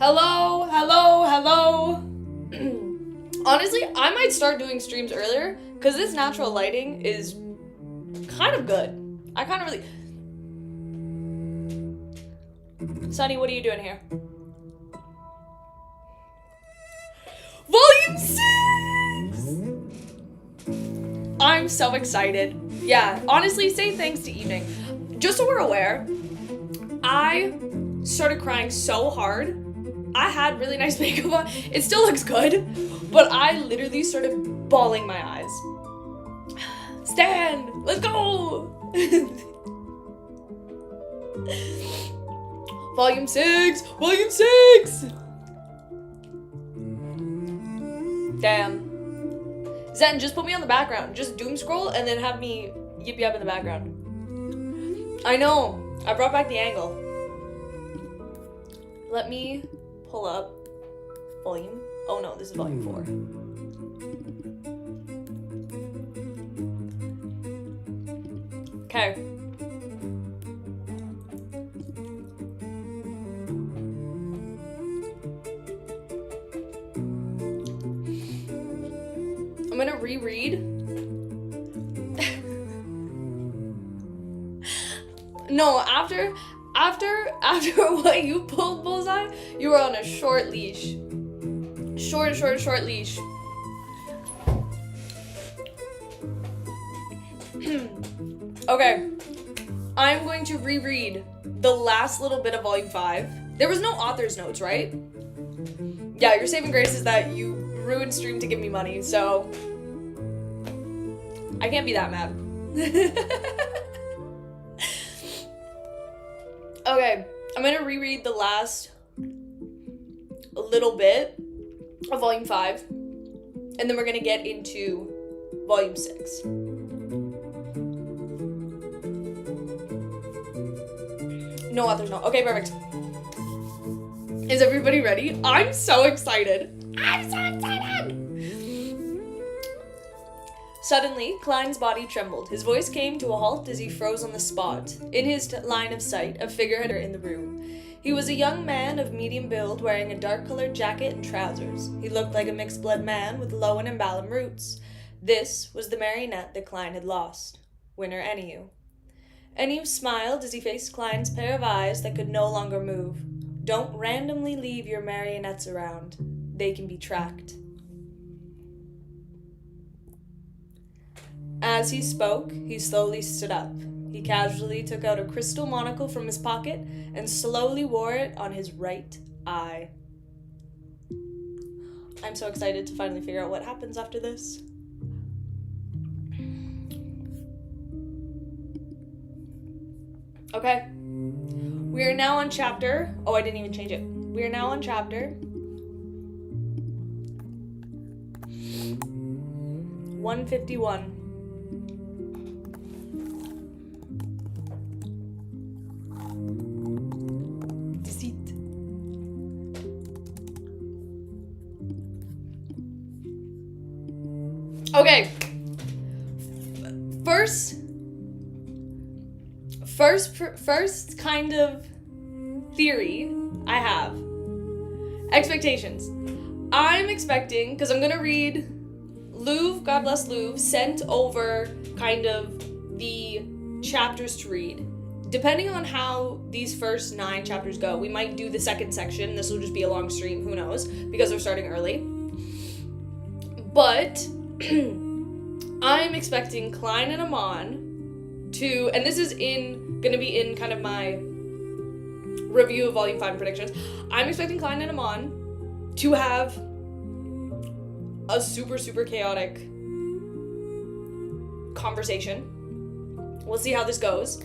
Hello, hello, hello. Honestly, I might start doing streams earlier because this natural lighting is kind of good. I kind of really... Sunny, what are you doing here? Volume 6! I'm so excited. Yeah, honestly, say thanks to evening. Just so we're aware, I started crying so hard. I had really nice makeup on. It still looks good, but I literally started bawling my eyes. Stand! Let's go! Volume 6! Volume 6! Damn. Zen, just put me on the background. Just doom scroll and then have me yippee up in the background. I know. I brought back the angle. Let me pull up volume. Oh no, this is volume 4. Okay. I'm gonna reread. No, after what you pulled, Bullseye, you were on a short leash. Short leash. Okay. I'm going to reread the last little bit of volume 5. There was no author's notes, right? Yeah, your saving grace is that you ruined stream to give me money, so I can't be that mad. Okay, I'm gonna reread the last little bit of volume 5, and then we're gonna get into volume 6. No author's note. Okay, perfect. Is everybody ready? I'm so excited. Suddenly, Klein's body trembled. His voice came to a halt as he froze on the spot. In his line of sight, a figure had in the room. He was a young man of medium build, wearing a dark-colored jacket and trousers. He looked like a mixed-blood man with Lowen and Balam roots. This was the marionette that Klein had lost. Winner Eniu. Eniu smiled as he faced Klein's pair of eyes that could no longer move. Don't randomly leave your marionettes around. They can be tracked. As he spoke, he slowly stood up. He casually took out a crystal monocle from his pocket and slowly wore it on his right eye. I'm so excited to finally figure out what happens after this. Okay. We are now on chapter... Oh, I didn't even change it. We are now on chapter 151. Deceit. Okay. First kind of theory I have. Expectations. I'm expecting, because I'm going to read Louvre, God bless Louvre, sent over kind of the chapters to read. Depending on how these first 9 chapters go, we might do the second section. This will just be a long stream, who knows, because we're starting early. But I'm expecting Klein and Amon to, and this is gonna be in kind of my review of Volume 5 predictions. I'm expecting Klein and Amon to have a super chaotic conversation. We'll see how this goes.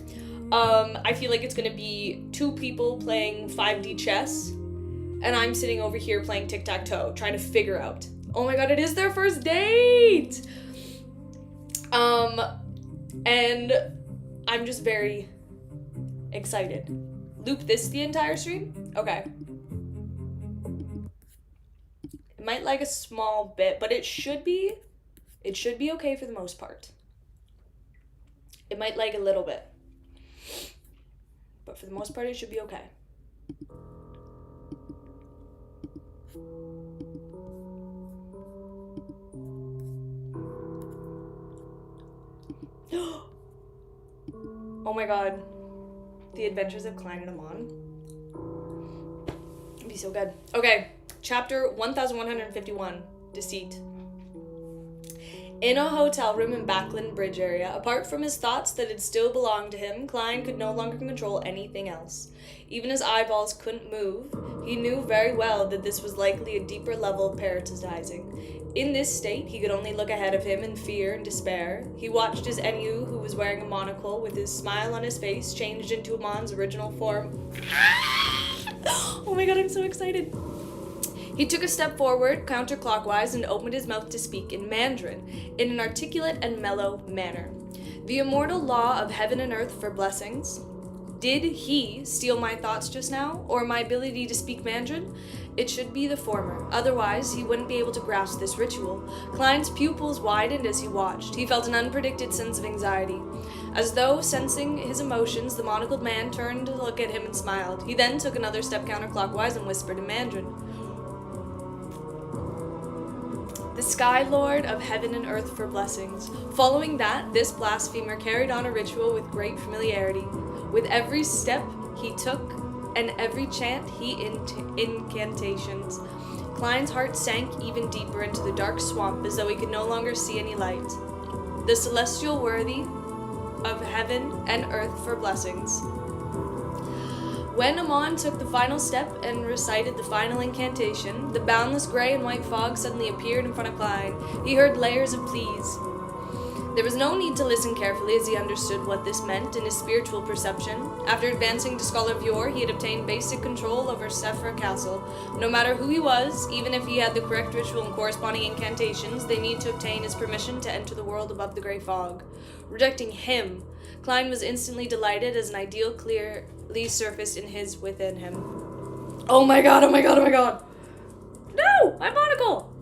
I feel like it's gonna be 2 people playing 5D chess, and I'm sitting over here playing tic-tac-toe, trying to figure out, oh my god, it is their first date! And I'm just very excited. Loop this the entire stream? Okay. It might lag a small bit, but it should be okay for the most part. It might lag a little bit, but for the most part, it should be okay. Oh my god. The Adventures of Klein and Amon. It'd be so good. Okay, chapter 1151, Deceit. In a hotel room in Backlund Bridge area, apart from his thoughts that had still belonged to him, Klein could no longer control anything else. Even his eyeballs couldn't move. He knew very well that this was likely a deeper level of parasitizing. In this state, he could only look ahead of him in fear and despair. He watched as Enyu, who was wearing a monocle with his smile on his face, changed into Amon's original form. Oh my god, I'm so excited. He took a step forward, counterclockwise, and opened his mouth to speak in Mandarin, in an articulate and mellow manner. The immortal law of heaven and earth for blessings. Did he steal my thoughts just now, or my ability to speak Mandarin? It should be the former, otherwise he wouldn't be able to grasp this ritual. Klein's pupils widened as he watched. He felt an unpredicted sense of anxiety. As though sensing his emotions, the monocled man turned to look at him and smiled. He then took another step counterclockwise and whispered in Mandarin. The Sky Lord of heaven and earth for blessings. Following that, this blasphemer carried on a ritual with great familiarity. With every step he took and every chant he incantations, Klein's heart sank even deeper into the dark swamp as though he could no longer see any light. The celestial worthy of heaven and earth for blessings. When Amon took the final step and recited the final incantation, the boundless gray and white fog suddenly appeared in front of Klein. He heard layers of pleas. There was no need to listen carefully as he understood what this meant in his spiritual perception. After advancing to Scholar of Yore, he had obtained basic control over Sephra Castle. No matter who he was, even if he had the correct ritual and corresponding incantations, they need to obtain his permission to enter the world above the gray fog. Rejecting him, Klein was instantly delighted as an ideal clearly surfaced in his within him. Oh my god, oh my god, oh my god! No! My monocle!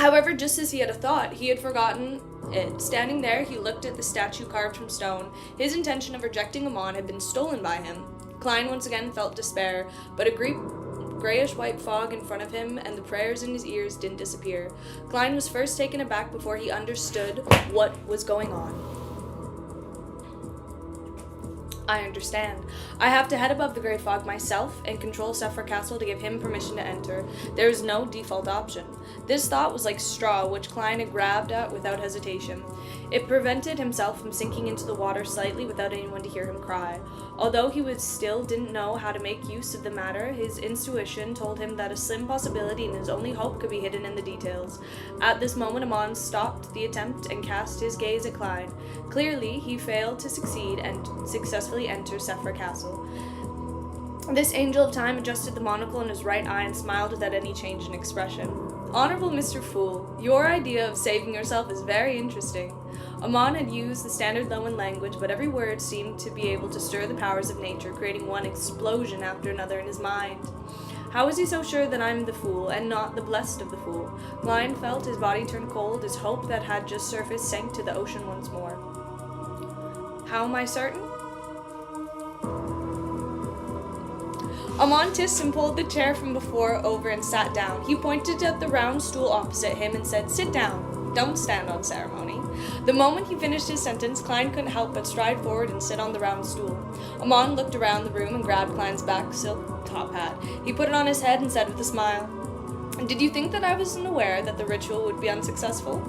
However, just as he had a thought, he had forgotten it. Standing there, he looked at the statue carved from stone. His intention of rejecting Amon had been stolen by him. Klein once again felt despair, but a grayish-white fog in front of him and the prayers in his ears didn't disappear. Klein was first taken aback before he understood what was going on. I understand. I have to head above the gray fog myself and control Sephra Castle to give him permission to enter. There is no default option. This thought was like straw, which Klein had grabbed at without hesitation. It prevented himself from sinking into the water slightly without anyone to hear him cry. Although he still didn't know how to make use of the matter, his intuition told him that a slim possibility and his only hope could be hidden in the details. At this moment, Amon stopped the attempt and cast his gaze at Klein. Clearly, he failed to succeed and successfully enter Sephra Castle. This angel of time adjusted the monocle in his right eye and smiled without any change in expression. Honorable Mr. Fool, your idea of saving yourself is very interesting. Amon had used the standard Loan language, but every word seemed to be able to stir the powers of nature, creating one explosion after another in his mind. How is he so sure that I'm the fool, and not the blessed of the fool? Klein felt his body turn cold, his hope that had just surfaced sank to the ocean once more. How am I certain? Amon tissed and pulled the chair from before over and sat down. He pointed at the round stool opposite him and said, "Sit down. Don't stand on ceremony." The moment he finished his sentence, Klein couldn't help but stride forward and sit on the round stool. Amon looked around the room and grabbed Klein's back silk top hat. He put it on his head and said with a smile, "Did you think that I wasn't aware that the ritual would be unsuccessful?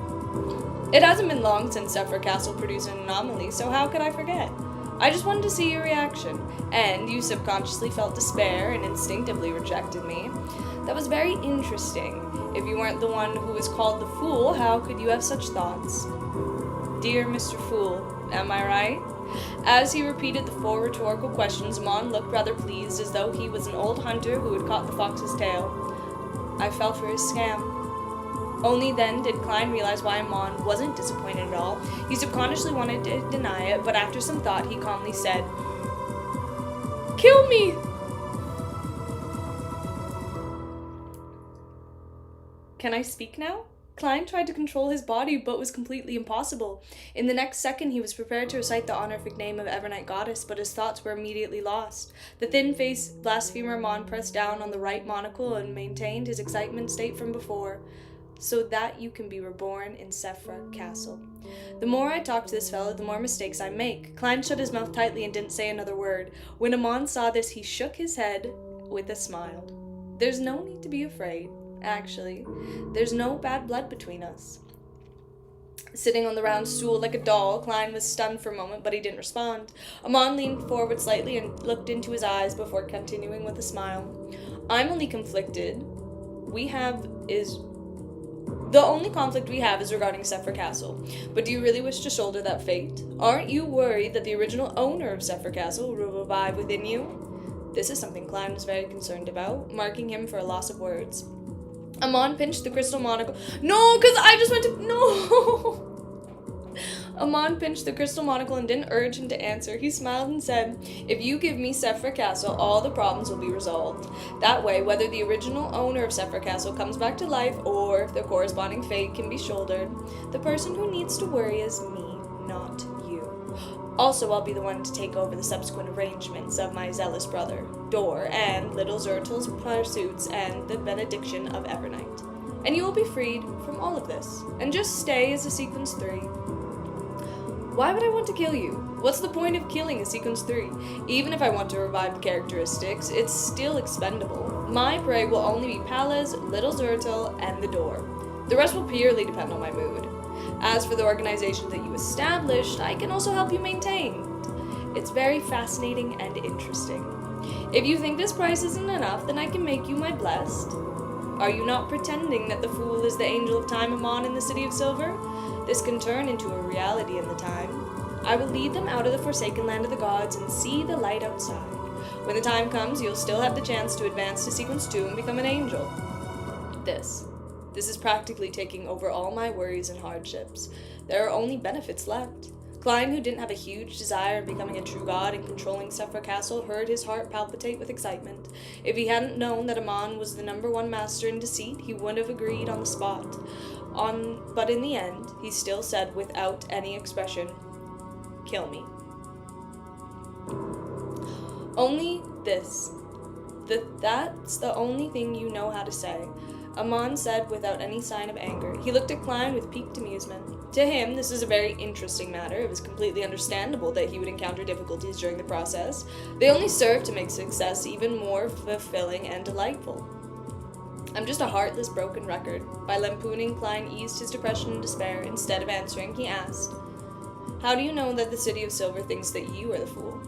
It hasn't been long since Sephra Castle produced an anomaly, so how could I forget? I just wanted to see your reaction, and you subconsciously felt despair and instinctively rejected me. That was very interesting. If you weren't the one who was called the Fool, how could you have such thoughts? Dear Mr. Fool, am I right?" As he repeated the four rhetorical questions, Amon looked rather pleased, as though he was an old hunter who had caught the fox's tail. I fell for his scam. Only then did Klein realize why Amon wasn't disappointed at all. He subconsciously wanted to deny it, but after some thought, he calmly said, "Kill me!" Can I speak now? Klein tried to control his body, but was completely impossible. In the next second, he was prepared to recite the honorific name of Evernight Goddess, but his thoughts were immediately lost. The thin-faced blasphemer Amon pressed down on the right monocle and maintained his excitement state from before. So that you can be reborn in Sephra Castle. The more I talk to this fellow, the more mistakes I make. Klein shut his mouth tightly and didn't say another word. When Amon saw this, he shook his head with a smile. There's no need to be afraid. Actually, there's no bad blood between us. Sitting on the round stool like a doll, Klein was stunned for a moment, but he didn't respond. Amon leaned forward slightly and looked into his eyes before continuing with a smile. I'm only conflicted. The only conflict we have is regarding Sephra Castle. But do you really wish to shoulder that fate? Aren't you worried that the original owner of Sephra Castle will revive within you? This is something Klein was very concerned about, marking him for a loss of words. Amon pinched the crystal monocle. No, because I just went to... No! Amon pinched the crystal monocle and didn't urge him to answer. He smiled and said, if you give me Sephra Castle, all the problems will be resolved. That way, whether the original owner of Sephra Castle comes back to life or if the corresponding fate can be shouldered, the person who needs to worry is me, not you. Also, I'll be the one to take over the subsequent arrangements of my zealous brother, Dor, and little Zertal's pursuits and the benediction of Evernight. And you will be freed from all of this, and just stay as a Sequence 3. Why would I want to kill you? What's the point of killing a Sequence 3? Even if I want to revive the characteristics, it's still expendable. My prey will only be Pallas, little Zertal, and the Dor. The rest will purely depend on my mood. As for the organization that you established, I can also help you maintain. It's very fascinating and interesting. If you think this price isn't enough, then I can make you my blessed. Are you not pretending that the fool is the angel of time Amon in the City of Silver? This can turn into a reality in the time. I will lead them out of the forsaken land of the gods and see the light outside. When the time comes, you'll still have the chance to advance to Sequence 2 and become an angel. This is practically taking over all my worries and hardships. There are only benefits left. Klein, who didn't have a huge desire of becoming a true god and controlling Sephra Castle, heard his heart palpitate with excitement. If he hadn't known that Amon was the #1 master in deceit, he would have agreed on the spot. But in the end, he still said without any expression, kill me. Only this. That's the only thing you know how to say, Amon said without any sign of anger. He looked at Klein with piqued amusement. To him, this was a very interesting matter. It was completely understandable that he would encounter difficulties during the process. They only served to make success even more fulfilling and delightful. I'm just a heartless, broken record. By lampooning, Klein eased his depression and despair. Instead of answering, he asked, how do you know that the City of Silver thinks that you are the fool?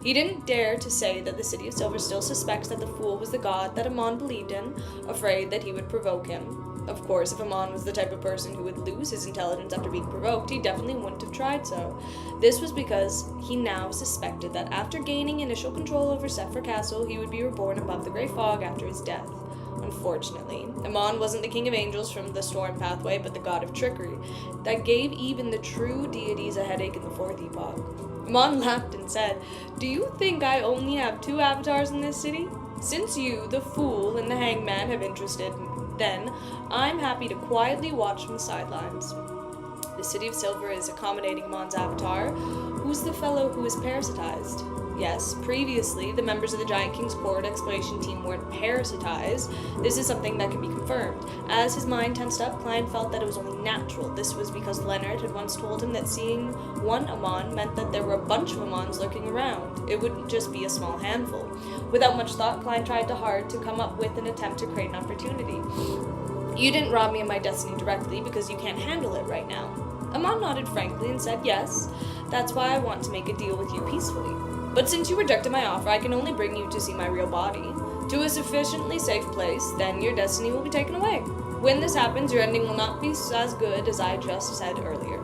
He didn't dare to say that the City of Silver still suspects that the fool was the god that Amon believed in, afraid that he would provoke him. Of course, if Amon was the type of person who would lose his intelligence after being provoked, he definitely wouldn't have tried so. This was because he now suspected that after gaining initial control over Sephra Castle, he would be reborn above the Grey Fog after his death. Unfortunately, Amon wasn't the king of angels from the storm pathway, but the god of trickery, that gave even the true deities a headache in the fourth epoch. Amon laughed and said, do you think I only have 2 avatars in this city? Since you, the fool, and the hangman have interested, then I'm happy to quietly watch from the sidelines. The City of Silver is accommodating Amon's avatar. Who's the fellow who is parasitized? Yes, previously, the members of the Giant King's Court exploration team weren't parasitized. This is something that can be confirmed. As his mind tensed up, Klein felt that it was only natural. This was because Leonard had once told him that seeing one Amon meant that there were a bunch of Amons lurking around. It wouldn't just be a small handful. Without much thought, Klein tried hard to come up with an attempt to create an opportunity. You didn't rob me of my destiny directly because you can't handle it right now. Amon nodded frankly and said, yes, that's why I want to make a deal with you peacefully. But since you rejected my offer, I can only bring you to see my real body, to a sufficiently safe place, then your destiny will be taken away. When this happens, your ending will not be as good as I just said earlier.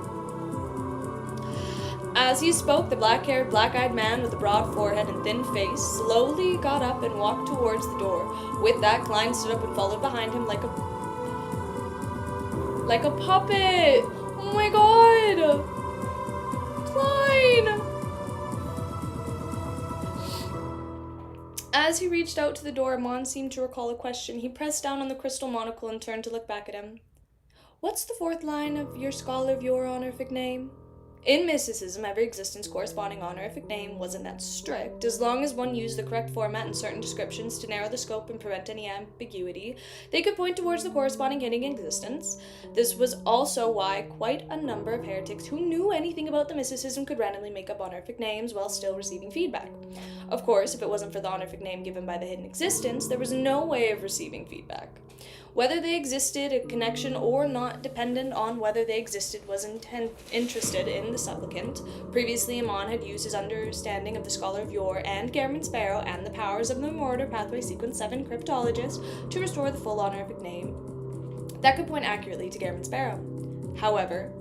As he spoke, the black-haired, black-eyed man with the broad forehead and thin face slowly got up and walked towards the door. With that, Klein stood up and followed behind him like a puppet! Oh my god! Klein! As he reached out to the door, Amon seemed to recall a question. He pressed down on the crystal monocle and turned to look back at him. What's the fourth line of your scholar of your honorific name? In mysticism, every existence corresponding honorific name wasn't that strict. As long as one used the correct format and certain descriptions to narrow the scope and prevent any ambiguity, they could point towards the corresponding hidden existence. This was also why quite a number of heretics who knew anything about the mysticism could randomly make up honorific names while still receiving feedback. Of course, if it wasn't for the honorific name given by the hidden existence, there was no way of receiving feedback. Whether they existed, a connection or not, dependent on whether they existed, was interested in the supplicant. Previously, Amon had used his understanding of the Scholar of Yore and Garamond Sparrow and the powers of the Mortar Pathway Sequence 7 cryptologist to restore the full honorific name that could point accurately to Garamond Sparrow. However,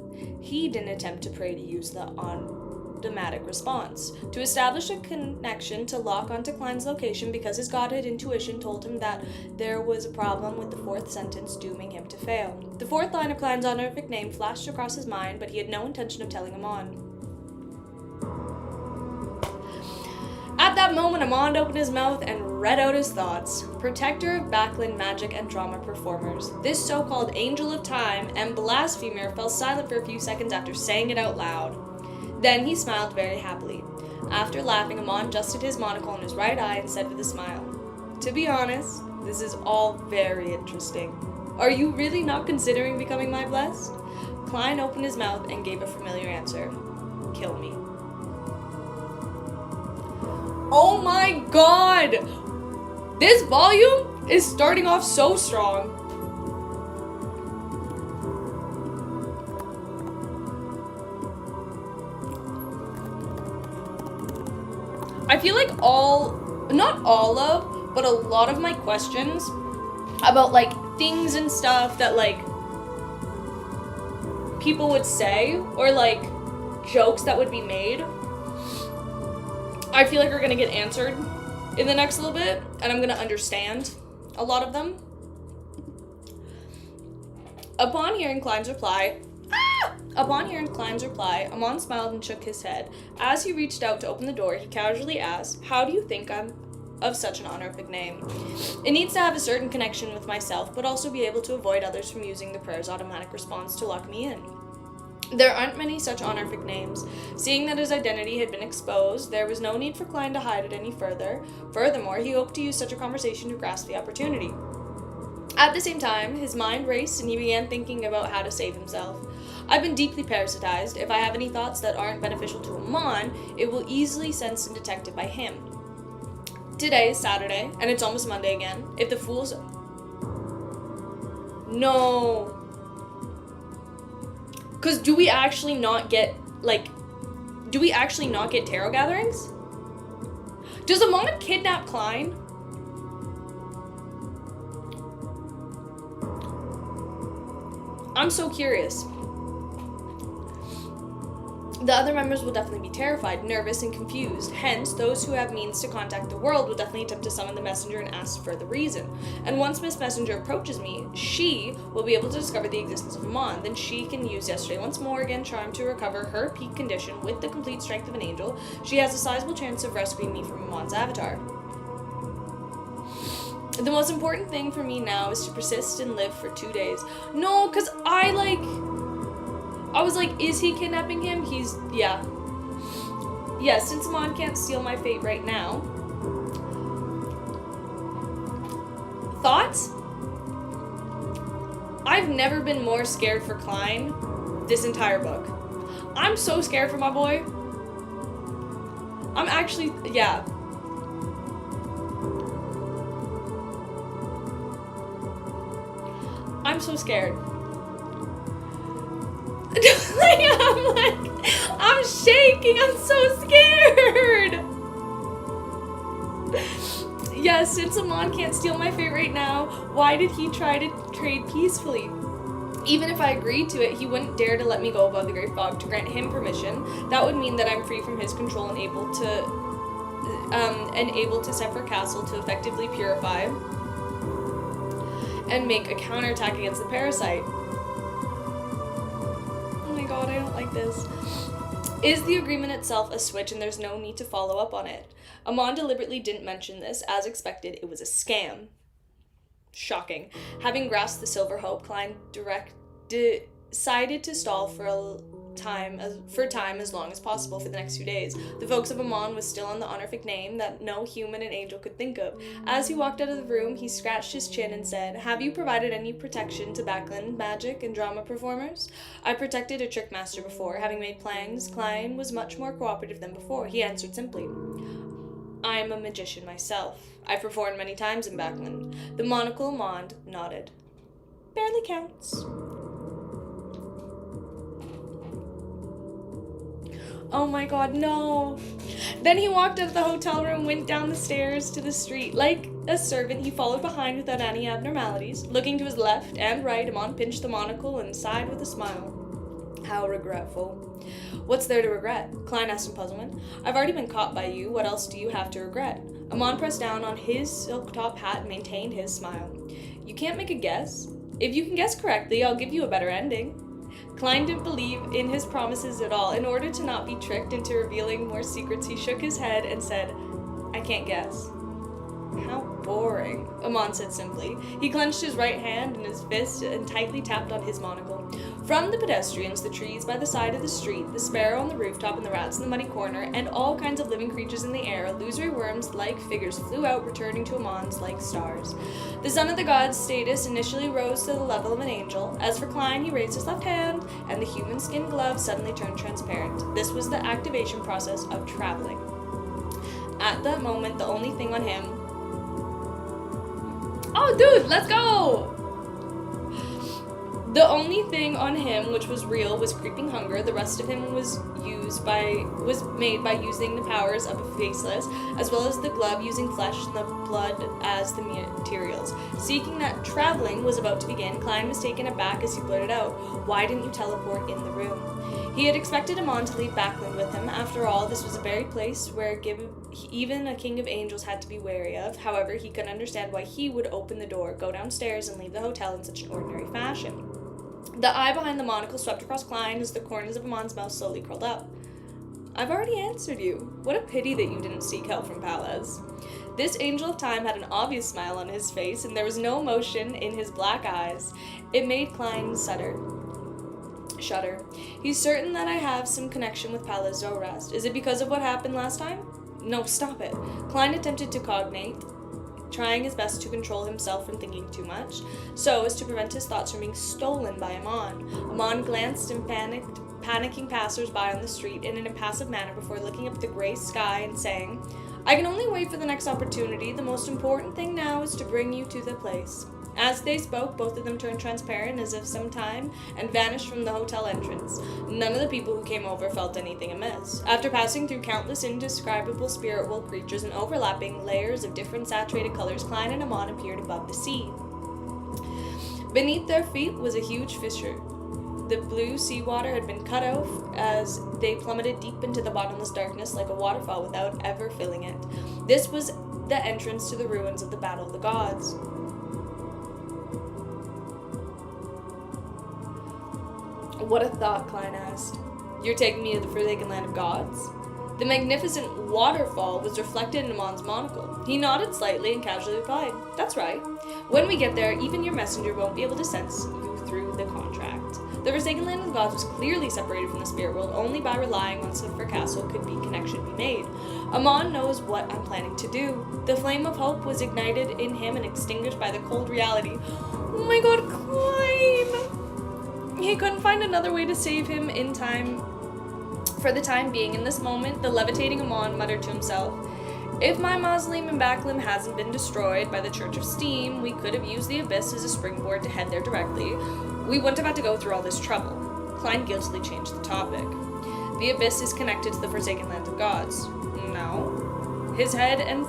he didn't attempt to pray to use the automatic response to establish a connection to lock onto Klein's location because his godhood intuition told him that there was a problem with the fourth sentence, dooming him to fail. The fourth line of Klein's honorific name flashed across his mind, but he had no intention of telling Amon. At that moment, Amon opened his mouth and read out his thoughts. Protector of backland magic and drama performers, this so-called angel of time and blasphemer fell silent for a few seconds after saying it out loud. Then he smiled very happily. After laughing, Amon adjusted his monocle in his right eye and said with a smile, "To be honest, this is all very interesting. Are you really not considering becoming my blessed?" Klein opened his mouth and gave a familiar answer. "Kill me." Oh my god! This volume is starting off so strong. I feel like not all of, but a lot of my questions about, like, things and stuff that, like, people would say, or, like, jokes that would be made, I feel like are gonna get answered in the next little bit, and I'm gonna understand a lot of them. Upon hearing Klein's reply, Amon smiled and shook his head. As he reached out to open the door, he casually asked, "How do you think I'm of such an honorific name? It needs to have a certain connection with myself, but also be able to avoid others from using the prayer's automatic response to lock me in. There aren't many such honorific names. Seeing that his identity had been exposed, there was no need for Klein to hide it any further. Furthermore, he hoped to use such a conversation to grasp the opportunity. At the same time, his mind raced and he began thinking about how to save himself. I've been deeply parasitized. If I have any thoughts that aren't beneficial to Amon, it will easily sense and detect it by him. Today is Saturday, and it's almost Monday again. If the fools... No. Because do we actually not get tarot gatherings? Does Amon kidnap Klein? I'm so curious. The other members will definitely be terrified, nervous, and confused. Hence, those who have means to contact the world will definitely attempt to summon the messenger and ask for the reason. And once Miss Messenger approaches me, she will be able to discover the existence of Amon. Then she can use Yesterday Once More Again charm to recover her peak condition with the complete strength of an angel. She has a sizable chance of rescuing me from Amon's avatar. The most important thing for me now is to persist and live for 2 days. No, because I was like, is he kidnapping him? Yeah. Yeah, since Amon can't steal my fate right now. Thoughts? I've never been more scared for Klein this entire book. I'm so scared for my boy. I'm actually, yeah. I'm so scared. I'm shaking. I'm so scared. Yes, since Amon can't steal my fate right now, why did he try to trade peacefully? Even if I agreed to it, he wouldn't dare to let me go above the Great Fog to grant him permission. That would mean that I'm free from his control and able to Sephra Castle to effectively purify and make a counterattack against the parasite. Oh my god, I don't like this. Is the agreement itself a switch and there's no need to follow up on it? Amon deliberately didn't mention this. As expected, it was a scam. Shocking. Having grasped the silver hope, Klein decided to stall for time as long as possible for the next few days. The folks of Amon was still on the honorific name that no human and angel could think of. As he walked out of the room, he scratched his chin and said, "Have you provided any protection to backland magic and drama performers?" "I protected a trick master before. Having made plans, Klein was much more cooperative than before." He answered simply, "I am a magician myself. I've performed many times in backland." The monocle Amon nodded. "Barely counts." Oh my god, no. Then he walked out of the hotel room, went down the stairs to the street. Like a servant, he followed behind without any abnormalities. Looking to his left and right, Amon pinched the monocle and sighed with a smile. How regretful. "What's there to regret?" Klein asked in puzzlement. "I've already been caught by you. What else do you have to regret?" Amon pressed down on his silk-top hat and maintained his smile. "You can't make a guess? If you can guess correctly, I'll give you a better ending." Klein didn't believe in his promises at all. In order to not be tricked into revealing more secrets, he shook his head and said, "I can't guess." "How boring," Amon said simply. He clenched his right hand in his fist and tightly tapped on his monocle. From the pedestrians, the trees by the side of the street, the sparrow on the rooftop and the rats in the muddy corner, and all kinds of living creatures in the air, illusory worms-like figures flew out, returning to Amon's like stars. The son of the god's status initially rose to the level of an angel. As for Klein, he raised his left hand, and the human skin glove suddenly turned transparent. This was the activation process of traveling. At that moment, the only thing on him... Oh, dude, let's go! The only thing on him which was real was creeping hunger. The rest of him was made by using the powers of a faceless, as well as the glove using flesh and the blood as the materials. Seeing that traveling was about to begin, Klein was taken aback as he blurted out, "Why didn't you teleport in the room?" He had expected Amon to leave Backland with him. After all, this was a very place where even a king of angels had to be wary of. However, he could understand why he would open the door, go downstairs, and leave the hotel in such an ordinary fashion. The eye behind the monocle swept across Klein as the corners of Amon's mouth slowly curled up. "I've already answered you. What a pity that you didn't seek help from Palaz." This angel of time had an obvious smile on his face, and there was no emotion in his black eyes. It made Klein shudder. "He's certain that I have some connection with Palaz Zorast. Is it because of what happened last time?" "No, stop it." Klein attempted to cognate, trying his best to control himself from thinking too much, so as to prevent his thoughts from being stolen by Amon. Amon glanced and panicking passers-by on the street in an impassive manner before looking up at the gray sky and saying, "I can only wait for the next opportunity. The most important thing now is to bring you to the place." As they spoke, both of them turned transparent as if some time and vanished from the hotel entrance. None of the people who came over felt anything amiss. After passing through countless indescribable spirit world creatures and overlapping layers of different saturated colors, Klein and Amon appeared above the sea. Beneath their feet was a huge fissure. The blue seawater had been cut off as they plummeted deep into the bottomless darkness like a waterfall without ever filling it. This was the entrance to the ruins of the Battle of the Gods. "What a thought," Klein asked. "You're taking me to the forsaken land of gods?" The magnificent waterfall was reflected in Amon's monocle. He nodded slightly and casually replied, "That's right. When we get there, even your messenger won't be able to sense you through the contract." The forsaken land of the gods was clearly separated from the spirit world. Only by relying on Siffer Castle could connection be made. "Amon knows what I'm planning to do." The flame of hope was ignited in him and extinguished by the cold reality. Oh my god, Klein! He couldn't find another way to save him in time. For the time being, in this moment, the levitating Amon muttered to himself, "If my mausoleum in Backland hasn't been destroyed by the Church of Steam, we could have used the Abyss as a springboard to head there directly. We wouldn't have had to go through all this trouble." Klein guiltily changed the topic. "The Abyss is connected to the Forsaken Land of Gods." "No." His head and...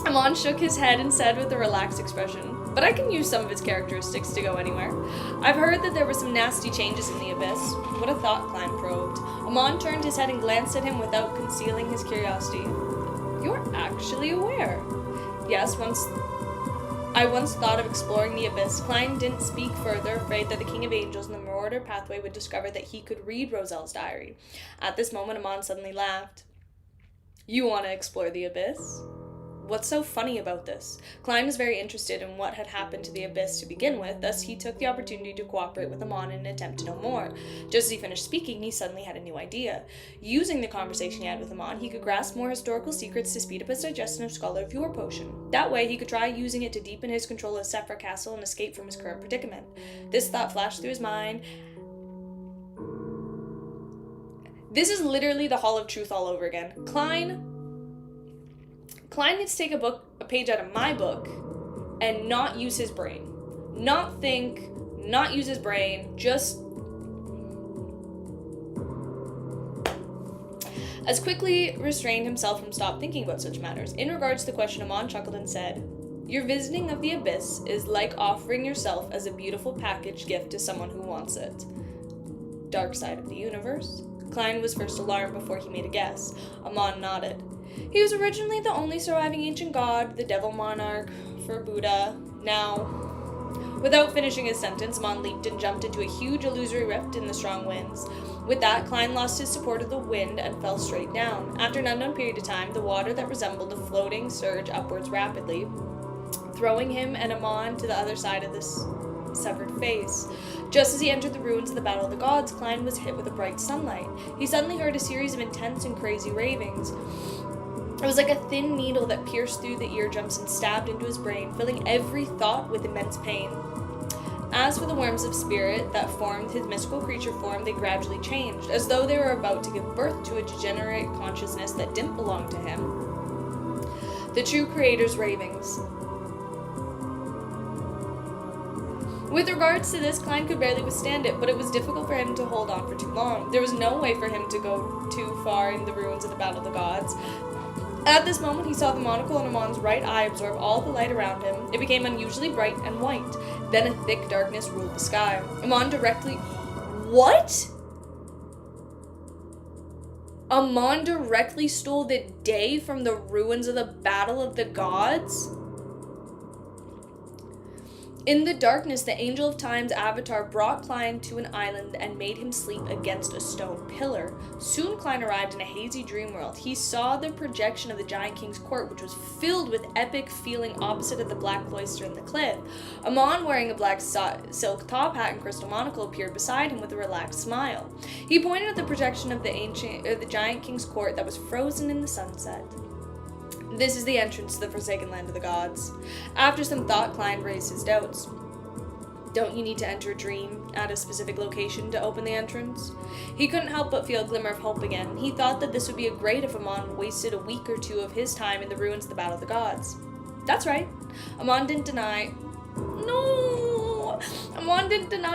Amon shook his head and said with a relaxed expression, "But I can use some of its characteristics to go anywhere. I've heard that there were some nasty changes in the Abyss." What a thought, Klein probed. Amon turned his head and glanced at him without concealing his curiosity. "You're actually aware?" "Yes, I once thought of exploring the Abyss." Klein didn't speak further, afraid that the King of Angels in the Marauder pathway would discover that he could read Roselle's diary. At this moment, Amon suddenly laughed. "You want to explore the Abyss?" What's so funny about this? Klein was very interested in what had happened to the Abyss to begin with, thus he took the opportunity to cooperate with Amon in an attempt to know more. Just as he finished speaking, he suddenly had a new idea. Using the conversation he had with Amon, he could grasp more historical secrets to speed up his digestion of Scholar of Yore potion. That way, he could try using it to deepen his control of Sephra Castle and escape from his current predicament. This thought flashed through his mind. This is literally the Hall of Truth all over again. Klein needs to take a page out of my book and not use his brain. Not think, not use his brain, just... As quickly restrained himself from stop thinking about such matters. In regards to the question, Amon chuckled and said, "Your visiting of the Abyss is like offering yourself as a beautiful package gift to someone who wants it." Dark side of the universe? Klein was first alarmed before he made a guess. Amon nodded. He was originally the only surviving ancient god, the devil monarch for Buddha. Now, without finishing his sentence, Amon leaped and jumped into a huge illusory rift in the strong winds. With that, Klein lost his support of the wind and fell straight down. After an unknown period of time, the water that resembled a floating surged upwards rapidly, throwing him and Amon to the other side of this severed face. Just as he entered the ruins of the Battle of the Gods, Klein was hit with a bright sunlight. He suddenly heard a series of intense and crazy ravings. It was like a thin needle that pierced through the eardrums and stabbed into his brain, filling every thought with immense pain. As for the worms of spirit that formed his mystical creature form, they gradually changed, as though they were about to give birth to a degenerate consciousness that didn't belong to him. The true creator's ravings. With regards to this, Klein could barely withstand it, but it was difficult for him to hold on for too long. There was no way for him to go too far in the ruins of the Battle of the Gods. At this moment, he saw the monocle in Amon's right eye absorb all the light around him. It became unusually bright and white. Then a thick darkness ruled the sky. Amon directly... What? Amon directly stole the day from the ruins of the Battle of the Gods? In the darkness, the Angel of Time's avatar brought Klein to an island and made him sleep against a stone pillar. Soon Klein arrived in a hazy dream world. He saw the projection of the Giant King's court, which was filled with epic feeling opposite of the black cloister in the cliff. Amon, wearing a black silk top hat and crystal monocle, appeared beside him with a relaxed smile. He pointed at the projection of the Giant King's court that was frozen in the sunset. This is the entrance to the Forsaken Land of the Gods. After some thought, Klein raised his doubts. Don't you need to enter a dream at a specific location to open the entrance? He couldn't help but feel a glimmer of hope again. He thought that this would be great if Amon wasted a week or two of his time in the ruins of the Battle of the Gods. That's right. Amon didn't deny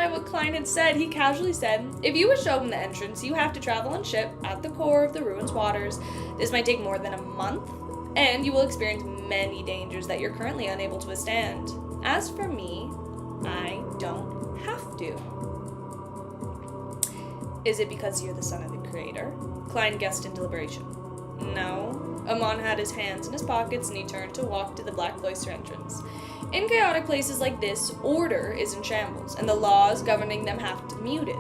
what Klein had said. He casually said, "If you wish to open the entrance, you have to travel on ship at the core of the ruins' waters. This might take more than a month, and you will experience many dangers that you're currently unable to withstand. As for me, I don't have to." Is it because you're the son of the creator? Klein guessed in deliberation. No. Amon had his hands in his pockets and he turned to walk to the black cloister entrance. In chaotic places like this, order is in shambles, and the laws governing them have to be muted.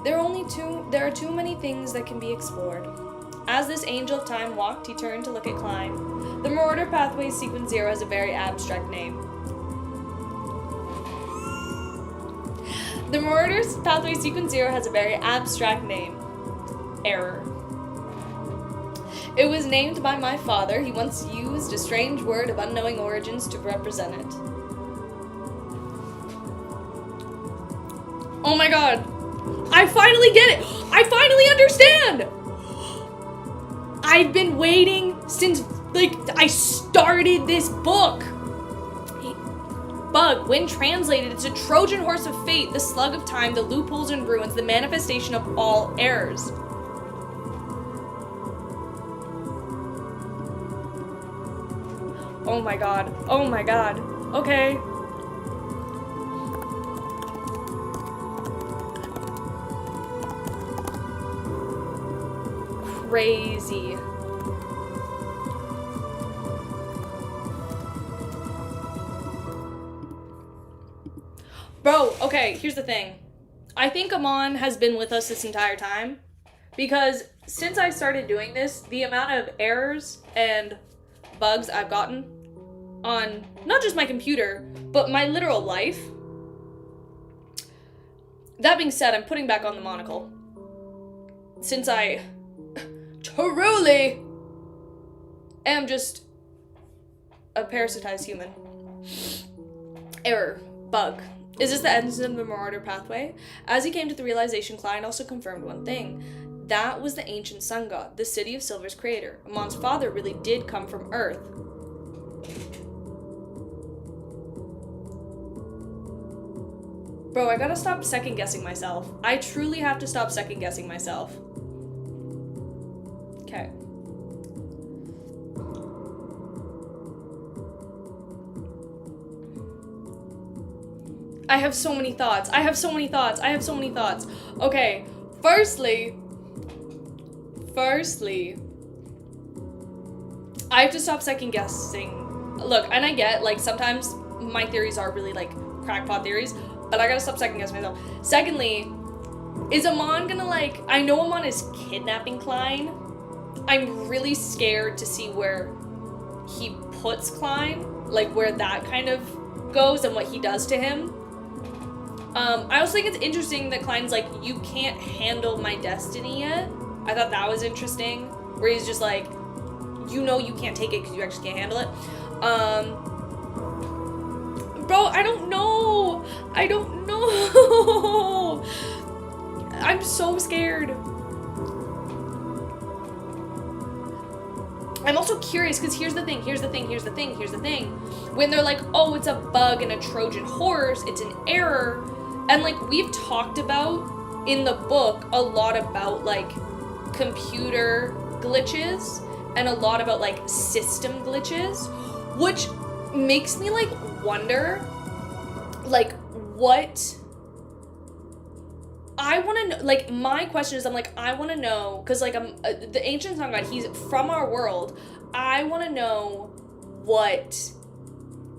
There are too many things that can be explored. As this Angel of Time walked, he turned to look at Klein. The Marauder Pathway Sequence 0 has a very abstract name. The Marauder's Pathway Sequence 0 has a very abstract name. Error. It was named by my father. He once used a strange word of unknowing origins to represent it. Oh my god. I finally get it. I finally understand. I've been waiting since, I started this book. Bug, when translated, it's a Trojan horse of fate, the slug of time, the loopholes and ruins, the manifestation of all errors. Oh my god. Oh my god. Okay. Crazy. Bro, okay, here's the thing. I think Amon has been with us this entire time, because since I started doing this, the amount of errors and bugs I've gotten on not just my computer, but my literal life. That being said, I'm putting back on the monocle. Since I truly am just a parasitized human. Error. Bug. Is this the end of the Marauder pathway? As he came to the realization, Klein also confirmed one thing. That was the ancient sun god, the city of Silver's creator. Amon's father really did come from Earth. Bro, I gotta stop second guessing myself. I truly have to stop second guessing myself. Okay. I have so many thoughts. Okay, firstly, I have to stop second guessing. Look, and I get, like, sometimes my theories are really, like, crackpot theories, but I gotta stop second guessing myself. Secondly, is Amon gonna, like, I know Amon is kidnapping Klein. I'm really scared to see where he puts Klein, like, where that kind of goes and what he does to him. I also think it's interesting that Klein's like, you can't handle my destiny yet. I thought that was interesting, where he's just like, you know you can't take it because you actually can't handle it. Bro, I don't know. I'm so scared. I'm also curious, because here's the thing. When they're like, oh, it's a bug and a Trojan horse, it's an error. And, like, we've talked about in the book a lot about, like, computer glitches and a lot about, like, system glitches, which makes me, like, wonder, like, what... I want to know, like, my question is, I want to know, because, like, the ancient sun god, he's from our world. I want to know what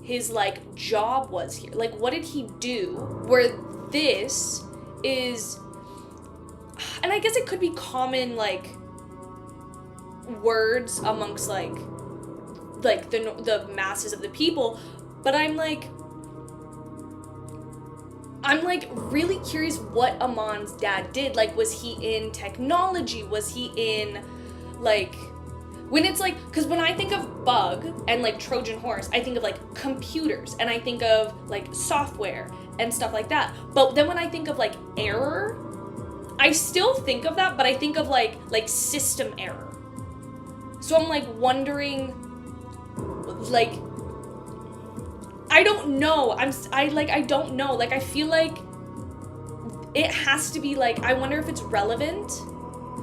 his, like, job was here. Like, what did he do where this is, and I guess it could be common, like, words amongst, like the masses of the people, but I'm really curious what Amon's dad did. Like, was he in technology? Was he in, like, when it's like, because when I think of bug and, like, Trojan horse, I think of, like, computers, and I think of, like, software and stuff like that. But then when I think of, like, error, I still think of that, but I think of, like system error. So I'm, like, wondering, like, I don't know. I don't know. Like, I feel like it has to be, like, I wonder if it's relevant.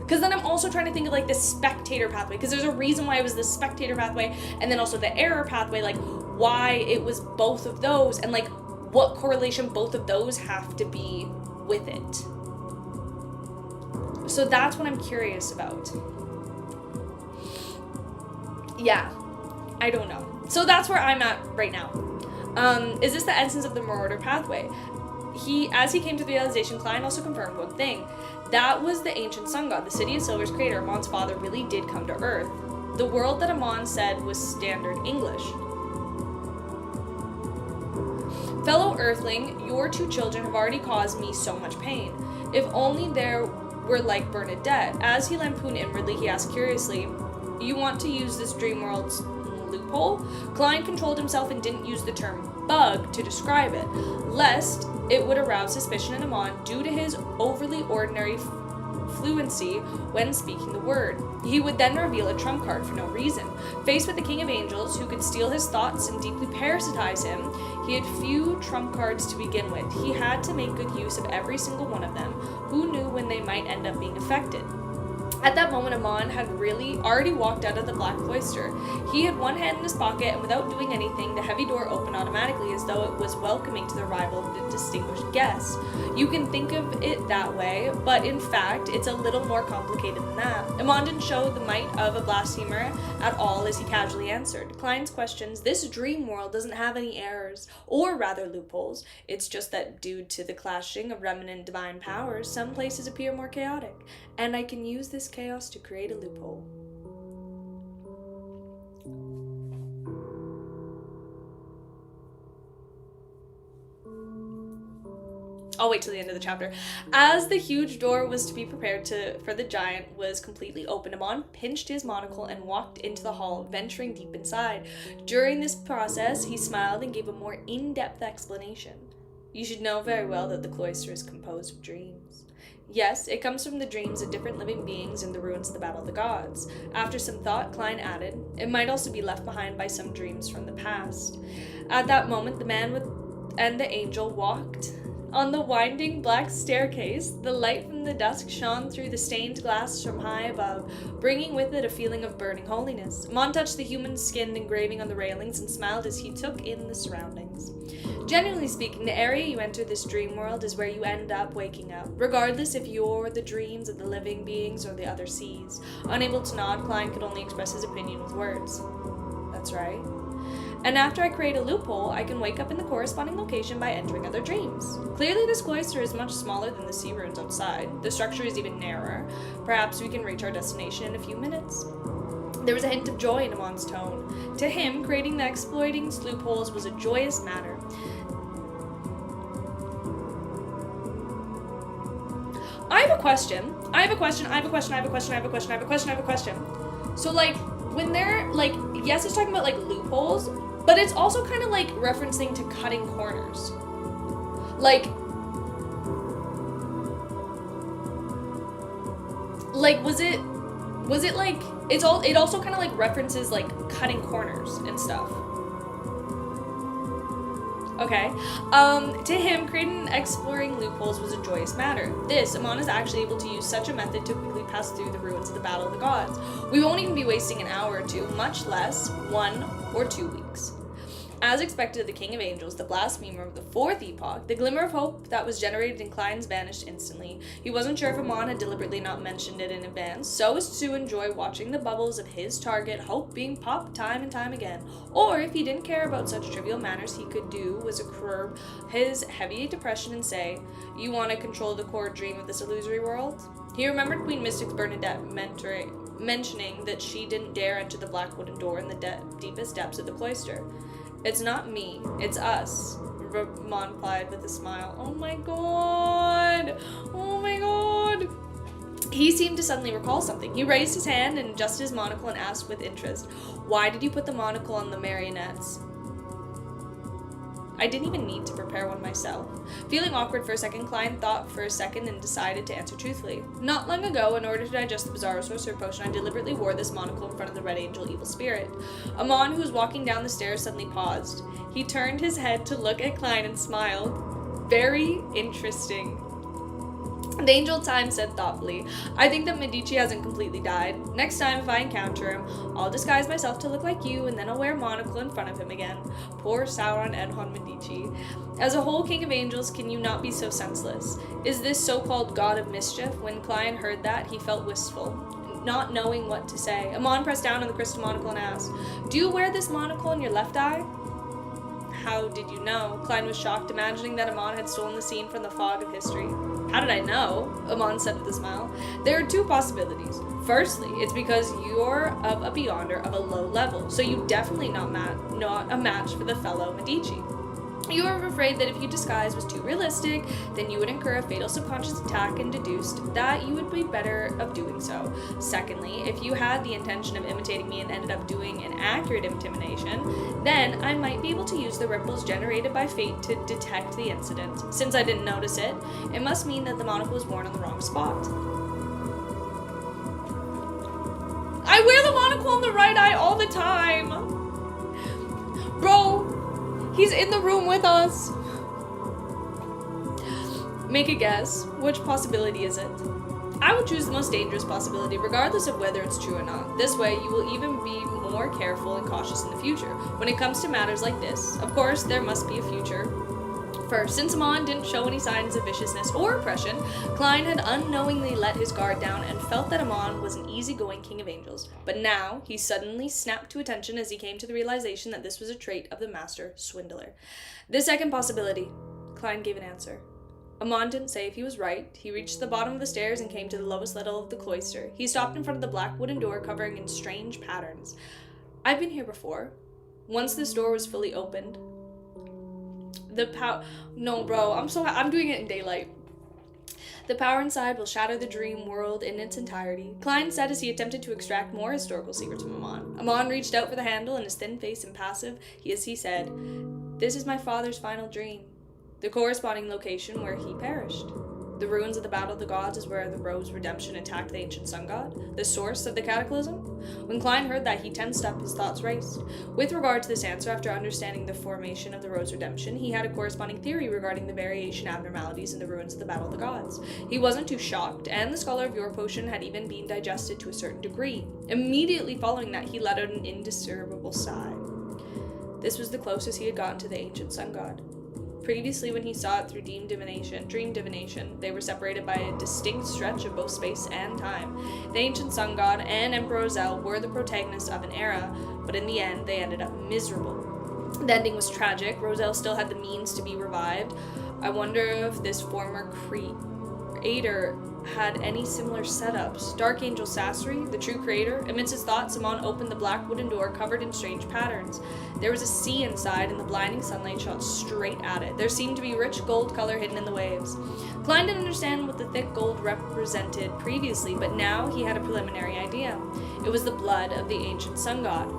Because then I'm also trying to think of, like, the spectator pathway. Because there's a reason why it was the spectator pathway, and then also the error pathway, like, why it was both of those, and, like, what correlation both of those have to be with it. So that's what I'm curious about. Yeah, I don't know. So that's where I'm at right now. Is this the essence of the Marauder pathway? As he came to the realization, Klein also confirmed one thing. That was the ancient sun god, the city of Silver's creator. Amon's father really did come to Earth. The world that Amon said was standard English. Fellow Earthling, your two children have already caused me so much pain. If only there were like Bernadette. As he lampooned inwardly, he asked curiously, you want to use this dream world's loophole? Klein controlled himself and didn't use the term bug to describe it, lest it would arouse suspicion in Amon due to his overly ordinary fluency when speaking the word. He would then reveal a trump card for no reason. Faced with the King of Angels, who could steal his thoughts and deeply parasitize him, he had few trump cards to begin with. He had to make good use of every single one of them. Who knew when they might end up being affected? At that moment, Amon had really already walked out of the Black Cloister. He had one hand in his pocket, and without doing anything, the heavy door opened automatically as though it was welcoming to the arrival of the distinguished guest. You can think of it that way, but in fact, it's a little more complicated than that. Amon didn't show the might of a blasphemer at all as he casually answered Klein's questions. This dream world doesn't have any errors, or rather loopholes. It's just that due to the clashing of remnant divine powers, some places appear more chaotic, and I can use this chaos to create a loophole. I'll wait till the end of the chapter. As the huge door was to be prepared for the giant was completely opened, Amon pinched his monocle and walked into the hall, venturing deep inside. During this process, he smiled and gave a more in-depth explanation. You should know very well that the cloister is composed of dreams. Yes, it comes from the dreams of different living beings in the ruins of the Battle of the Gods. After some thought, Klein added, it might also be left behind by some dreams from the past. At that moment, the man and the angel walked on the winding black staircase. The light from the dusk shone through the stained glass from high above, bringing with it a feeling of burning holiness. Amon touched the human skin engraving on the railings and smiled as he took in the surroundings. Generally speaking, the area you enter this dream world is where you end up waking up, regardless if you're the dreams of the living beings or the other seas. Unable to nod, Klein could only express his opinion with words. That's right. And after I create a loophole, I can wake up in the corresponding location by entering other dreams. Clearly, this cloister is much smaller than the sea ruins outside. The structure is even narrower. Perhaps we can reach our destination in a few minutes. There was a hint of joy in Amon's tone. To him, creating the exploiting loopholes was a joyous matter. I have a question. So, like, when they're, like, yes, it's talking about, like, loopholes, but it's also kind of, like, referencing to cutting corners. Like, was it, like, it also kind of, like, references, like, cutting corners and stuff. Okay. To him, creating and exploring loopholes was a joyous matter. This, Amon is actually able to use such a method to quickly pass through the ruins of the Battle of the Gods. We won't even be wasting an hour or two, much less 1 or 2 weeks. As expected of the King of Angels, the blasphemer of the fourth epoch, the glimmer of hope that was generated in Klein's vanished instantly. He wasn't sure if Amon had deliberately not mentioned it in advance, so as to enjoy watching the bubbles of his target, hope, being popped time and time again. Or if he didn't care about such trivial matters, he could do was to curb his heavy depression and say, you want to control the core dream of this illusory world? He remembered Queen Mystic's Bernadette mentioning that she didn't dare enter the black wooden door in the deepest depths of the cloister. It's not me, it's us, Amon replied with a smile. Oh my god! He seemed to suddenly recall something. He raised his hand and adjusted his monocle and asked with interest, why did you put the monocle on the marionettes? I didn't even need to prepare one myself. Feeling awkward for a second, Klein thought for a second and decided to answer truthfully. Not long ago, in order to digest the bizarre sorcerer potion, I deliberately wore this monocle in front of the Red Angel evil spirit. Amon, who was walking down the stairs, suddenly paused. He turned his head to look at Klein and smiled. Very interesting. The Angel Time said thoughtfully, I think that Medici hasn't completely died. Next time, if I encounter him, I'll disguise myself to look like you, and then I'll wear a monocle in front of him again. Poor Sauron Edhon Medici. As a whole King of Angels, can you not be so senseless? Is this so-called God of Mischief? When Klein heard that, he felt wistful, not knowing what to say. Amon pressed down on the crystal monocle and asked, do you wear this monocle in your left eye? How did you know? Klein was shocked, imagining that Amon had stolen the scene from the fog of history. How did I know? Amon said with a smile. There are 2 possibilities. Firstly, it's because you're of a beyonder of a low level, so you definitely not a match for the fellow Medici. You were afraid that if your disguise was too realistic, then you would incur a fatal subconscious attack and deduced that you would be better of doing so. Secondly, if you had the intention of imitating me and ended up doing an accurate imitation, then I might be able to use the ripples generated by fate to detect the incident. Since I didn't notice it, it must mean that the monocle was worn on the wrong spot. I wear the monocle on the right eye all the time! Bro! He's in the room with us. Make a guess. Which possibility is it? I will choose the most dangerous possibility, regardless of whether it's true or not. This way, you will even be more careful and cautious in the future. When it comes to matters like this, of course, there must be a future. First, since Amon didn't show any signs of viciousness or oppression, Klein had unknowingly let his guard down and felt that Amon was an easygoing King of Angels. But now, he suddenly snapped to attention as he came to the realization that this was a trait of the master swindler. The second possibility. Klein gave an answer. Amon didn't say if he was right. He reached the bottom of the stairs and came to the lowest level of the cloister. He stopped in front of the black wooden door covering in strange patterns. I've been here before. Once this door was fully opened, No, bro, I'm doing it in daylight. The power inside will shatter the dream world in its entirety. Klein said as he attempted to extract more historical secrets from Amon. Amon reached out for the handle, and his thin face impassive, he said, "This is my father's final dream. The corresponding location where he perished. The ruins of the Battle of the Gods is where the Rose Redemption attacked the ancient sun god, the source of the cataclysm." When Klein heard that, he tensed up, his thoughts raced. With regard to this answer, after understanding the formation of the Rose Redemption, he had a corresponding theory regarding the variation abnormalities in the ruins of the Battle of the Gods. He wasn't too shocked, and the Scholar of Your Potion had even been digested to a certain degree. Immediately following that, he let out an indescribable sigh. This was the closest he had gotten to the ancient sun god. Previously, when he saw it through dream divination, they were separated by a distinct stretch of both space and time. The ancient sun god and Emperor Roselle were the protagonists of an era, but in the end, they ended up miserable. The ending was tragic. Roselle still had the means to be revived. I wonder if this former creator had any similar setups. Dark Angel Sasori, the true creator, amidst his thoughts, Amon opened the black wooden door covered in strange patterns. There was a sea inside, and the blinding sunlight shot straight at it. There seemed to be rich gold color hidden in the waves. Klein didn't understand what the thick gold represented previously, but now he had a preliminary idea. It was the blood of the ancient sun god.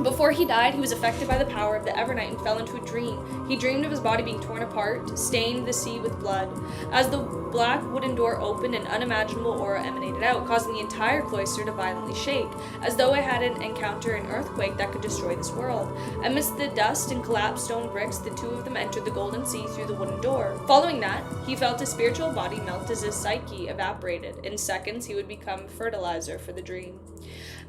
Before he died, he was affected by the power of the Evernight and fell into a dream. He dreamed of his body being torn apart, stained the sea with blood. As the black wooden door opened, an unimaginable aura emanated out, causing the entire cloister to violently shake, as though it had encountered an earthquake that could destroy this world. Amidst the dust and collapsed stone bricks, the two of them entered the golden sea through the wooden door. Following that, he felt his spiritual body melt as his psyche evaporated. In seconds, he would become fertilizer for the dream.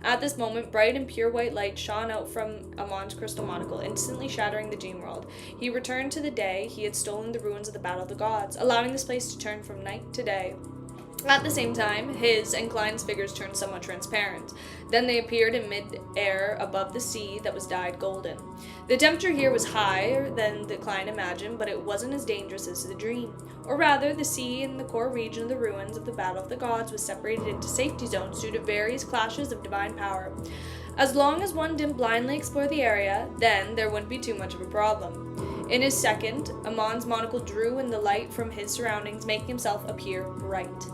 At this moment, bright and pure white light shone out from Amon's crystal monocle, instantly shattering the dream world. He returned to the day he had stolen the ruins of the Battle of the Gods, allowing this place to turn from night to day. At the same time, his and Klein's figures turned somewhat transparent. Then they appeared in mid-air above the sea that was dyed golden. The temperature here was higher than the Klein imagined, but it wasn't as dangerous as the dream. Or rather, the sea in the core region of the ruins of the Battle of the Gods was separated into safety zones due to various clashes of divine power. As long as one didn't blindly explore the area, then there wouldn't be too much of a problem. In his second, Amon's monocle drew in the light from his surroundings, making himself appear bright.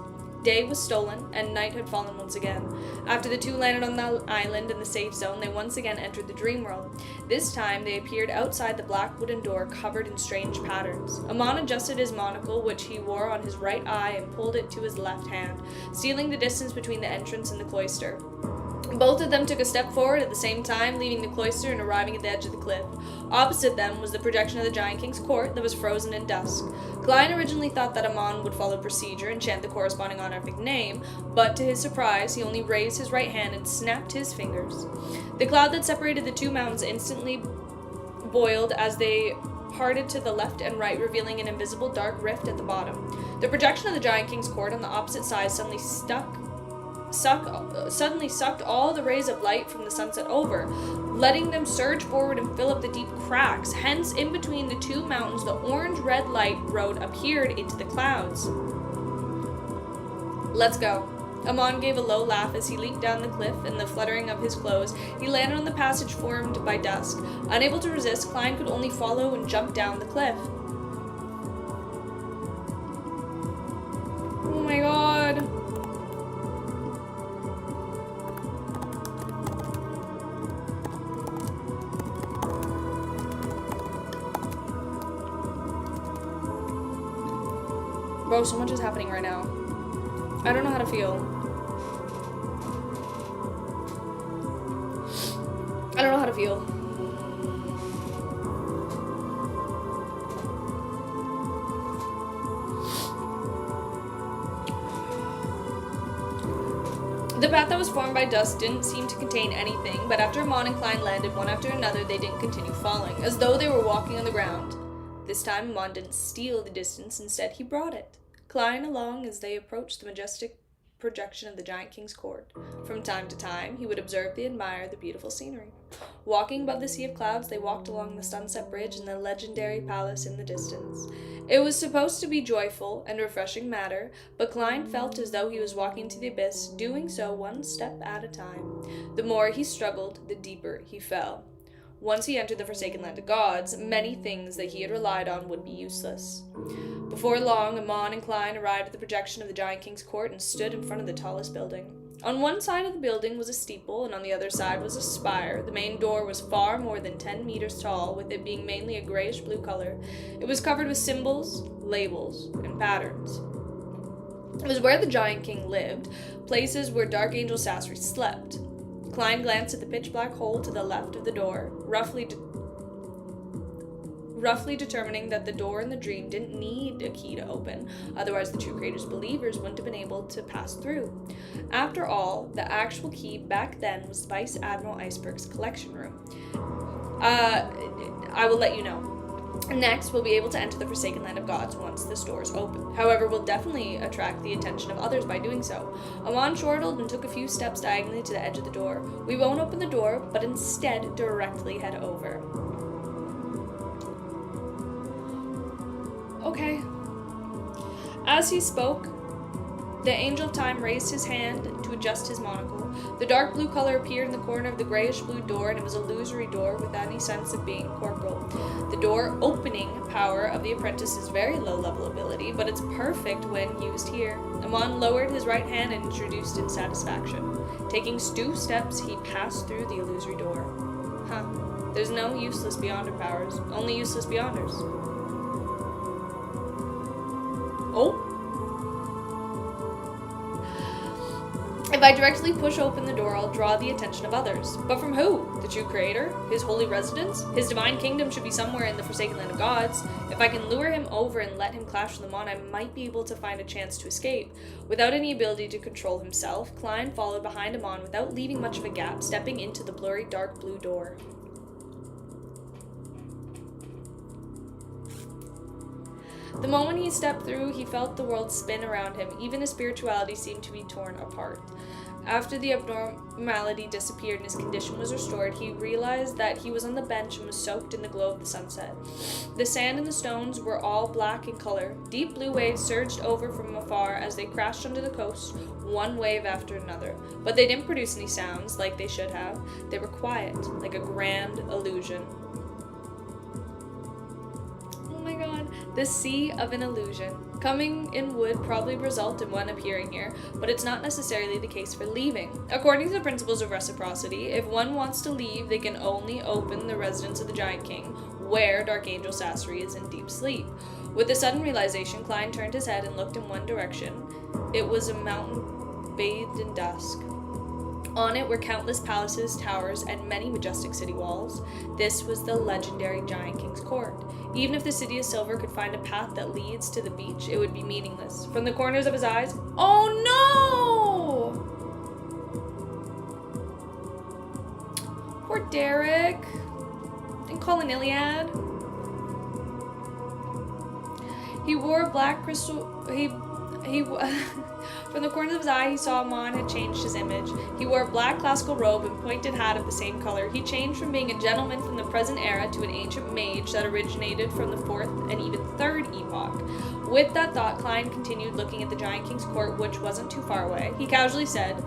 Day was stolen, and night had fallen once again. After the two landed on the island in the safe zone, they once again entered the dream world. This time, they appeared outside the black wooden door covered in strange patterns. Amon adjusted his monocle, which he wore on his right eye, and pulled it to his left hand, sealing the distance between the entrance and the cloister. Both of them took a step forward at the same time, leaving the cloister and arriving at the edge of the cliff. Opposite them was the projection of the Giant King's court that was frozen in dusk. Klein originally thought that Amon would follow procedure and chant the corresponding honorific name, but to his surprise, he only raised his right hand and snapped his fingers. The cloud that separated the two mountains instantly boiled as they parted to the left and right, revealing an invisible dark rift at the bottom. The projection of the Giant King's court on the opposite side suddenly sucked all the rays of light from the sunset over, letting them surge forward and fill up the deep cracks. Hence, in between the two mountains, the orange-red light road appeared into the clouds. "Let's go." Amon gave a low laugh as he leaped down the cliff. In the fluttering of his clothes, he landed on the passage formed by dusk. Unable to resist, Klein could only follow and jump down the cliff. Oh my god. Bro, so much is happening right now. I don't know how to feel. I don't know how to feel. The path that was formed by dust didn't seem to contain anything, but after Amon and Klein landed one after another, they didn't continue falling, as though they were walking on the ground. This time, Amon didn't steal the distance, instead he brought it. Klein along as they approached the majestic projection of the Giant King's court. From time to time, he would observe and admire the beautiful scenery. Walking above the sea of clouds, they walked along the sunset bridge and the legendary palace in the distance. It was supposed to be joyful and refreshing matter, but Klein felt as though he was walking to the abyss, doing so one step at a time. The more he struggled, the deeper he fell. Once he entered the forsaken land of gods, many things that he had relied on would be useless. Before long, Amon and Klein arrived at the projection of the Giant King's court and stood in front of the tallest building. On one side of the building was a steeple, and on the other side was a spire. The main door was far more than 10 meters tall, with it being mainly a grayish-blue color. It was covered with symbols, labels, and patterns. It was where the Giant King lived, places where Dark Angel Sasri slept. Klein glanced at the pitch-black hole to the left of the door, roughly determining that the door in the dream didn't need a key to open, otherwise the true creator's believers wouldn't have been able to pass through. After all, the actual key back then was Vice Admiral Iceberg's collection room. I will let you know. Next, we'll be able to enter the Forsaken Land of Gods once this door is open. However, we'll definitely attract the attention of others by doing so. Amon chortled and took a few steps diagonally to the edge of the door. We won't open the door, but instead directly head over. Okay. As he spoke, the Angel of Time raised his hand to adjust his monocle. The dark blue color appeared in the corner of the grayish-blue door, and it was an illusory door without any sense of being corporeal. The door opening power of the apprentice is very low-level ability, but it's perfect when used here. Amon lowered his right hand and introduced in satisfaction. Taking 2 steps, he passed through the illusory door. There's no useless Beyonder powers, only useless Beyonders. Oh. If I directly push open the door, I'll draw the attention of others. But from who? The true creator? His holy residence? His divine kingdom should be somewhere in the Forsaken Land of Gods. If I can lure him over and let him clash with Amon, I might be able to find a chance to escape. Without any ability to control himself, Klein followed behind Amon without leaving much of a gap, stepping into the blurry dark blue door. The moment he stepped through, he felt the world spin around him. Even his spirituality seemed to be torn apart. After the abnormality disappeared and his condition was restored, he realized that he was on the bench and was soaked in the glow of the sunset. The sand and the stones were all black in color. Deep blue waves surged over from afar as they crashed onto the coast, one wave after another. But they didn't produce any sounds like they should have. They were quiet, like a grand illusion. Oh my god, the sea of an illusion. Coming in would probably result in one appearing here, but it's not necessarily the case for leaving. According to the principles of reciprocity, if one wants to leave, they can only open the residence of the Giant King, where Dark Angel Sasri is in deep sleep. With a sudden realization, Klein turned his head and looked in one direction. It was a mountain bathed in dusk. On it were countless palaces, towers, and many majestic city walls. This was the legendary Giant King's court. Even if the city of silver could find a path that leads to the beach, it would be meaningless. From the corners of his eyes, oh no! Poor Derek. And Colin Iliad. He wore a black crystal. From the corner of his eye, he saw Amon had changed his image. He wore a black classical robe and pointed hat of the same color. He changed from being a gentleman from the present era to an ancient mage that originated from the 4th and even 3rd epoch. With that thought, Klein continued looking at the Giant King's court, which wasn't too far away. He casually said,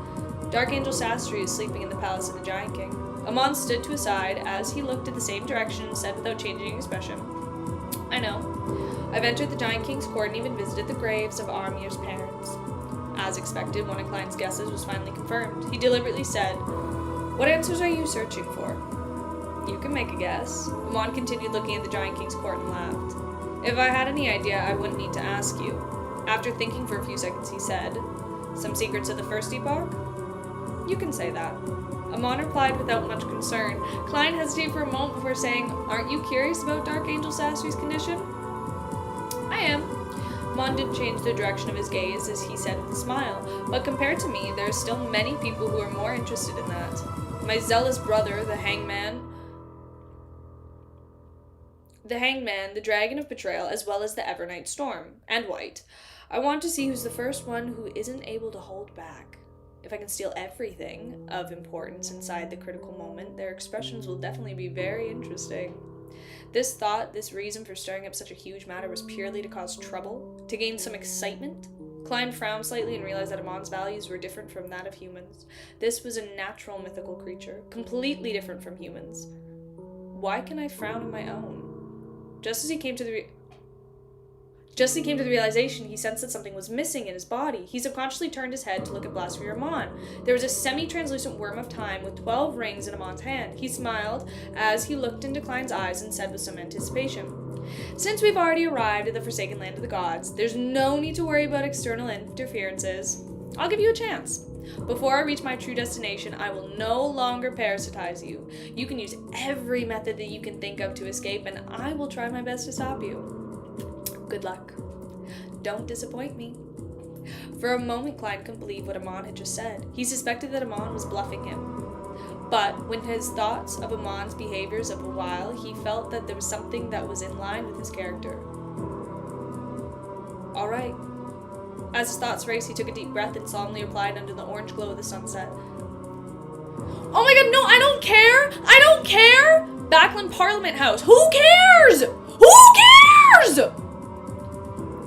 "Dark Angel Sasri is sleeping in the palace of the Giant King." Amon stood to his side as he looked at the same direction and said without changing expression, "I know. I've entered the Giant King's court and even visited the graves of Armir's parents." As expected, one of Klein's guesses was finally confirmed. He deliberately said, "What answers are you searching for?" "You can make a guess." Amon continued looking at the Giant King's court and laughed. "If I had any idea, I wouldn't need to ask you." After thinking for a few seconds, he said, "Some secrets of the 1st epoch?" "You can say that." Amon replied without much concern. Klein hesitated for a moment before saying, "Aren't you curious about Dark Angel Sasri's condition?" "I am." Amon didn't change the direction of his gaze as he said with a smile, "But compared to me, there are still many people who are more interested in that. My zealous brother, the hangman, the dragon of betrayal, as well as the Evernight Storm, and White. I want to see who's the first one who isn't able to hold back. If I can steal everything of importance inside the critical moment, their expressions will definitely be very interesting." This thought, this reason for stirring up such a huge matter was purely to cause trouble, to gain some excitement. Klein frowned slightly and realized that Amon's values were different from that of humans. This was a natural mythical creature, completely different from humans. Why can I frown on my own? Just as he came to the realization, he sensed that something was missing in his body. He subconsciously turned his head to look at Blasphemer Amon. There was a semi-translucent worm of time with 12 rings in Amon's hand. He smiled as he looked into Klein's eyes and said with some anticipation, "Since we've already arrived at the Forsaken Land of the Gods, there's no need to worry about external interferences. I'll give you a chance. Before I reach my true destination, I will no longer parasitize you. You can use every method that you can think of to escape, and I will try my best to stop you. Good luck. Don't disappoint me." For a moment, Klein couldn't believe what Amon had just said. He suspected that Amon was bluffing him. But when his thoughts of Amon's behaviors of a while, he felt that there was something that was in line with his character. All right. As his thoughts raced, he took a deep breath and solemnly replied under the orange glow of the sunset, "Oh my god, no, I don't care! I don't care! Backland Parliament House. Who cares? Who cares?"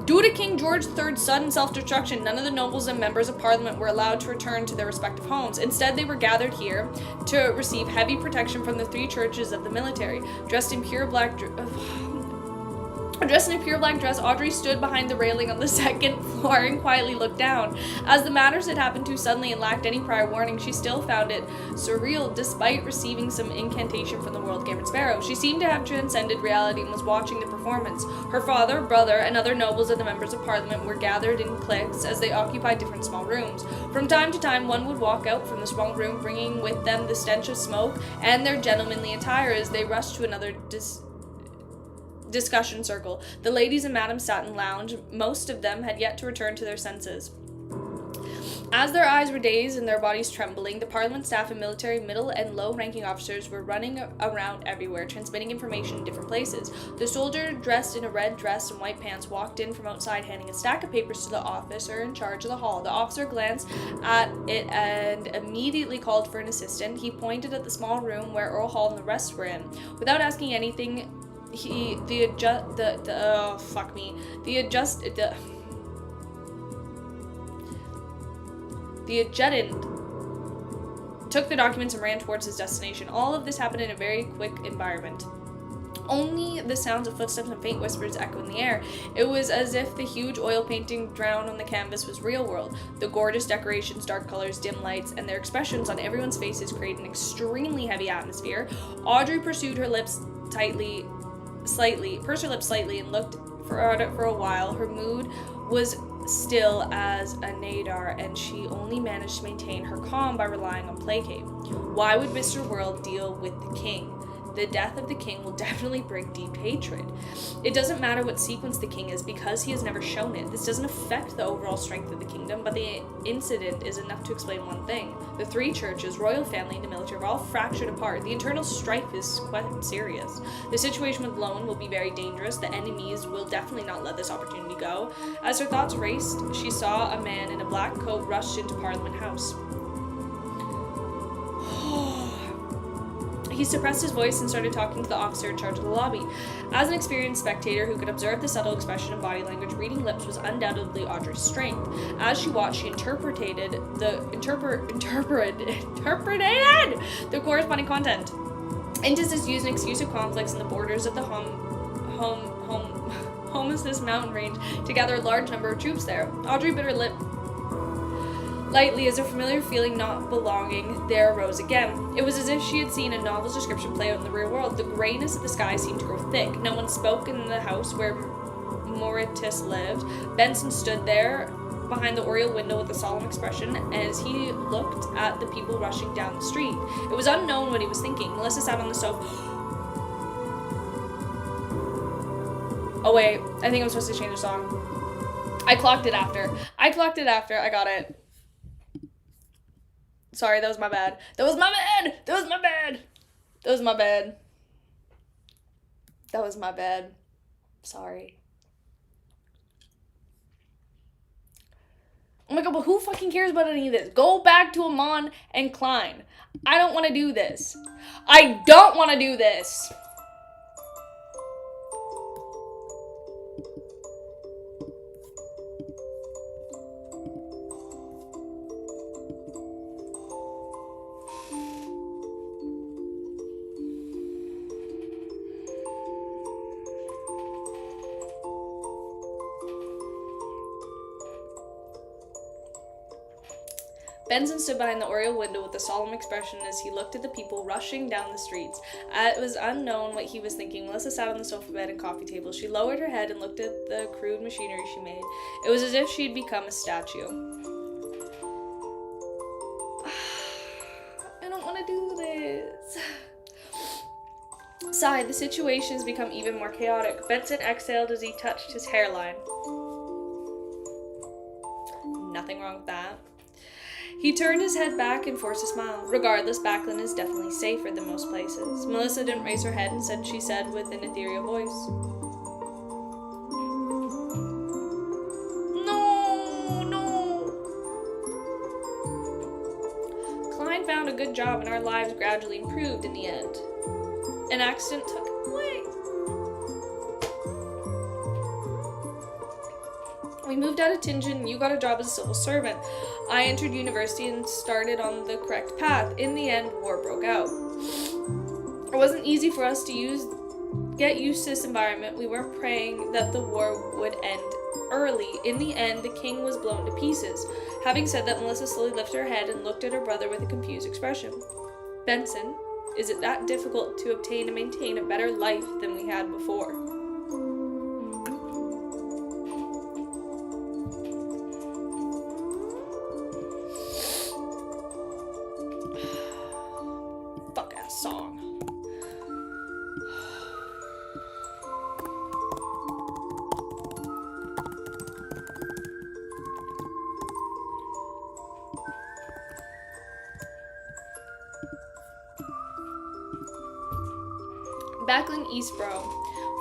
Due to King George III's sudden self-destruction, none of the nobles and members of Parliament were allowed to return to their respective homes. Instead, they were gathered here to receive heavy protection from the three churches of the military. Dressed in a pure black dress, Audrey stood behind the railing on the second floor and quietly looked down. As the matters had happened too suddenly and lacked any prior warning, she still found it surreal despite receiving some incantation from the world Cameron Sparrow. She seemed to have transcended reality and was watching the performance. Her father, brother, and other nobles and the members of Parliament were gathered in cliques as they occupied different small rooms. From time to time, one would walk out from the small room bringing with them the stench of smoke and their gentlemanly attire as they rushed to another discussion circle. The ladies and madams sat in lounge. Most of them had yet to return to their senses. As their eyes were dazed and their bodies trembling, the Parliament staff and military middle and low-ranking officers were running around everywhere, transmitting information in different places. The soldier, dressed in a red dress and white pants, walked in from outside, handing a stack of papers to the officer in charge of the hall. The officer glanced at it and immediately called for an assistant. He pointed at the small room where Earl Hall and the rest were in. Without asking anything, the adjutant took the documents and ran towards his destination. All of this happened in a very quick environment. Only the sounds of footsteps and faint whispers echoed in the air. It was as if the huge oil painting drowned on the canvas was real world. The gorgeous decorations, dark colors, dim lights, and their expressions on everyone's faces created an extremely heavy atmosphere. Audrey pursed her lips slightly, and looked at it for a while. Her mood was still as a nadar, and she only managed to maintain her calm by relying on placate. Why would Mr. World deal with the king? The death of the king will definitely bring deep hatred. It doesn't matter what sequence the king is because he has never shown it. This doesn't affect the overall strength of the kingdom, but the incident is enough to explain one thing. The three churches, royal family, and the military are all fractured apart. The internal strife is quite serious. The situation with Loan will be very dangerous. The enemies will definitely not let this opportunity go. As her thoughts raced, she saw a man in a black coat rush into Parliament House. He suppressed his voice and started talking to the officer in charge of the lobby. As an experienced spectator who could observe the subtle expression of body language, reading lips was undoubtedly Audrey's strength. As she watched, she interpreted the corresponding content. Instances used an excuse of conflicts in the borders of the homelessness mountain range to gather a large number of troops there. Audrey bit her lip lightly as a familiar feeling not belonging there arose again. It was as if she had seen a novel's description play out in the real world. The grayness of the sky seemed to grow thick. No one spoke in the house where Moritus lived. Benson stood there behind the oriel window with a solemn expression as he looked at the people rushing down the street. It was unknown what he was thinking. Melissa sat on the sofa. Oh wait, I think I'm supposed to change the song. I clocked it after. I got it. Sorry, that was my bad. Sorry. Oh my god, but who fucking cares about any of this? Go back to Amon and Klein. I don't want to do this. Benson stood behind the oriel window with a solemn expression as he looked at the people rushing down the streets. It was unknown what he was thinking. Melissa sat on the sofa bed and coffee table. She lowered her head and looked at the crude machinery she made. It was as if she'd become a statue. I don't want to do this. Sighed, the situation has become even more chaotic. Benson exhaled as he touched his hairline. Nothing wrong with that. He turned his head back and forced a smile. Regardless, Backlund is definitely safer than most places. Melissa didn't raise her head, and she said with an ethereal voice, No. Klein found a good job, and our lives gradually improved in the end. An accident took him away. We moved out of Tingen, you got a job as a civil servant. I entered university and started on the correct path. In the end, war broke out. It wasn't easy for us to get used to this environment. We weren't praying that the war would end early. In the end, the king was blown to pieces. Having said that, Melissa slowly lifted her head and looked at her brother with a confused expression. Benson, is it that difficult to obtain and maintain a better life than we had before? Song. Backlund Eastborough.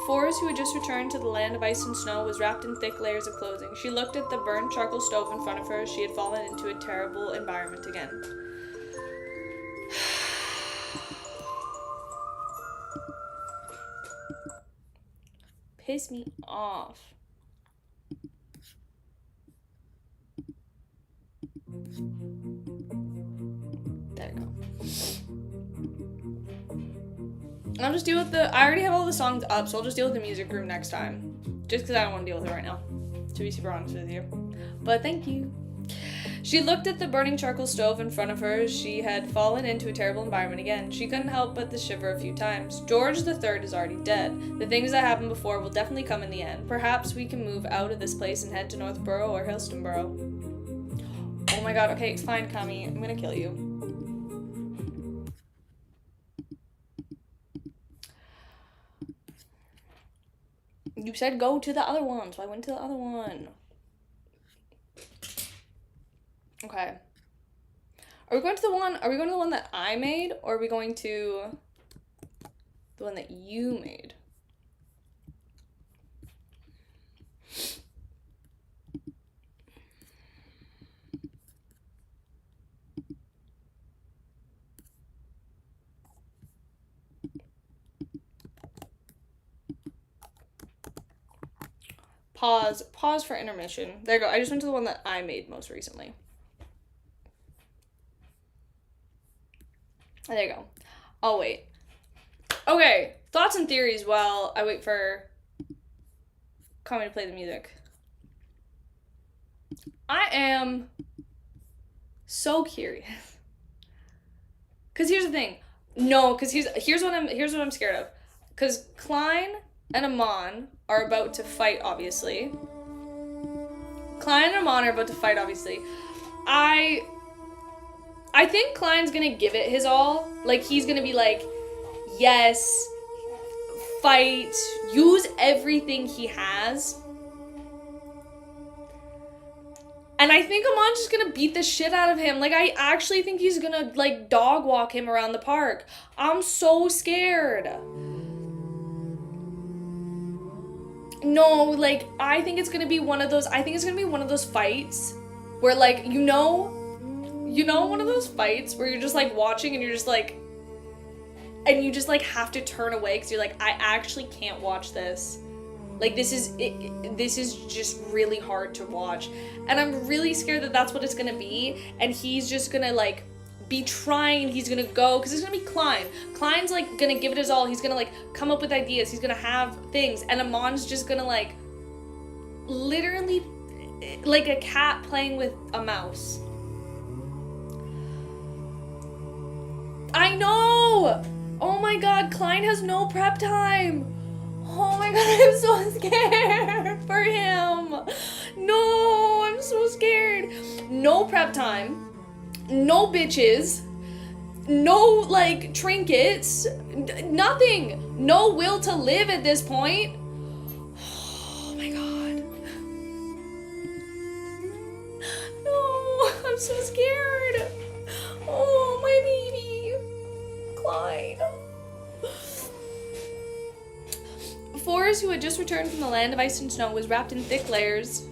Forrest, who had just returned to the land of ice and snow, was wrapped in thick layers of clothing. She looked at the burned charcoal stove in front of her as she had fallen into a terrible environment again. Piss me off. There you go. I'll just deal with I already have all the songs up, so I'll just deal with the music room next time. Just because I don't want to deal with it right now, to be super honest with you. But thank you. She looked at the burning charcoal stove in front of her. She had fallen into a terrible environment again. She couldn't help but to shiver a few times. George III is already dead. The things that happened before will definitely come in the end. Perhaps we can move out of this place and head to Northborough or Hillstonborough. Oh my god, okay, it's fine, Kami. I'm gonna kill you. You said go to the other one, so I went to the other one. Okay. Are we going to the one that I made, or are we going to the one that you made? Pause for intermission. There you go. I just went to the one that I made most recently. There you go. I'll wait. Okay, thoughts and theories while I wait for Kami to play the music. I am so curious. Cause here's the thing. No, cause here's what I'm scared of. Cause Klein and Amon are about to fight, obviously. I think Klein's gonna give it his all. Like, he's gonna be like, yes, fight, use everything he has. And I think Amon's just gonna beat the shit out of him. Like, I actually think he's gonna, like, dog walk him around the park. I'm so scared. No, like, I think it's gonna be one of those fights where, like, you know one of those fights where you're just, like, watching and you're just, like, and you just, like, have to turn away because you're like, I actually can't watch this. Like, this is just really hard to watch. And I'm really scared that that's what it's gonna be. And he's just gonna, like, be trying. He's gonna go, because it's gonna be Klein. Klein's, like, gonna give it his all. He's gonna, like, come up with ideas. He's gonna have things. And Amon's just gonna, like, literally, like a cat playing with a mouse. No! Oh my god, Klein has no prep time! Oh my god, I'm so scared for him! No, I'm so scared. No prep time. No bitches. No, like, trinkets. Nothing. No will to live at this point. Oh my god. No, I'm so scared. Oh, my baby. Klein. Forrest, who had just returned from the land of ice and snow, was wrapped in thick layers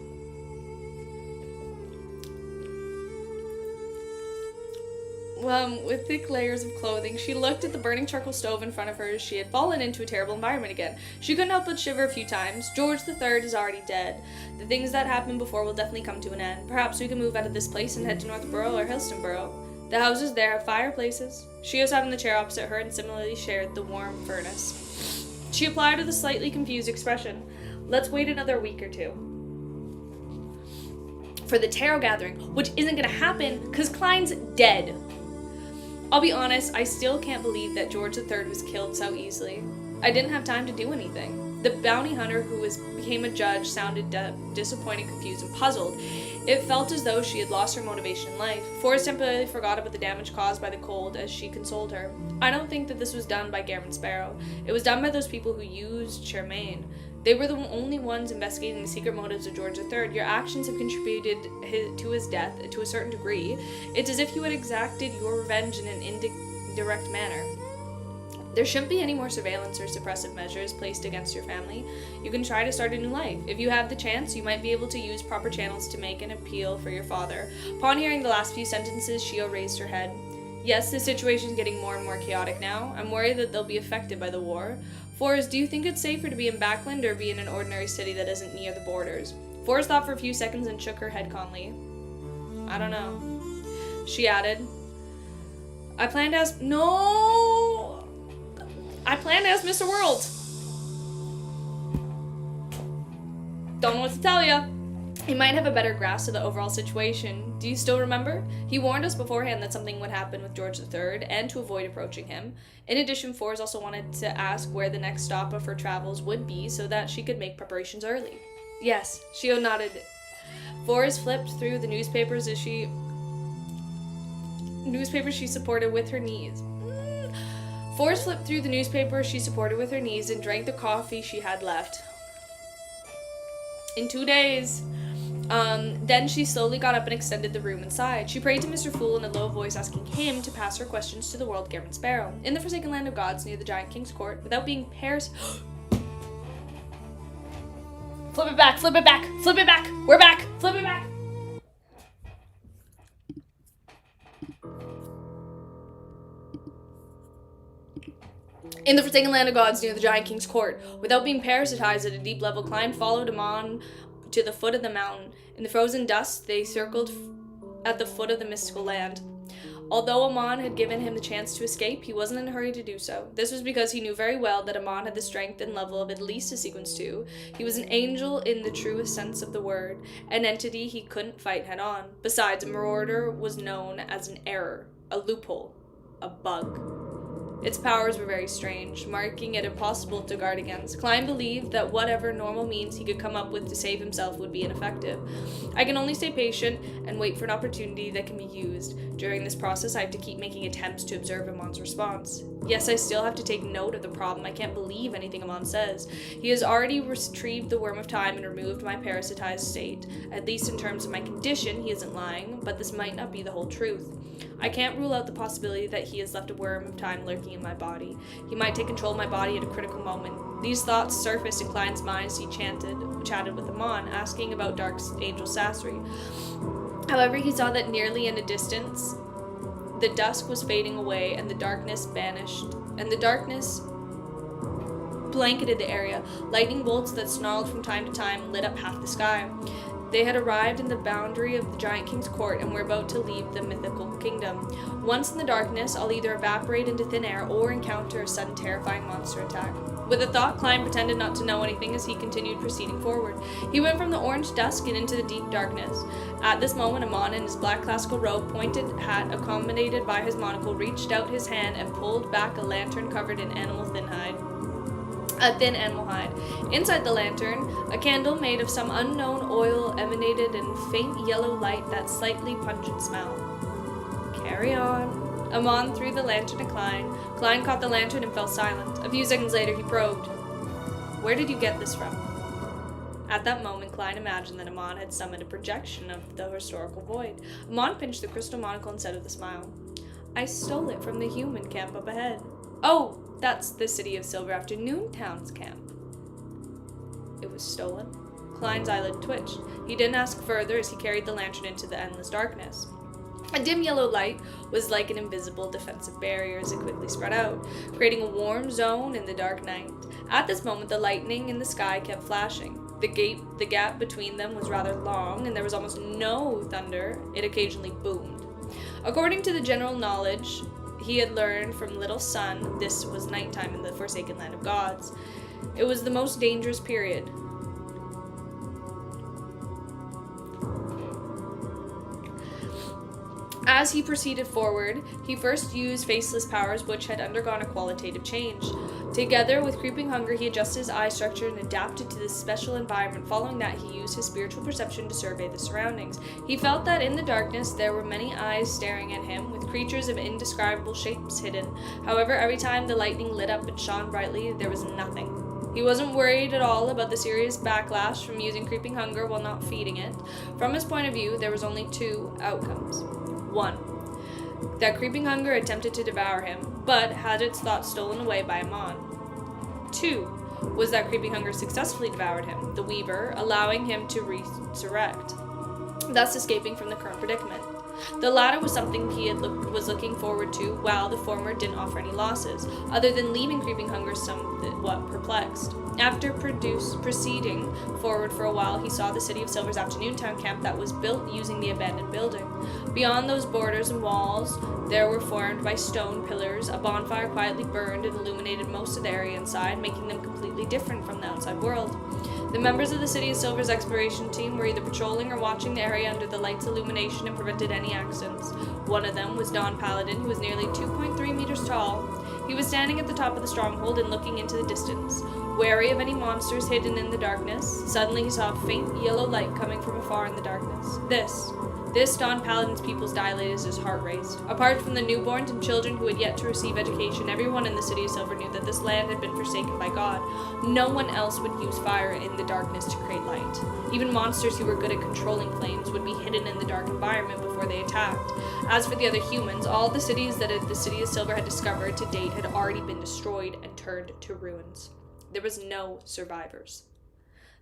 with thick layers of clothing. She looked at the burning charcoal stove in front of her as she had fallen into a terrible environment again. She couldn't help but shiver a few times. George III is already dead. The things that happened before will definitely come to an end. Perhaps we can move out of this place and head to Northborough or Helstonborough. The houses there have fireplaces. She was sat in the chair opposite her and similarly shared the warm furnace. She applied with a slightly confused expression. Let's wait another week or two for the tarot gathering, which isn't going to happen because Klein's dead. I'll be honest, I still can't believe that George III was killed so easily. I didn't have time to do anything. The bounty hunter who became a judge sounded disappointed, confused, and puzzled. It felt as though she had lost her motivation in life. Forrest temporarily forgot about the damage caused by the cold as she consoled her. I don't think that this was done by Gammon Sparrow. It was done by those people who used Charmaine. They were the only ones investigating the secret motives of George III. Your actions have contributed to his death to a certain degree. It's as if you had exacted your revenge in an indirect manner. There shouldn't be any more surveillance or suppressive measures placed against your family. You can try to start a new life. If you have the chance, you might be able to use proper channels to make an appeal for your father. Upon hearing the last few sentences, Shio raised her head. Yes, the situation is getting more and more chaotic now. I'm worried that they'll be affected by the war. Forrest, do you think it's safer to be in Backland or be in an ordinary city that isn't near the borders? Forrest thought for a few seconds and shook her head calmly. I don't know. She added, I plan to ask Mr. World. Don't know what to tell ya. He might have a better grasp of the overall situation. Do you still remember? He warned us beforehand that something would happen with George III and to avoid approaching him. In addition, Forrest also wanted to ask where the next stop of her travels would be so that she could make preparations early. Yes, Shio nodded. Forrest flipped through the newspapers she supported with her knees. Forrest flipped through the newspaper she supported with her knees and drank the coffee she had left. In 2 days. Then she slowly got up and extended the room and sighed. She prayed to Mr. Fool in a low voice, asking him to pass her questions to the world Gammon Sparrow. In the Forsaken Land of Gods, near the Giant King's Court, without being Flip it back, flip it back, flip it back, we're back, flip it back. In the Forsaken Land of Gods, near the Giant King's Court, without being parasitized at a deep level, Klein followed Amon to the foot of the mountain. In the frozen dust, they circled at the foot of the mystical land. Although Amon had given him the chance to escape, he wasn't in a hurry to do so. This was because he knew very well that Amon had the strength and level of at least a sequence 2. He was an angel in the truest sense of the word, an entity he couldn't fight head on. Besides, a marauder was known as an error, a loophole, a bug. Its powers were very strange, making it impossible to guard against. Klein believed that whatever normal means he could come up with to save himself would be ineffective. I can only stay patient and wait for an opportunity that can be used. During this process, I have to keep making attempts to observe Amon's response. Yes, I still have to take note of the problem. I can't believe anything Amon says. He has already retrieved the worm of time and removed my parasitized state. At least in terms of my condition, he isn't lying, but this might not be the whole truth. I can't rule out the possibility that he has left a worm of time lurking in my body. He might take control of my body at a critical moment. These thoughts surfaced in Klein's mind as he chatted with Amon, asking about Dark Angel Sassery. However, he saw that nearly in a distance, the dusk was fading away and the darkness blanketed the area. Lightning bolts that snarled from time to time lit up half the sky. They had arrived in the boundary of the Giant King's court and were about to leave the mythical kingdom. Once in the darkness, I'll either evaporate into thin air or encounter a sudden terrifying monster attack. With a thought, Klein pretended not to know anything as he continued proceeding forward. He went from the orange dusk and into the deep darkness. At this moment, Amon, in his black classical robe, pointed hat accommodated by his monocle, reached out his hand and pulled back a lantern covered in thin animal hide. Inside the lantern, a candle made of some unknown oil emanated a faint yellow light that slightly pungent smell. Carry on. Amon threw the lantern to Klein. Klein caught the lantern and fell silent. A few seconds later, he probed. Where did you get this from? At that moment, Klein imagined that Amon had summoned a projection of the historical void. Amon pinched the crystal monocle and said with a smile, I stole it from the human camp up ahead. Oh, that's the City of Silver after Noontown's camp. It was stolen? Klein's eyelid twitched. He didn't ask further as he carried the lantern into the endless darkness. A dim yellow light was like an invisible defensive barrier as it quickly spread out, creating a warm zone in the dark night. At this moment, the lightning in the sky kept flashing. The gap between them was rather long, and there was almost no thunder. It occasionally boomed. According to the general knowledge he had learned from Little Sun, this was nighttime in the Forsaken Land of Gods. It was the most dangerous period. As he proceeded forward, he first used faceless powers which had undergone a qualitative change. Together with creeping hunger, he adjusted his eye structure and adapted to this special environment. Following that, he used his spiritual perception to survey the surroundings. He felt that in the darkness there were many eyes staring at him, with creatures of indescribable shapes hidden. However, every time the lightning lit up and shone brightly, there was nothing. He wasn't worried at all about the serious backlash from using creeping hunger while not feeding it. From his point of view, there was only two outcomes. 1. That creeping hunger attempted to devour him, but had its thoughts stolen away by Amon. 2. Was that creeping hunger successfully devoured him, the Weaver, allowing him to resurrect, thus escaping from the current predicament. The latter was something he was looking forward to, while the former didn't offer any losses, other than leaving creeping hunger somewhat perplexed. After proceeding forward for a while, he saw the City of Silver's afternoon town camp that was built using the abandoned building. Beyond those borders and walls, there were formed by stone pillars. A bonfire quietly burned and illuminated most of the area inside, making them completely different from the outside world. The members of the City of Silver's exploration team were either patrolling or watching the area under the light's illumination and prevented any accidents. One of them was Don Paladin, who was nearly 2.3 meters tall. He was standing at the top of the stronghold and looking into the distance, wary of any monsters hidden in the darkness. Suddenly he saw a faint yellow light coming from afar in the darkness. This Don Paladin's pupils dilated as his heart raced. Apart from the newborns and children who had yet to receive education, everyone in the City of Silver knew that this land had been forsaken by God. No one else would use fire in the darkness to create light. Even monsters who were good at controlling flames would be hidden in the dark environment before they attacked. As for the other humans, all the cities that the City of Silver had discovered to date had already been destroyed and turned to ruins. There was no survivors.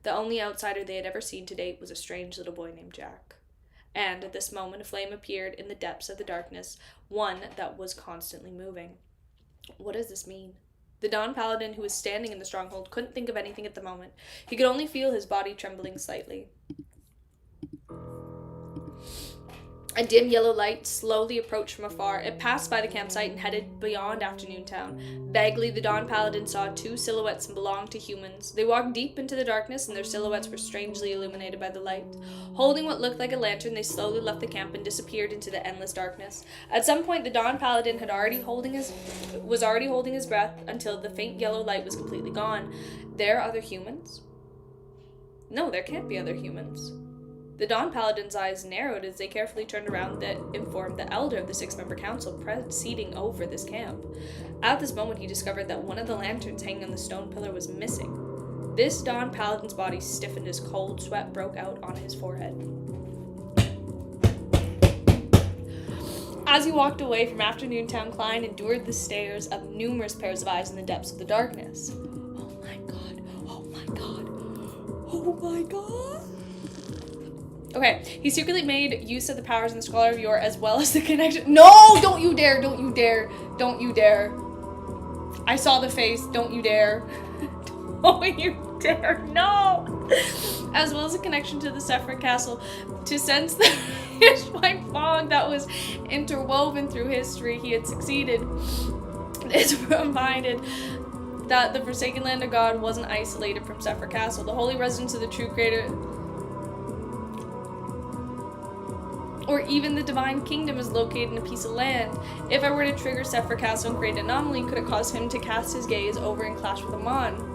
The only outsider they had ever seen to date was a strange little boy named Jack. And at this moment, a flame appeared in the depths of the darkness, one that was constantly moving. What does this mean? The Don Paladin who was standing in the stronghold couldn't think of anything at the moment. He could only feel his body trembling slightly. A dim yellow light slowly approached from afar. It passed by the campsite and headed beyond Afternoon Town. Vaguely, the Don Paladin saw two silhouettes and belonged to humans. They walked deep into the darkness, and their silhouettes were strangely illuminated by the light. Holding what looked like a lantern, they slowly left the camp and disappeared into the endless darkness. At some point, the Don Paladin was already holding his breath until the faint yellow light was completely gone. There are other humans? No, there can't be other humans. The Don Paladin's eyes narrowed as they carefully turned around that informed the elder of the 6-member council proceeding over this camp. At this moment, he discovered that one of the lanterns hanging on the stone pillar was missing. This Don Paladin's body stiffened as cold sweat broke out on his forehead. As he walked away from Afternoon Town, Klein endured the stares of numerous pairs of eyes in the depths of the darkness. Oh my god, oh my god, oh my god. Okay, he secretly made use of the powers in the Scholar of Yore as well as the connection. No! Don't you dare! Don't you dare! Don't you dare! I saw the face. Don't you dare! Oh, you dare, no! As well as a connection to the Sephra castle to sense the white fog that was interwoven through history. He had succeeded. It's reminded that the Forsaken Land of God wasn't isolated from Sephra Castle. The holy residence of the true creator, or even the divine kingdom, is located in a piece of land. If I were to trigger Sephra Castle and create an anomaly, could it cause him to cast his gaze over and clash with Amon?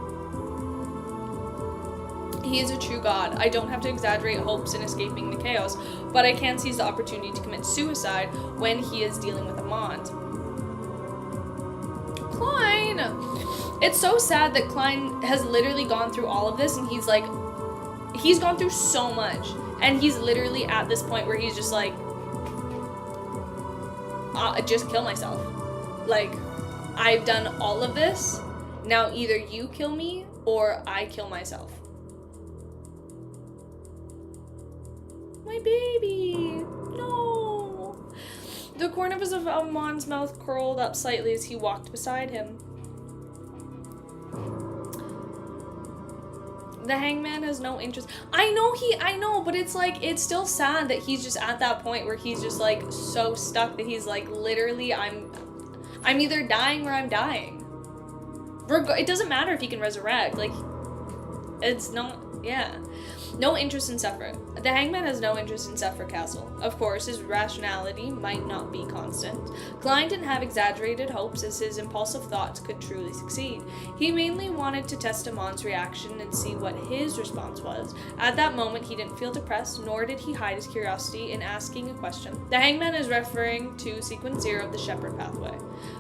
He is a true god. I don't have to exaggerate hopes in escaping the chaos, but I can seize the opportunity to commit suicide when he is dealing with Amon. Klein! It's so sad that Klein has literally gone through all of this, and he's gone through so much, and he's literally at this point where he's just like, just kill myself. Like, I've done all of this, now either you kill me or I kill myself. My baby! No! The corners of Amon's mouth curled up slightly as he walked beside him. The hangman has no interest. I know, but it's like, it's still sad that he's just at that point where he's just like so stuck that he's like, literally, I'm either dying or I'm dying. It doesn't matter if he can resurrect. Like, it's not, yeah. No interest in Sephra. The hangman has no interest in Sephra Castle. Of course, his rationality might not be constant. Klein didn't have exaggerated hopes as his impulsive thoughts could truly succeed. He mainly wanted to test Amon's reaction and see what his response was. At that moment, he didn't feel depressed, nor did he hide his curiosity in asking a question. The hangman is referring to sequence 0 of the shepherd pathway.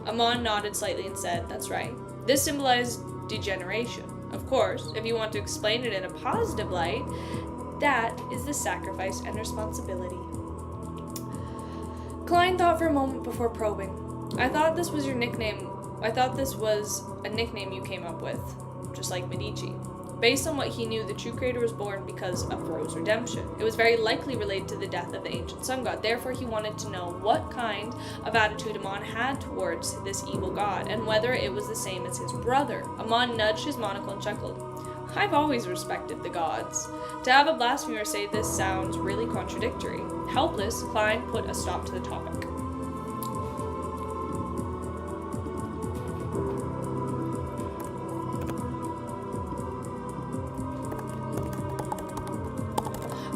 Amon nodded slightly and said, "That's right." This symbolized degeneration. Of course, if you want to explain it in a positive light, that is the sacrifice and responsibility. Klein thought for a moment before probing. I thought this was your nickname. I thought this was a nickname you came up with, just like Medici. Based on what he knew, the true creator was born because of Rose redemption. It was very likely related to the death of the ancient sun god. Therefore, he wanted to know what kind of attitude Amon had towards this evil god, and whether it was the same as his brother. Amon nudged his monocle and chuckled. I've always respected the gods. To have a blasphemer say this sounds really contradictory. Helpless, Klein put a stop to the topic.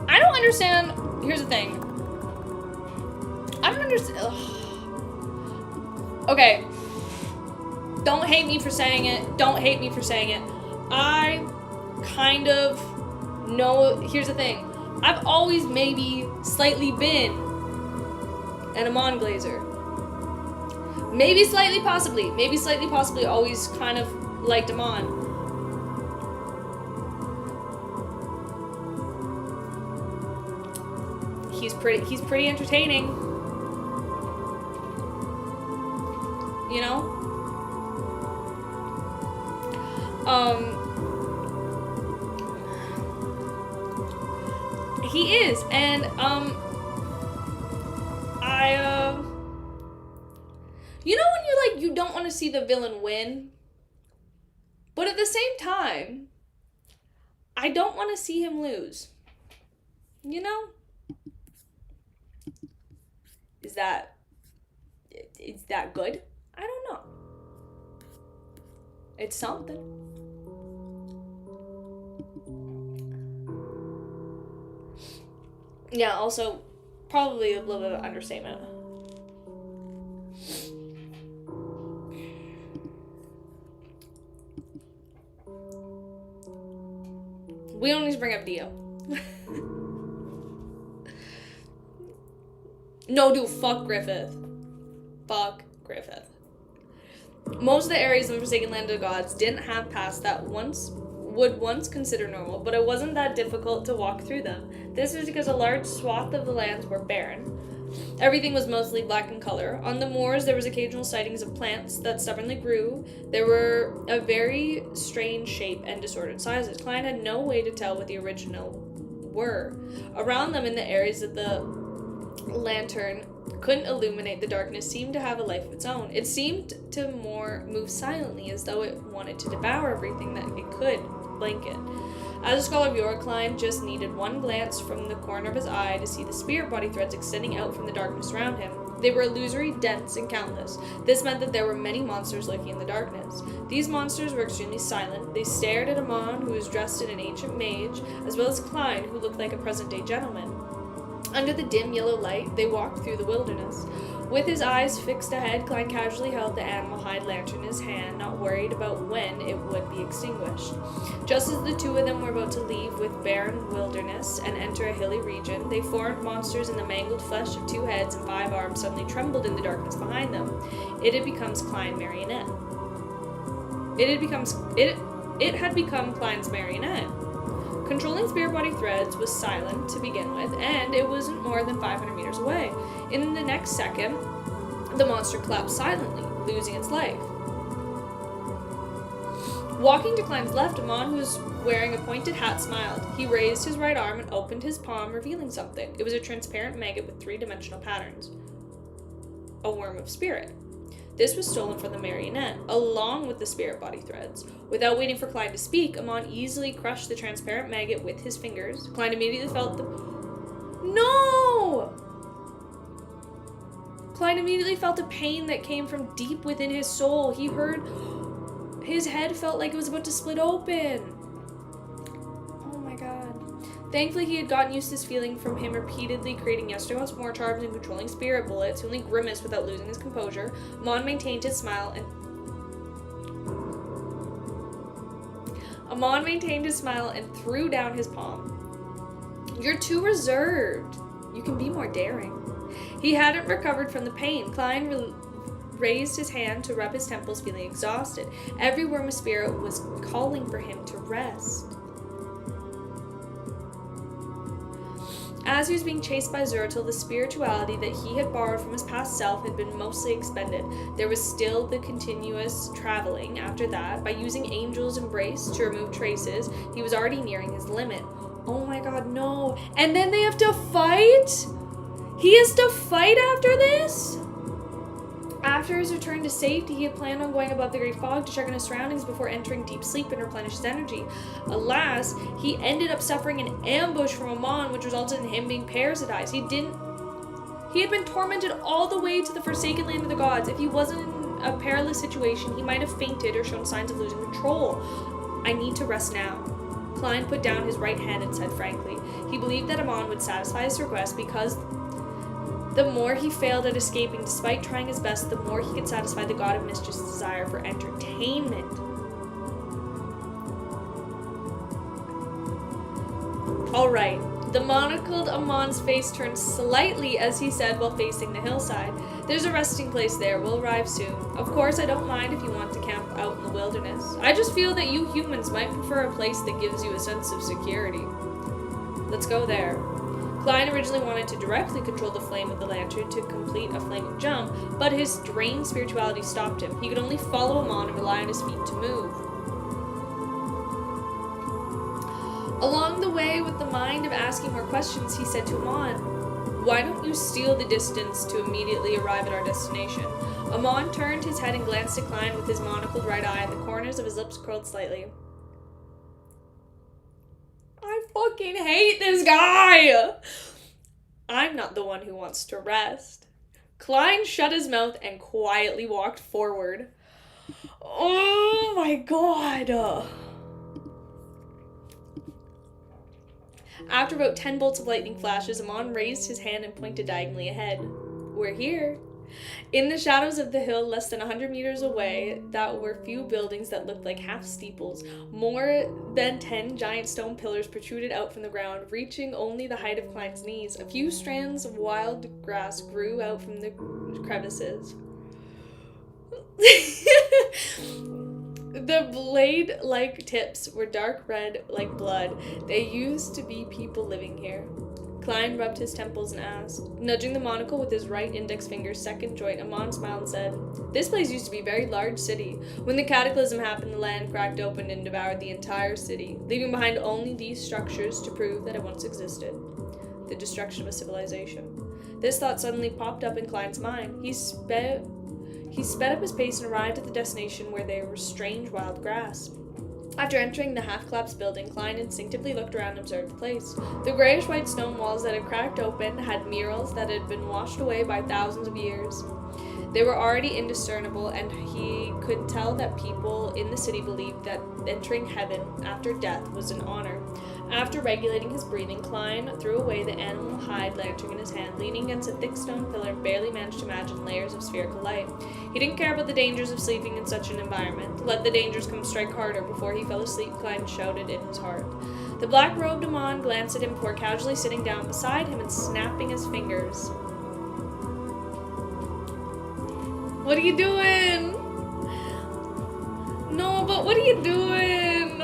I don't understand. Here's the thing. I don't understand. Okay. Don't hate me for saying it. Don't hate me for saying it. I kind of know. Here's the thing. I've always maybe slightly been an Amon Glazer. Maybe slightly possibly always kind of liked Amon. He's pretty entertaining. You know? He is, and, you know when you're like, you don't want to see the villain win? But at the same time, I don't want to see him lose. You know? Is that good? I don't know. It's something. Yeah, also, probably a little bit of understatement. We don't need to bring up Dio. No, dude, fuck Griffith. Fuck Griffith. Most of the areas in the Forsaken Land of Gods didn't have paths that would once consider normal, but it wasn't that difficult to walk through them. This was because a large swath of the lands were barren. Everything was mostly black in color. On the moors, there was occasional sightings of plants that stubbornly grew. They were a very strange shape and disordered sizes. Klein had no way to tell what the original were. Around them, in the areas of the lantern couldn't illuminate, the darkness seemed to have a life of its own. It seemed to move silently, as though it wanted to devour everything that it could blink it. As a scholar of yore, Klein just needed one glance from the corner of his eye to see the spirit body threads extending out from the darkness around him. They were illusory, dense, and countless. This meant that there were many monsters lurking in the darkness. These monsters were extremely silent. They stared at Amon, who was dressed in an ancient mage, as well as Klein, who looked like a present-day gentleman. Under the dim yellow light, they walked through the wilderness. With his eyes fixed ahead, Klein casually held the animal hide lantern in his hand, not worried about when it would be extinguished. Just as the two of them were about to leave with barren wilderness and enter a hilly region, they formed monsters in the mangled flesh of 2 heads and 5 arms suddenly trembled in the darkness behind them. It had become Klein marionette. It had become Klein's marionette. Controlling spirit body threads was silent to begin with, and it wasn't more than 500 meters away. In the next second, the monster collapsed silently, losing its life. Walking to Klein's left, Amon, who was wearing a pointed hat, smiled. He raised his right arm and opened his palm, revealing something. It was a transparent maggot with 3-dimensional patterns. A worm of spirit. This was stolen from the marionette, along with the spirit body threads. Without waiting for Klein to speak, Amon easily crushed the transparent maggot with his fingers. Klein immediately felt the... No! Klein immediately felt a pain that came from deep within his soul. He heard... His head felt like it was about to split open. Oh my god. Thankfully, he had gotten used to this feeling from him repeatedly creating yesterday once more charms and controlling spirit bullets. He only grimaced without losing his composure. Amon maintained his smile and threw down his palm. You're too reserved. You can be more daring. He hadn't recovered from the pain. Klein raised his hand to rub his temples, feeling exhausted. Every worm of spirit was calling for him to rest. As he was being chased by Zeratul, the spirituality that he had borrowed from his past self had been mostly expended. There was still the continuous traveling after that. By using Angel's Embrace to remove traces, he was already nearing his limit. Oh my god, no. And then they have to fight? He has to fight after this? After his return to safety, he had planned on going above the Great Fog to check on his surroundings before entering deep sleep and replenish his energy. Alas, he ended up suffering an ambush from Amon, which resulted in him being parasitized. He had been tormented all the way to the Forsaken Land of the Gods. If he wasn't in a perilous situation, he might have fainted or shown signs of losing control. I need to rest now. Klein put down his right hand and said frankly. He believed that Amon would satisfy his request because the more he failed at escaping, despite trying his best, the more he could satisfy the god of mischief's desire for entertainment. Alright, the monocled Amon's face turned slightly as he said while facing the hillside. There's a resting place there, we'll arrive soon. Of course, I don't mind if you want to camp out in the wilderness. I just feel that you humans might prefer a place that gives you a sense of security. Let's go there. Klein originally wanted to directly control the flame of the lantern to complete a flaming jump, but his drained spirituality stopped him. He could only follow Amon and rely on his feet to move. Along the way, with the mind of asking more questions, he said to Amon, "Why don't you steal the distance to immediately arrive at our destination?" Amon turned his head and glanced at Klein with his monocled right eye, and the corners of his lips curled slightly. I fucking hate this guy! I'm not the one who wants to rest. Klein shut his mouth and quietly walked forward. Oh my god! After about 10 bolts of lightning flashes, Amon raised his hand and pointed diagonally ahead. We're here. In the shadows of the hill, less than 100 meters away, that were few buildings that looked like half steeples. More than 10 giant stone pillars protruded out from the ground, reaching only the height of Klein's knees. A few strands of wild grass grew out from the crevices. The blade-like tips were dark red like blood. They used to be people living here. Klein rubbed his temples and asked. Nudging the monocle with his right index finger's second joint, Amon smiled and said, "This place used to be a very large city. When the cataclysm happened, the land cracked open and devoured the entire city, leaving behind only these structures to prove that it once existed. The destruction of a civilization." This thought suddenly popped up in Klein's mind. He sped up his pace and arrived at the destination where there was strange wild grass. After entering the half-collapsed building, Klein instinctively looked around and observed the place. The grayish-white stone walls that had cracked open had murals that had been washed away by thousands of years. They were already indiscernible, and he could tell that people in the city believed that entering heaven after death was an honor. After regulating his breathing, Klein threw away the animal hide lantern in his hand, leaning against a thick stone pillar, and barely managed to imagine layers of spherical light. He didn't care about the dangers of sleeping in such an environment. Let the dangers come strike harder. Before he fell asleep, Klein shouted in his heart. The black-robed Amon glanced at him before casually sitting down beside him and snapping his fingers. What are you doing? No, but what are you doing?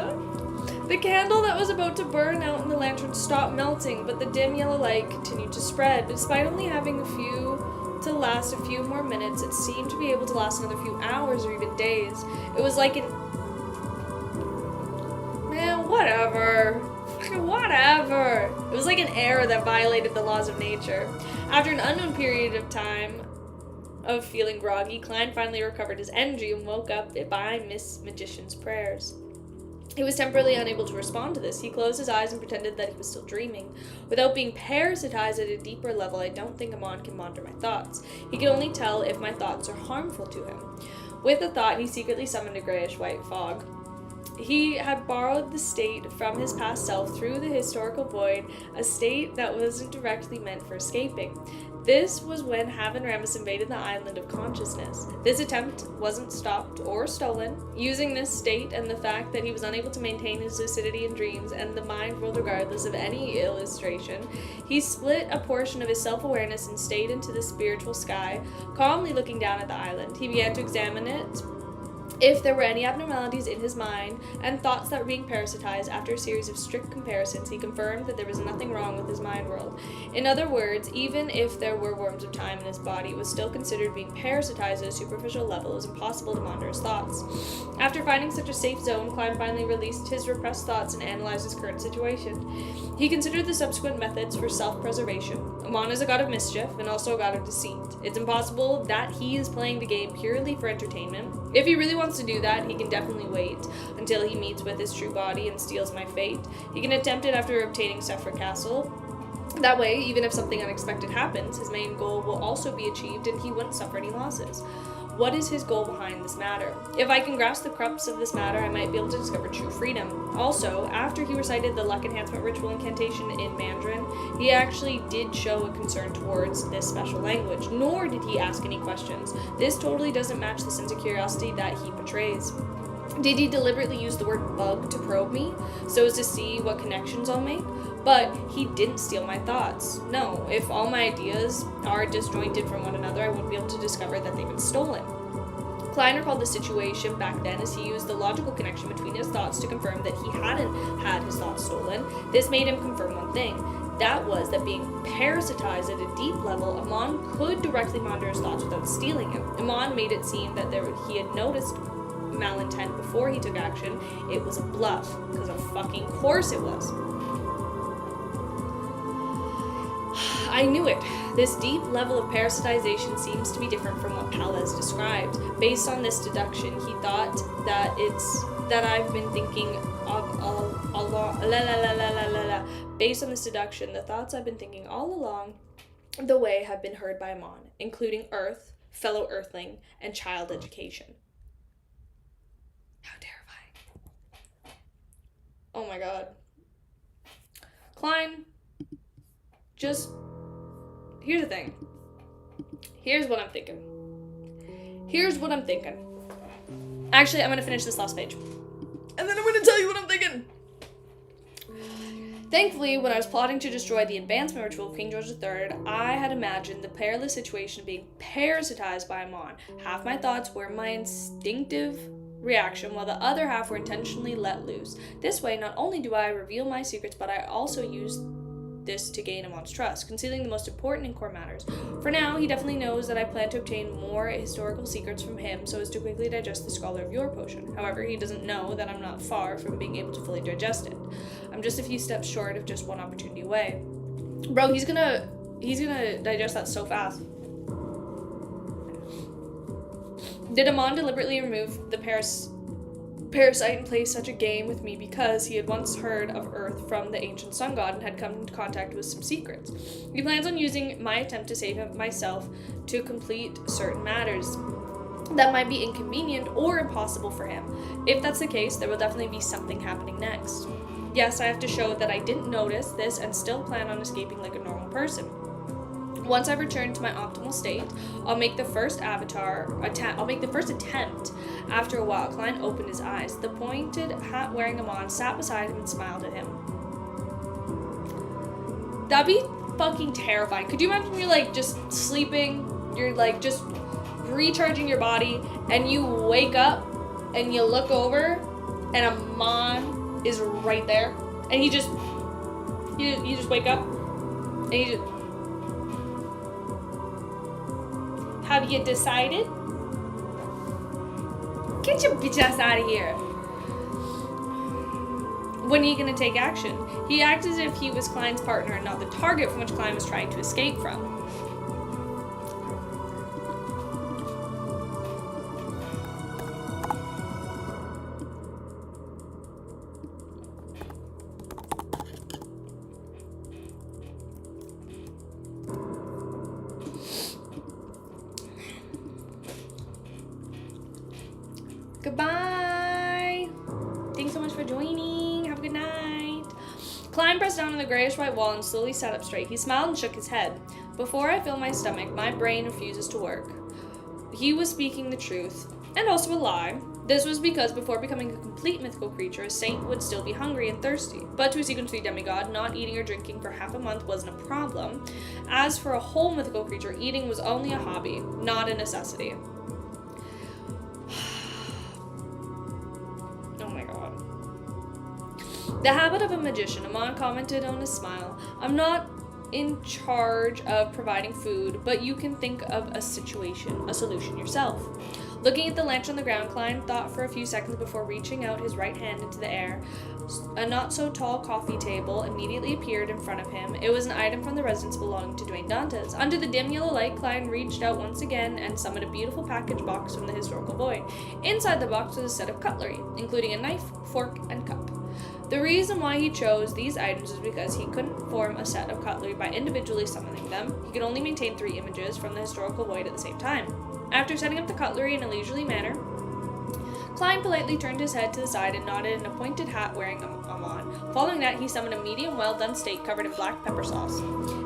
The candle that was about to burn out in the lantern stopped melting, but the dim yellow light continued to spread. Despite only having to last a few more minutes, it seemed to be able to last another few hours or even days. It was like whatever. It was like an error that violated the laws of nature. After an unknown period of time of feeling groggy, Klein finally recovered his energy and woke up by Miss Magician's prayers. He was temporarily unable to respond to this. He closed his eyes and pretended that he was still dreaming. Without being parasitized at a deeper level, I don't think Amon can monitor my thoughts. He can only tell if my thoughts are harmful to him. With the thought, he secretly summoned a grayish-white fog. He had borrowed the state from his past self through the historical void, a state that wasn't directly meant for escaping. This was when Haven Ramus invaded the island of consciousness. This attempt wasn't stopped or stolen. Using this state and the fact that he was unable to maintain his lucidity in dreams and the mind world regardless of any illustration, he split a portion of his self-awareness and stayed into the spiritual sky, calmly looking down at the island. He began to examine it, if there were any abnormalities in his mind and thoughts that were being parasitized. After a series of strict comparisons, he confirmed that there was nothing wrong with his mind world. In other words, even if there were worms of time in his body, it was still considered being parasitized at a superficial level. It was impossible to monitor his thoughts. After finding such a safe zone, Klein finally released his repressed thoughts and analyzed his current situation. He considered the subsequent methods for self-preservation. Amon is a god of mischief and also a god of deceit. It's impossible that he is playing the game purely for entertainment. If he really wants to do that, he can definitely wait until he meets with his true body and steals my fate. He can attempt it after obtaining Sephra Castle. That way, even if something unexpected happens, his main goal will also be achieved and he wouldn't suffer any losses. What is his goal behind this matter? If I can grasp the crux of this matter, I might be able to discover true freedom. Also, after he recited the luck enhancement ritual incantation in Mandarin, he actually did show a concern towards this special language, nor did he ask any questions. This totally doesn't match the sense of curiosity that he portrays. Did he deliberately use the word bug to probe me, so as to see what connections I'll make? But he didn't steal my thoughts. No, if all my ideas are disjointed from one another, I won't be able to discover that they've been stolen. Klein recalled the situation back then as he used the logical connection between his thoughts to confirm that he hadn't had his thoughts stolen. This made him confirm one thing. That was that being parasitized at a deep level, Amon could directly monitor his thoughts without stealing him. Amon made it seem that he had noticed malintent before he took action. It was a bluff, because of fucking course it was. I knew it. This deep level of parasitization seems to be different from what Palez described. Based on this deduction, he thought that I've been thinking Based on this deduction, the thoughts I've been thinking all along the way have been heard by Amon, including Earth, fellow Earthling, and child education. How terrifying. Oh my god. Klein, just... Here's the thing. Here's what I'm thinking. Actually, I'm going to finish this last page. And then I'm going to tell you what I'm thinking. Thankfully, when I was plotting to destroy the advancement ritual of King George III, I had imagined the perilous situation of being parasitized by Amon. Half my thoughts were my instinctive reaction, while the other half were intentionally let loose. This way, not only do I reveal my secrets, but I also use this to gain Amon's trust, concealing the most important and core matters. For now, he definitely knows that I plan to obtain more historical secrets from him so as to quickly digest the Scholar of Your potion. However, he doesn't know that I'm not far from being able to fully digest it. I'm just a few steps short of just one opportunity away. Bro, he's gonna digest that so fast. Did Amon deliberately remove the parasite and play such a game with me because he had once heard of Earth from the ancient sun god and had come into contact with some secrets. He plans on using my attempt to save myself to complete certain matters that might be inconvenient or impossible for him. If that's the case, there will definitely be something happening next. Yes, I have to show that I didn't notice this and still plan on escaping like a normal person. Once I've returned to my optimal state, I'll make the first attempt. After a while, Klein opened his eyes. The pointed hat-wearing Amon sat beside him and smiled at him. That'd be fucking terrifying. Could you imagine you're like just sleeping, you're like just recharging your body, and you wake up and you look over and Amon is right there, and you just wake up and you just... Have you decided? Get your bitch ass out of here. When are you gonna take action? He acted as if he was Klein's partner and not the target from which Klein was trying to escape from. Goodbye. Thanks so much for joining. Have a good night. Klein pressed down on the grayish-white wall and slowly sat up straight. He smiled and shook his head. Before I fill my stomach, my brain refuses to work. He was speaking the truth, and also a lie. This was because before becoming a complete mythical creature, a saint would still be hungry and thirsty. But to a Sequence 3 demigod, not eating or drinking for half a month wasn't a problem. As for a whole mythical creature, eating was only a hobby, not a necessity. The habit of a magician, Amon commented on his smile. I'm not in charge of providing food, but you can think of a solution yourself. Looking at the lunch on the ground, Klein thought for a few seconds before reaching out his right hand into the air. A not-so-tall coffee table immediately appeared in front of him. It was an item from the residence belonging to Dwayne Dantes. Under the dim yellow light, Klein reached out once again and summoned a beautiful package box from the historical void. Inside the box was a set of cutlery, including a knife, fork, and cup. The reason why he chose these items is because he couldn't form a set of cutlery by individually summoning them. He could only maintain 3 images from the historical void at the same time. After setting up the cutlery in a leisurely manner, Klein politely turned his head to the side and nodded an appointed hat wearing Amon. Following that, he summoned a medium well-done steak covered in black pepper sauce.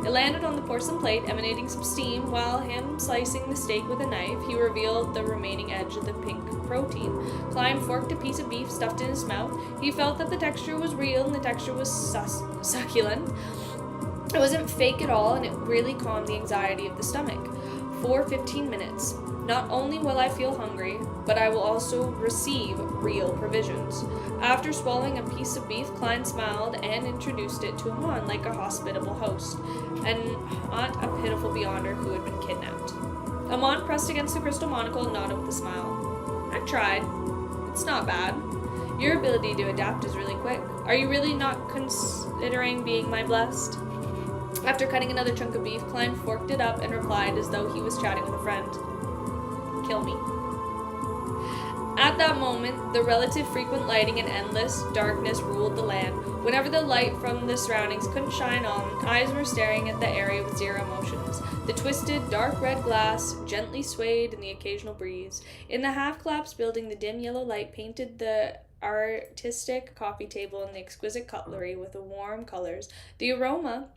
It landed on the porcelain plate, emanating some steam. While him slicing the steak with a knife, he revealed the remaining edge of the pink protein. Klein forked a piece of beef stuffed in his mouth. He felt that the texture was real and the texture was succulent. It wasn't fake at all, and it really calmed the anxiety of the stomach. For 15 minutes. Not only will I feel hungry, but I will also receive real provisions. After swallowing a piece of beef, Klein smiled and introduced it to Amon like a hospitable host, and not a pitiful beyonder who had been kidnapped. Amon pressed against the crystal monocle and nodded with a smile. I've tried. It's not bad. Your ability to adapt is really quick. Are you really not considering being my blessed? After cutting another chunk of beef, Klein forked it up and replied as though he was chatting with a friend. Kill me. At that moment, the relative frequent lighting and endless darkness ruled the land. Whenever the light from the surroundings couldn't shine on, eyes were staring at the area with zero emotions. The twisted, dark red glass gently swayed in the occasional breeze. In the half-collapsed building, the dim yellow light painted the artistic coffee table and the exquisite cutlery with warm colors. The aroma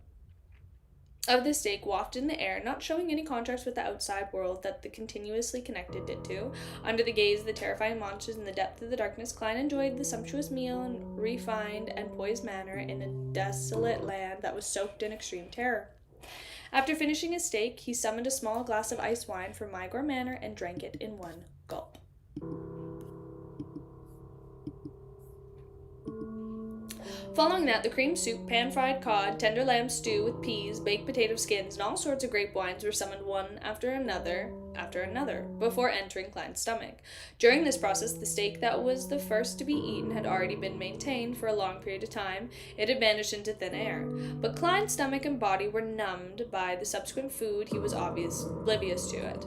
of the steak wafted in the air, not showing any contrast with the outside world that the continuously connected it to. Under the gaze of the terrifying monsters in the depth of the darkness, Klein enjoyed the sumptuous meal in refined and poised manner in a desolate land that was soaked in extreme terror. After finishing his steak, he summoned a small glass of ice wine from Mygor Manor and drank it in one gulp. Following that, the cream soup, pan-fried cod, tender lamb stew with peas, baked potato skins, and all sorts of grape wines were summoned one after another after another, before entering Klein's stomach. During this process, the steak that was the first to be eaten had already been maintained for a long period of time. It had vanished into thin air. But Klein's stomach and body were numbed by the subsequent food. He was oblivious to it.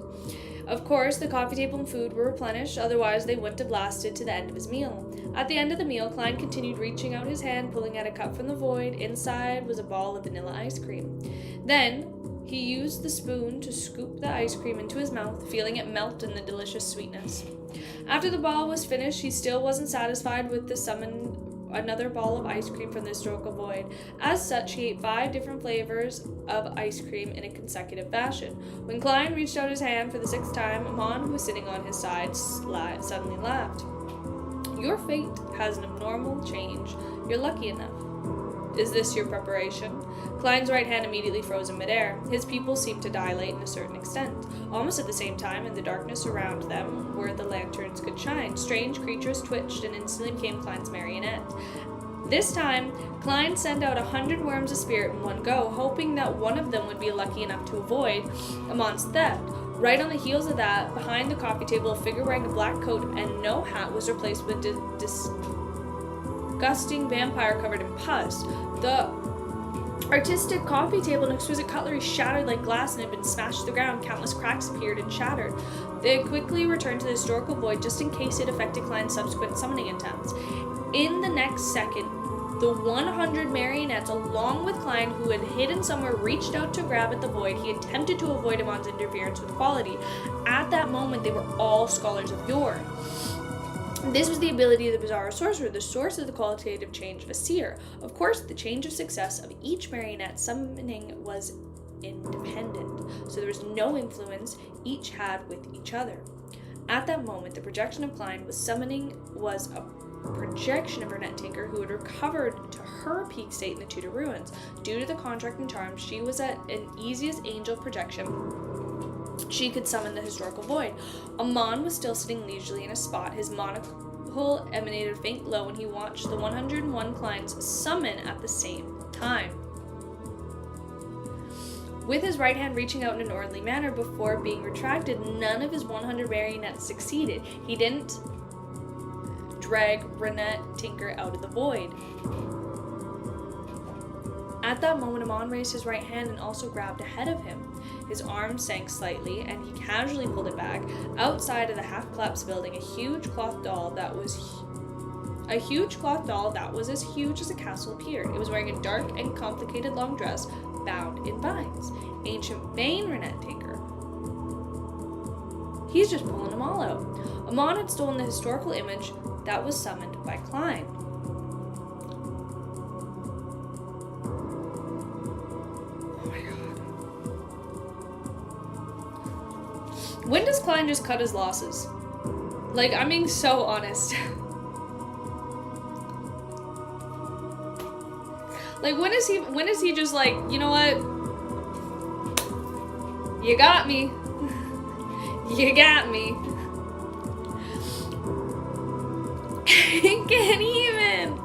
Of course, the coffee table and food were replenished, otherwise they wouldn't have lasted to the end of his meal. At the end of the meal, Klein continued reaching out his hand, pulling out a cup from the void. Inside was a ball of vanilla ice cream. Then, he used the spoon to scoop the ice cream into his mouth, feeling it melt in the delicious sweetness. After the ball was finished, he still wasn't satisfied with the summon another ball of ice cream from the historical void. As such, he ate 5 different flavors of ice cream in a consecutive fashion. When Klein reached out his hand for the 6th time, Amon, who was sitting on his side, suddenly laughed. "Your fate has an abnormal change. You're lucky enough. Is this your preparation?" Klein's right hand immediately froze in midair. His pupils seemed to dilate in a certain extent. Almost at the same time, in the darkness around them, where the lanterns could shine, strange creatures twitched and instantly became Klein's marionette. This time, Klein sent out 100 worms of spirit in one go, hoping that one of them would be lucky enough to avoid Amon's theft. Right on the heels of that, behind the coffee table, a figure wearing a black coat and no hat was replaced with a disgusting vampire covered in pus. The artistic coffee table and exquisite cutlery shattered like glass and had been smashed to the ground. Countless cracks appeared and shattered. They quickly returned to the historical void just in case it affected Klein's subsequent summoning attempts. In the next second, the 100 marionettes, along with Klein, who had hidden somewhere, reached out to grab at the void. He attempted to avoid Amon's interference with quality. At that moment, they were all scholars of yore. This was the ability of the bizarre sorcerer, the source of the qualitative change of a seer. Of course, the change of success of each marionette summoning was independent, so there was no influence each had with each other. At that moment, the projection of Klein was summoning was a projection of Brunette Tinker, who had recovered to her peak state in the Tudor ruins. Due to the contract and charm, she was at an easiest angel projection. She could summon the historical void. Amon was still sitting leisurely in a spot. His monocle emanated a faint glow when he watched the 101 Kleins summon at the same time. With his right hand reaching out in an orderly manner before being retracted, none of his 100 marionettes succeeded. He didn't drag Brunette Tinker out of the void. At that moment, Amon raised his right hand and also grabbed ahead of him. His arm sank slightly, and he casually pulled it back. Outside of the half-collapsed building, a huge cloth doll that was as huge as a castle appeared. It was wearing a dark and complicated long dress bound in vines. Ancient vain Brunette Tinker. He's just pulling them all out. Amon had stolen the historical image that was summoned by Klein. When does Klein just cut his losses? Like, I'm being so honest. Like, when is he just like, you know what? You got me. You got me. Can't even.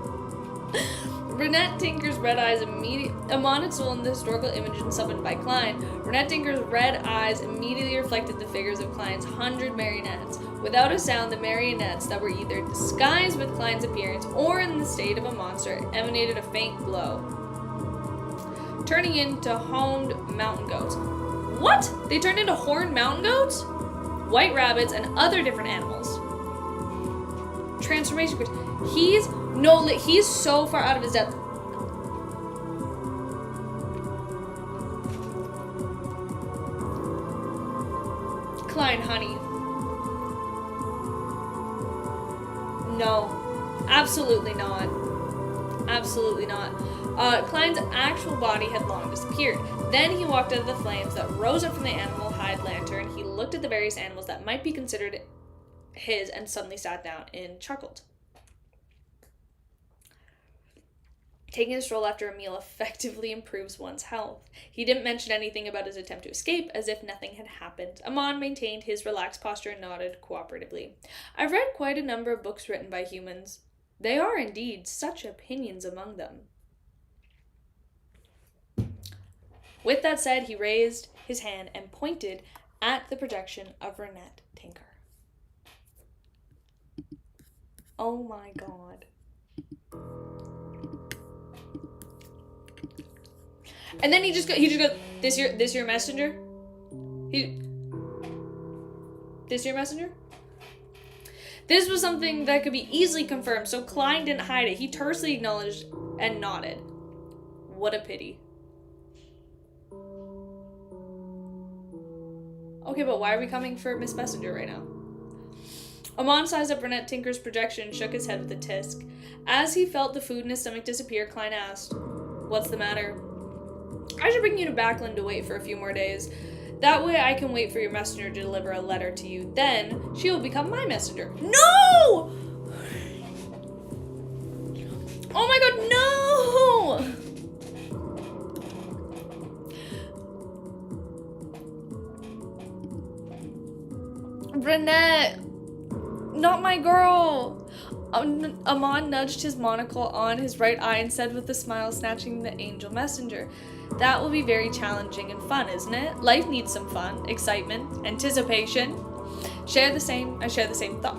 Brunette Tinker's red eyes Amon had stolen the historical image and summoned by Klein. Brunette Tinker's red eyes immediately reflected the figures of Klein's 100 marionettes. Without a sound, the marionettes that were either disguised with Klein's appearance or in the state of a monster emanated a faint glow, turning into horned mountain goats. What? They turned into horned mountain goats? White rabbits and other different animals. Transformation. He's so far out of his depth. Klein, honey. No. Absolutely not. Absolutely not. Klein's actual body had long disappeared. Then he walked out of the flames that rose up from the animal hide lantern. He looked at the various animals that might be considered his and suddenly sat down and chuckled. Taking a stroll after a meal effectively improves one's health. He didn't mention anything about his attempt to escape, as if nothing had happened. Amon maintained his relaxed posture and nodded cooperatively. I've read quite a number of books written by humans. They are indeed such opinions among them. With that said, he raised his hand and pointed at the projection of Renette Tinker. Oh my god. And then he just goes, this your messenger? This your messenger? This was something that could be easily confirmed, so Klein didn't hide it. He tersely acknowledged and nodded. What a pity. Okay, but why are we coming for Miss Messenger right now? Amon sized up Renette Tinker's projection and shook his head with a tisk. As he felt the food in his stomach disappear, Klein asked, "What's the matter?" "I should bring you to Backland to wait for a few more days. That way I can wait for your messenger to deliver a letter to you. Then she will become my messenger." No! Oh my god, no! Renette, not my girl. Amon nudged his monocle on his right eye and said with a smile, snatching the angel messenger, "That will be very challenging and fun, isn't it? Life needs some fun, excitement, anticipation. I share the same thought."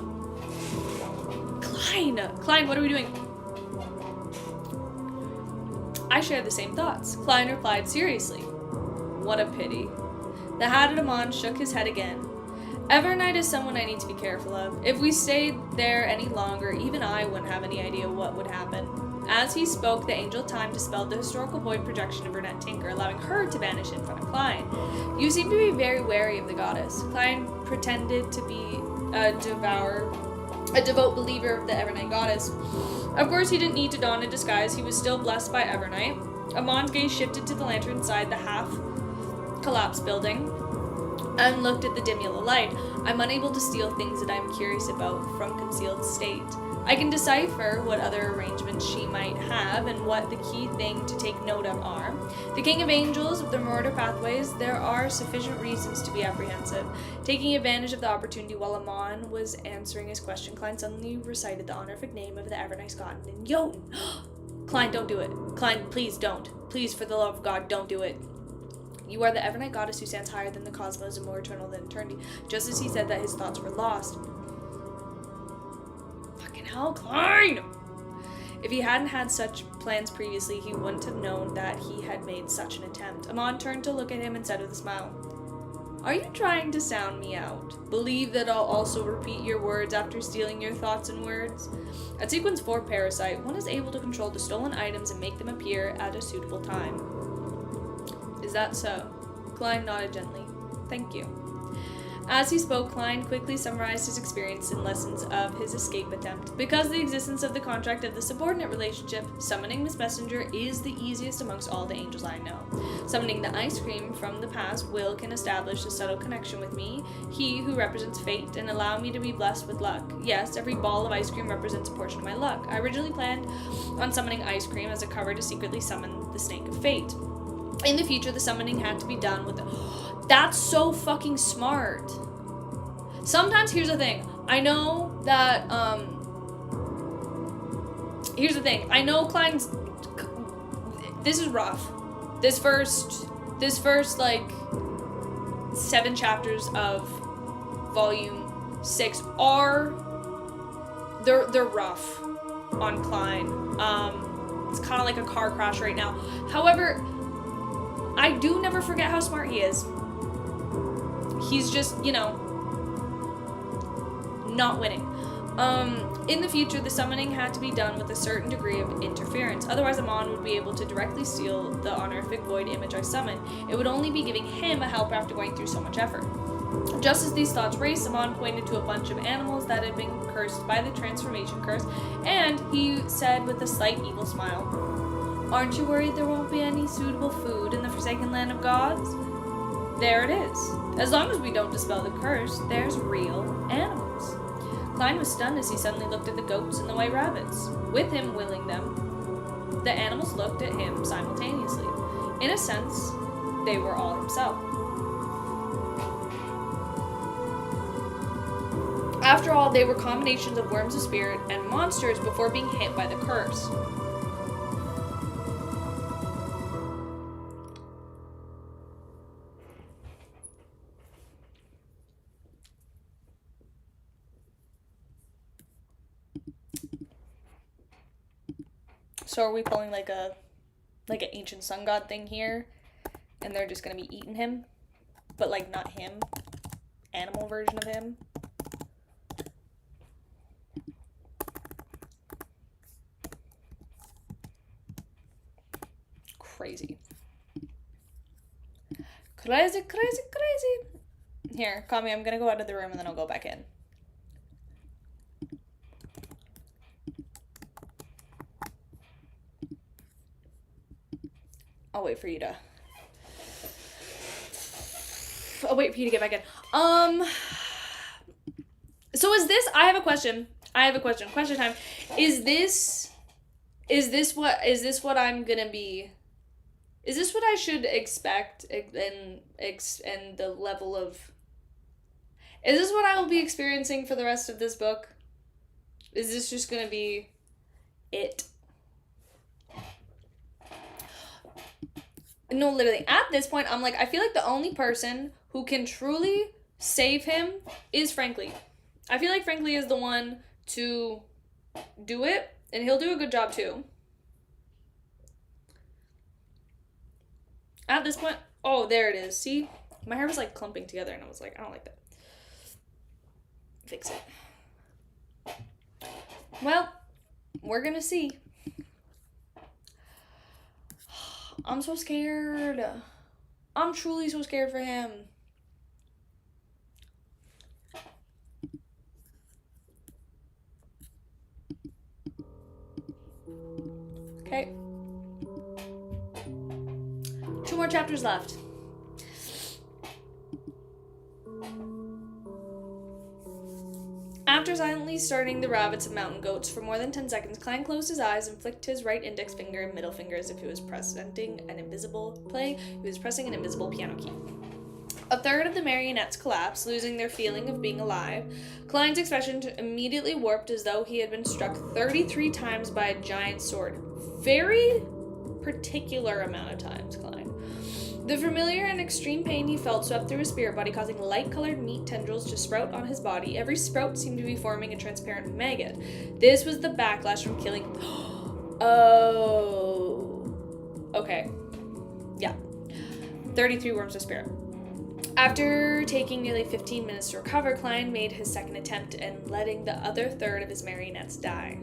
Klein, what are we doing? "I share the same thoughts," Klein replied seriously. What a pity. The hatted Amon shook his head again. "Evernight is someone I need to be careful of. If we stayed there any longer, even I wouldn't have any idea what would happen." As he spoke, the angel time dispelled the historical void projection of Renette Tinker, allowing her to vanish in front of Klein. "You seem to be very wary of the goddess." Klein pretended to be a devout believer of the Evernight goddess. Of course, he didn't need to don a disguise. He was still blessed by Evernight. Amon's gaze shifted to the lantern inside the half-collapsed building and looked at the dim yellow light. "I'm unable to steal things that I'm curious about from concealed state. I can decipher what other arrangements she might have and what the key thing to take note of are. The King of Angels of the Murder Pathways, there are sufficient reasons to be apprehensive." Taking advantage of the opportunity while Amon was answering his question, Klein suddenly recited the honorific name of the Evernight god in Jotun. "Klein, don't do it. Klein, please don't. Please, for the love of God, don't do it. You are the Evernight goddess who stands higher than the cosmos and more eternal than eternity." Just as he said that, his thoughts were lost. Fucking hell, Klein! If he hadn't had such plans previously, he wouldn't have known that he had made such an attempt. Amon turned to look at him and said with a smile, "Are you trying to sound me out? Believe that I'll also repeat your words after stealing your thoughts and words?" At Sequence 4 Parasite, one is able to control the stolen items and make them appear at a suitable time. "Is that so?" Klein nodded gently. "Thank you." As he spoke, Klein quickly summarized his experience and lessons of his escape attempt. Because of the existence of the contract of the subordinate relationship, summoning this messenger is the easiest amongst all the angels I know. Summoning the ice cream from the past will can establish a subtle connection with me, he who represents fate, and allow me to be blessed with luck. Yes, every ball of ice cream represents a portion of my luck. I originally planned on summoning ice cream as a cover to secretly summon the snake of fate. In the future, the summoning had to be done with the... That's so fucking smart. Sometimes, here's the thing. I know that, here's the thing. I know Klein's... This is rough. This first, like, 7 chapters of Volume 6 are... They're rough on Klein. It's kind of like a car crash right now. However, I do never forget how smart he is. He's just, not winning. In the future, the summoning had to be done with a certain degree of interference. Otherwise, Amon would be able to directly steal the honorific void image I summoned. It would only be giving him a help after going through so much effort. Just as these thoughts raced, Amon pointed to a bunch of animals that had been cursed by the transformation curse, and he said with a slight evil smile, "Aren't you worried there won't be any suitable food in the Forsaken Land of Gods? There it is. As long as we don't dispel the curse, there's real animals." Klein was stunned as he suddenly looked at the goats and the white rabbits. With him willing them, the animals looked at him simultaneously. In a sense, they were all himself. After all, they were combinations of worms of spirit and monsters before being hit by the curse. So are we pulling like an ancient sun god thing here, and they're just gonna be eating him, but like not him, animal version of him? Crazy. Crazy, crazy, crazy. Here, Kami, I'm gonna go out of the room and then I'll go back in. I'll wait for you to get back in. So is this, I have a question. Question time. Is this what I'm gonna be, is this what I should expect and the level of, is this what I will be experiencing for the rest of this book? Is this just gonna be it? No, literally, at this point, I'm like, I feel like the only person who can truly save him is Frankly. I feel like Frankly is the one to do it, and he'll do a good job too. At this point, oh, there it is. See? My hair was like clumping together, and I was like, I don't like that. Fix it. Well, we're gonna see. I'm so scared. I'm truly so scared for him. Okay. 2 more chapters left. After silently starting the rabbits and mountain goats for more than 10 seconds, Clan closed his eyes and flicked his right index finger and middle finger as if he was pressing an invisible piano key. A third of the marionettes collapsed, losing their feeling of being alive. Klein's expression immediately warped as though he had been struck 33 times by a giant sword. Very particular amount of times, Klein. The familiar and extreme pain he felt swept through his spirit body, causing light-colored meat tendrils to sprout on his body. Every sprout seemed to be forming a transparent maggot. This was the backlash from killing... Oh. Okay. Yeah. 33 worms of spirit. After taking nearly 15 minutes to recover, Klein made his second attempt and letting the other third of his marionettes die.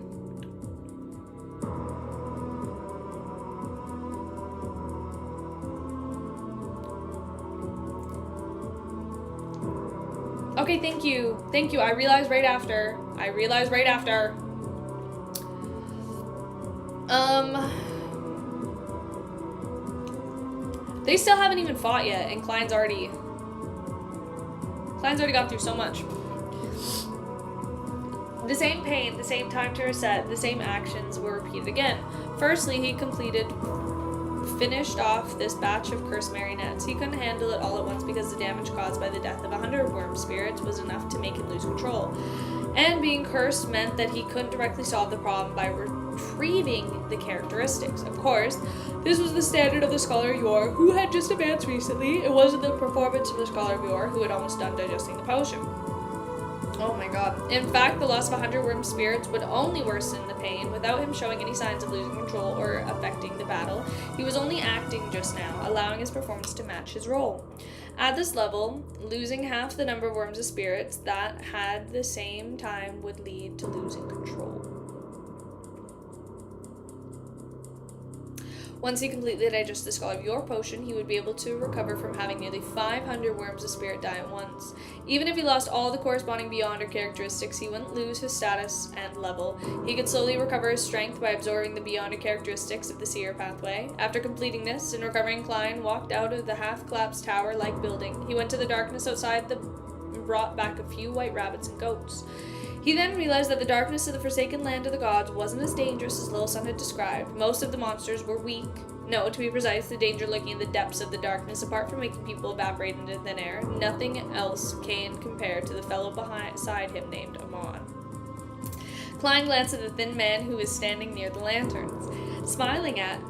Okay, thank you. I realized right after. They still haven't even fought yet, and Klein's already gone through so much. The same pain, the same time to reset, the same actions were repeated again. Firstly, he finished off this batch of cursed marionettes. He couldn't handle it all at once because the damage caused by the death of 100 worm spirits was enough to make him lose control. And being cursed meant that he couldn't directly solve the problem by retrieving the characteristics. Of course, this was the standard of the Scholar of Yore, who had just advanced recently. It wasn't the performance of the Scholar of Yore, who had almost done digesting the potion. Oh my god. In fact, the loss of 100 worm spirits would only worsen the pain without him showing any signs of losing control or affecting the battle. He was only acting just now, allowing his performance to match his role. At this level, losing half the number of worms of spirits that had the same time would lead to losing control. Once he completely digested the Scholar of Yore potion, he would be able to recover from having nearly 500 worms of spirit die at once. Even if he lost all the corresponding Beyonder characteristics, he wouldn't lose his status and level. He could slowly recover his strength by absorbing the Beyonder characteristics of the Seer pathway. After completing this and recovering, Klein walked out of the half-collapsed tower-like building. He went to the darkness outside and brought back a few white rabbits and goats. He then realized that the darkness of the forsaken land of the gods wasn't as dangerous as Lil Sun had described. Most of the monsters were weak. No, to be precise, the danger lurking in the depths of the darkness, apart from making people evaporate into thin air, nothing else can compare to the fellow beside him named Amon. Klein glanced at the thin man who was standing near the lanterns, smiling at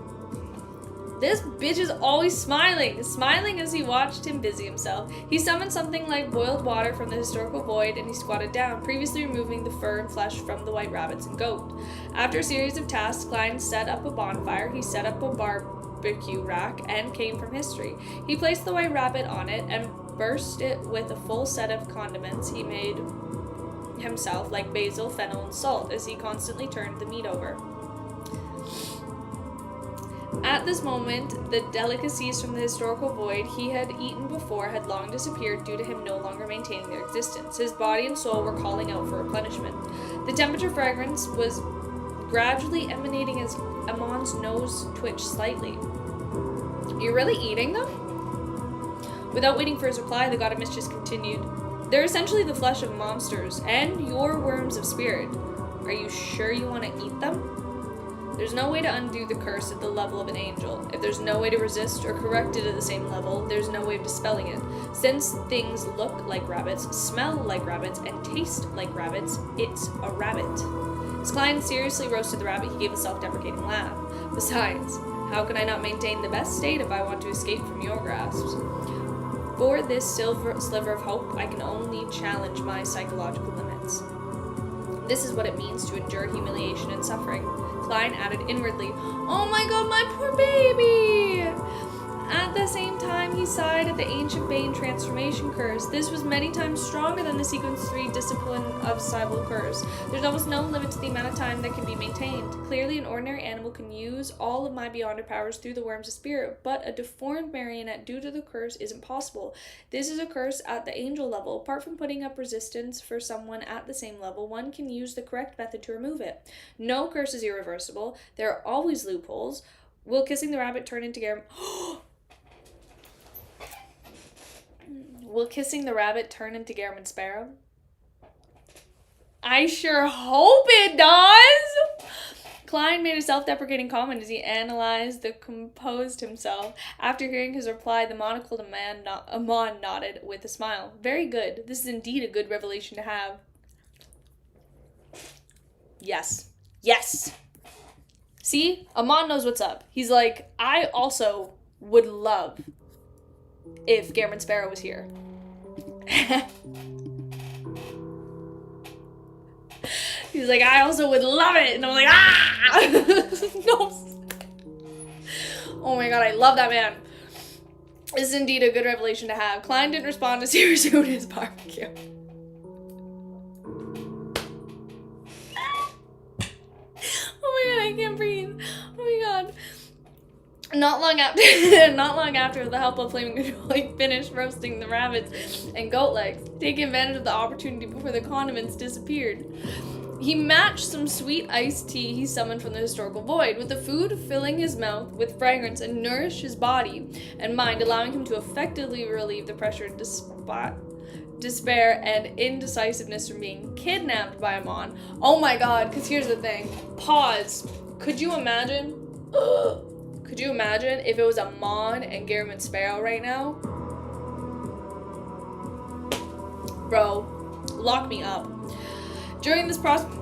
This bitch is always smiling as he watched him busy himself. He summoned something like boiled water from the historical void and he squatted down, previously removing the fur and flesh from the white rabbits and goat. After a series of tasks, Klein set up a bonfire, he set up a barbecue rack, and came from history. He placed the white rabbit on it and burst it with a full set of condiments he made himself, like basil, fennel, and salt, as he constantly turned the meat over. At this moment, the delicacies from the historical void he had eaten before had long disappeared due to him no longer maintaining their existence. His body and soul were calling out for replenishment. The temperature fragrance was gradually emanating as Amon's nose twitched slightly. "You're really eating them?" Without waiting for his reply, the god of mischief continued. "They're essentially the flesh of monsters, and your worms of spirit. Are you sure you want to eat them? There's no way to undo the curse at the level of an angel. If there's no way to resist or correct it at the same level, there's no way of dispelling it. Since things look like rabbits, smell like rabbits, and taste like rabbits, it's a rabbit." As Klein seriously roasted the rabbit, he gave a self-deprecating laugh. "Besides, how can I not maintain the best state if I want to escape from your grasps? For this sliver of hope, I can only challenge my psychological limits. This is what it means to endure humiliation and suffering." Klein added inwardly, "Oh my god, my poor baby!" At the same time, he sighed at the ancient Bane transformation curse. This was many times stronger than the sequence 3 discipline of Cybele curse. There's almost no limit to the amount of time that can be maintained. Clearly, an ordinary animal can use all of my beyonder powers through the worms of spirit, but a deformed marionette due to the curse isn't possible. This is a curse at the angel level. Apart from putting up resistance for someone at the same level, one can use the correct method to remove it. No curse is irreversible. There are always loopholes. Will kissing the rabbit turn into Will kissing the rabbit turn into Garamond Sparrow? I sure hope it does! Klein made a self-deprecating comment as he analyzed the composed himself. After hearing his reply, the monocled Amon nodded with a smile. "Very good. This is indeed a good revelation to have." Yes. Yes! See? Amon knows what's up. He's like, I also would love if Garamond Sparrow was here. He's like, I also would love it. And I'm like, no. Oh my god, I love that man. This is indeed a good revelation to have. Klein didn't respond as he resumed his barbecue. Oh my god, I can't breathe. Oh my god. Not long after, with the help of Flaming Control, he finished roasting the rabbits and goat legs, taking advantage of the opportunity before the condiments disappeared. He matched some sweet iced tea he summoned from the historical void, with the food filling his mouth with fragrance and nourish his body and mind, allowing him to effectively relieve the pressure, despair, and indecisiveness from being kidnapped by Amon. Oh my god, because here's the thing. Pause. Could you imagine? Could you imagine if it was Amon and Garamond Sparrow right now? Bro, lock me up. During this process,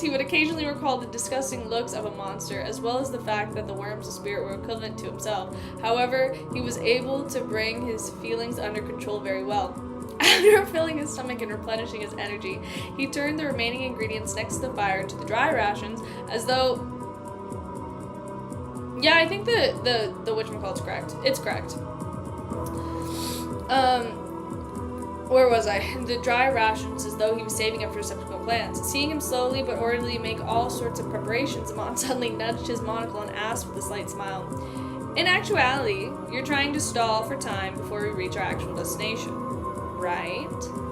he would occasionally recall the disgusting looks of a monster, as well as the fact that the worms of spirit were equivalent to himself. However, he was able to bring his feelings under control very well. After filling his stomach and replenishing his energy, he turned the remaining ingredients next to the fire into the dry rations, as though... Yeah, I think the whatchamacallit's correct. It's correct. Where was I? The dry rations, as though he was saving up for subsequent plans. Seeing him slowly but orderly make all sorts of preparations, Amon suddenly nudged his monocle and asked with a slight smile, "In actuality, you're trying to stall for time before we reach our actual destination, right?"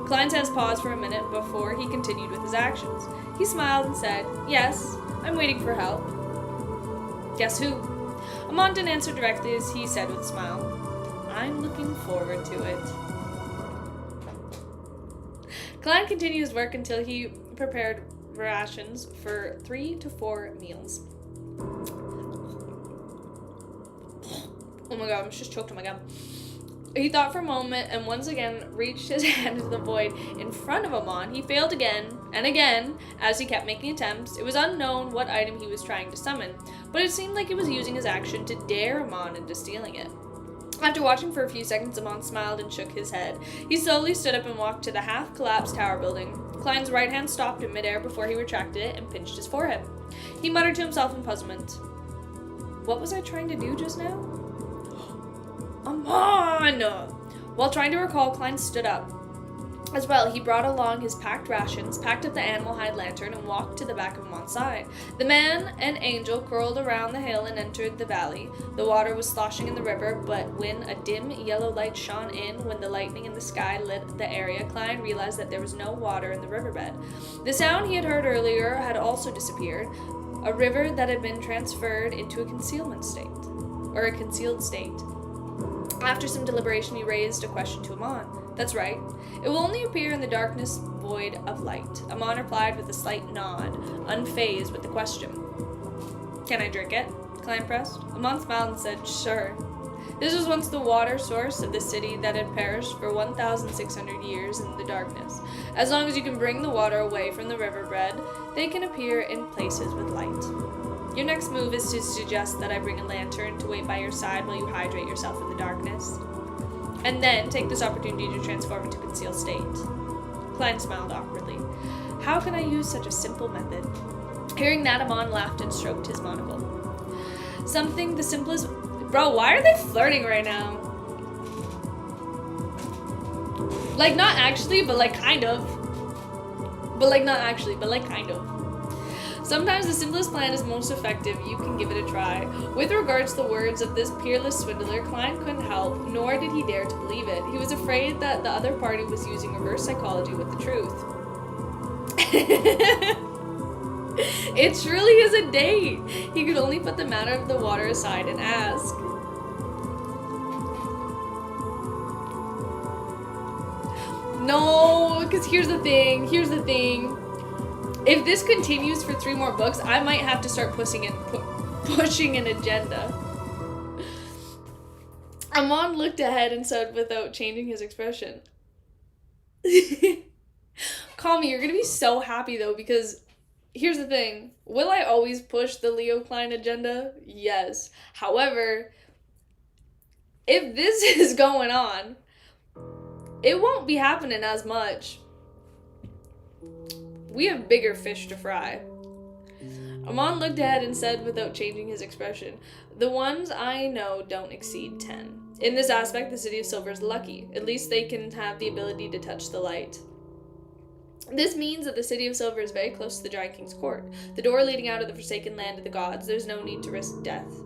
Klein's hands paused for a minute before he continued with his actions. He smiled and said, "Yes, I'm waiting for help." "Guess who?" Amon didn't answer directly as he said with a smile, "I'm looking forward to it." Klein continued his work until he prepared rations for 3 to 4 meals. Oh my god, I'm just choked on my gum. He thought for a moment and once again reached his hand into the void in front of Amon. He failed again and again, as he kept making attempts. It was unknown what item he was trying to summon, but it seemed like he was using his action to dare Amon into stealing it. After watching for a few seconds, Amon smiled and shook his head. He slowly stood up and walked to the half-collapsed tower building. Klein's right hand stopped in midair before he retracted it and pinched his forehead. He muttered to himself in puzzlement. What was I trying to do just now? Amon! While trying to recall, Klein stood up. As well, he brought along his packed rations, packed up the animal hide lantern, and walked to the back of Amon's side. The man and Angel curled around the hill and entered the valley. The water was sloshing in the river, but when a dim yellow light shone in when the lightning in the sky lit the area, Klein realized that there was no water in the riverbed. The sound he had heard earlier had also disappeared, a river that had been transferred into a concealed state. After some deliberation, he raised a question to Amon. That's right. It will only appear in the darkness void of light. Amon replied with a slight nod, unfazed with the question. Can I drink it? Klein pressed. Amon smiled and said, sure. This was once the water source of the city that had perished for 1,600 years in the darkness. As long as you can bring the water away from the riverbed, they can appear in places with light. Your next move is to suggest that I bring a lantern to wait by your side while you hydrate yourself in the darkness. And then take this opportunity to transform into concealed state. Klein smiled awkwardly. How can I use such a simple method? Hearing that, Amon laughed and stroked his monocle. Something the simplest... Bro, why are they flirting right now? Like, not actually, but like kind of. But like not actually, but like kind of. Sometimes the simplest plan is most effective. You can give it a try. With regards to the words of this peerless swindler, Klein couldn't help, nor did he dare to believe it. He was afraid that the other party was using reverse psychology with the truth. It truly is a date. He could only put the matter of the water aside and ask. No, because here's the thing. If this continues for 3 more books, I might have to start pushing an agenda. Amon looked ahead and said without changing his expression. Call me, you're gonna be so happy though, because here's the thing. Will I always push the Leo Klein agenda? Yes. However, if this is going on, it won't be happening as much. We have bigger fish to fry. Amon looked ahead and said without changing his expression, the ones I know don't exceed 10. In this aspect, the City of Silver is lucky. At least they can have the ability to touch the light. This means that the City of Silver is very close to the Giant King's court. The door leading out of the forsaken land of the gods, there's no need to risk death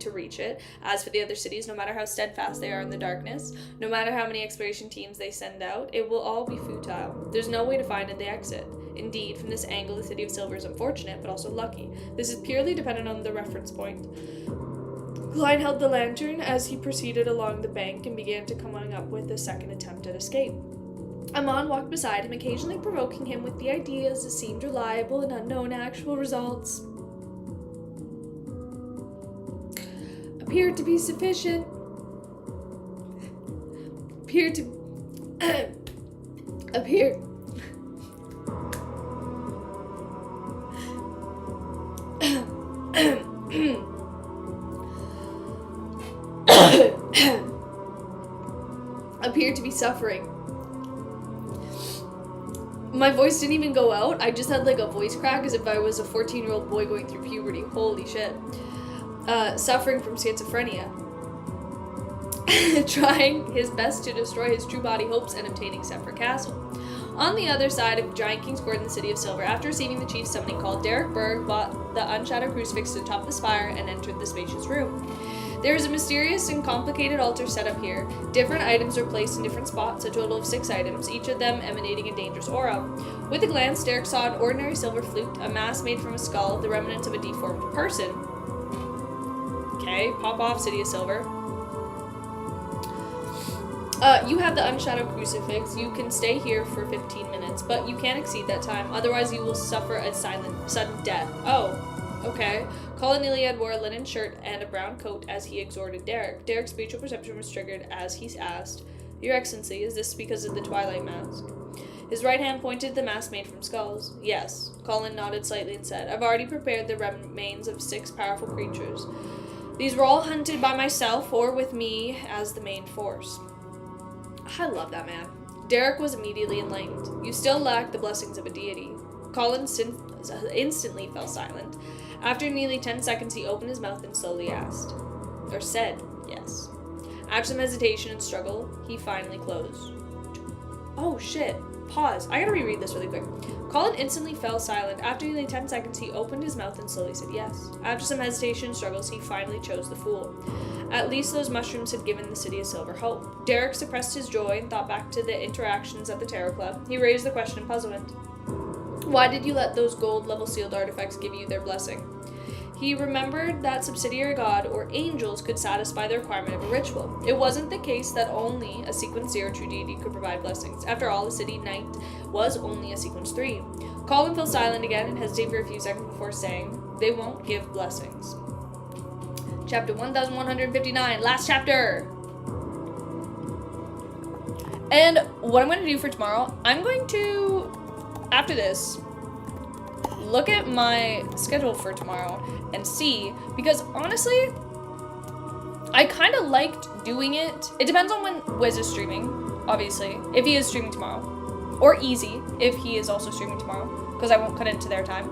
to reach it. As for the other cities, no matter how steadfast they are in the darkness, no matter how many exploration teams they send out, it will all be futile. There's no way to find the exit. Indeed, from this angle, the City of Silver is unfortunate, but also lucky. This is purely dependent on the reference point. Klein held the lantern as he proceeded along the bank and began to come up with a second attempt at escape. Amon walked beside him, occasionally provoking him with the ideas that seemed reliable and unknown actual results. Appeared to be sufficient. Appeared to be suffering. My voice didn't even go out. I just had like a voice crack as if I was a 14-year-old boy going through puberty. Holy shit. Suffering from schizophrenia. Trying his best to destroy his true body hopes and obtaining Sephra Castle. On the other side of Giant King's Court in the City of Silver, after receiving the chief's summoning call, Derek Berg bought the unshadowed crucifix to the top of the spire and entered the spacious room. There is a mysterious and complicated altar set up here. Different items are placed in different spots, a total of 6 items, each of them emanating a dangerous aura. With a glance, Derek saw an ordinary silver flute, a mask made from a skull, the remnants of a deformed person. Okay, pop off, City of Silver. You have the unshadowed crucifix. You can stay here for 15 minutes, but you can't exceed that time, otherwise you will suffer a sudden death. Oh, okay. Colin Iliad wore a linen shirt and a brown coat as he exhorted Derek. Derek's spiritual perception was triggered as he asked, Your Excellency, is this because of the Twilight Mask? His right hand pointed to the mask made from skulls. Yes. Colin nodded slightly and said, I've already prepared the remains of 6 powerful creatures. These were all hunted by myself or with me as the main force. I love that man. Derek was immediately enlightened. You still lack the blessings of a deity. Colin instantly fell silent. After nearly 10 seconds, he opened his mouth and slowly said, yes. After some hesitation and struggle, he finally closed. Oh shit. Pause. I gotta reread this really quick. Colin instantly fell silent. After nearly 10 seconds, he opened his mouth and slowly said yes. After some hesitation and struggles, he finally chose the fool. At least those mushrooms had given the city of Silver hope. Derek suppressed his joy and thought back to the interactions at the Tarot Club. He raised the question in puzzlement. Why did you let those gold level sealed artifacts give you their blessing? He remembered that subsidiary god or angels could satisfy the requirement of a ritual. It wasn't the case that only a sequence 0 true deity could provide blessings. After all, the city knight was only a sequence 3. Colin fell silent again and hesitated for a few seconds before saying, they won't give blessings. Chapter 1159, last chapter! And what I'm going to do for tomorrow, I'm going to, after this, look at my schedule for tomorrow and see, because honestly, I kind of liked doing it. It depends on when Wiz is streaming, obviously, if he is streaming tomorrow, or Easy, if he is also streaming tomorrow, because I won't cut into their time.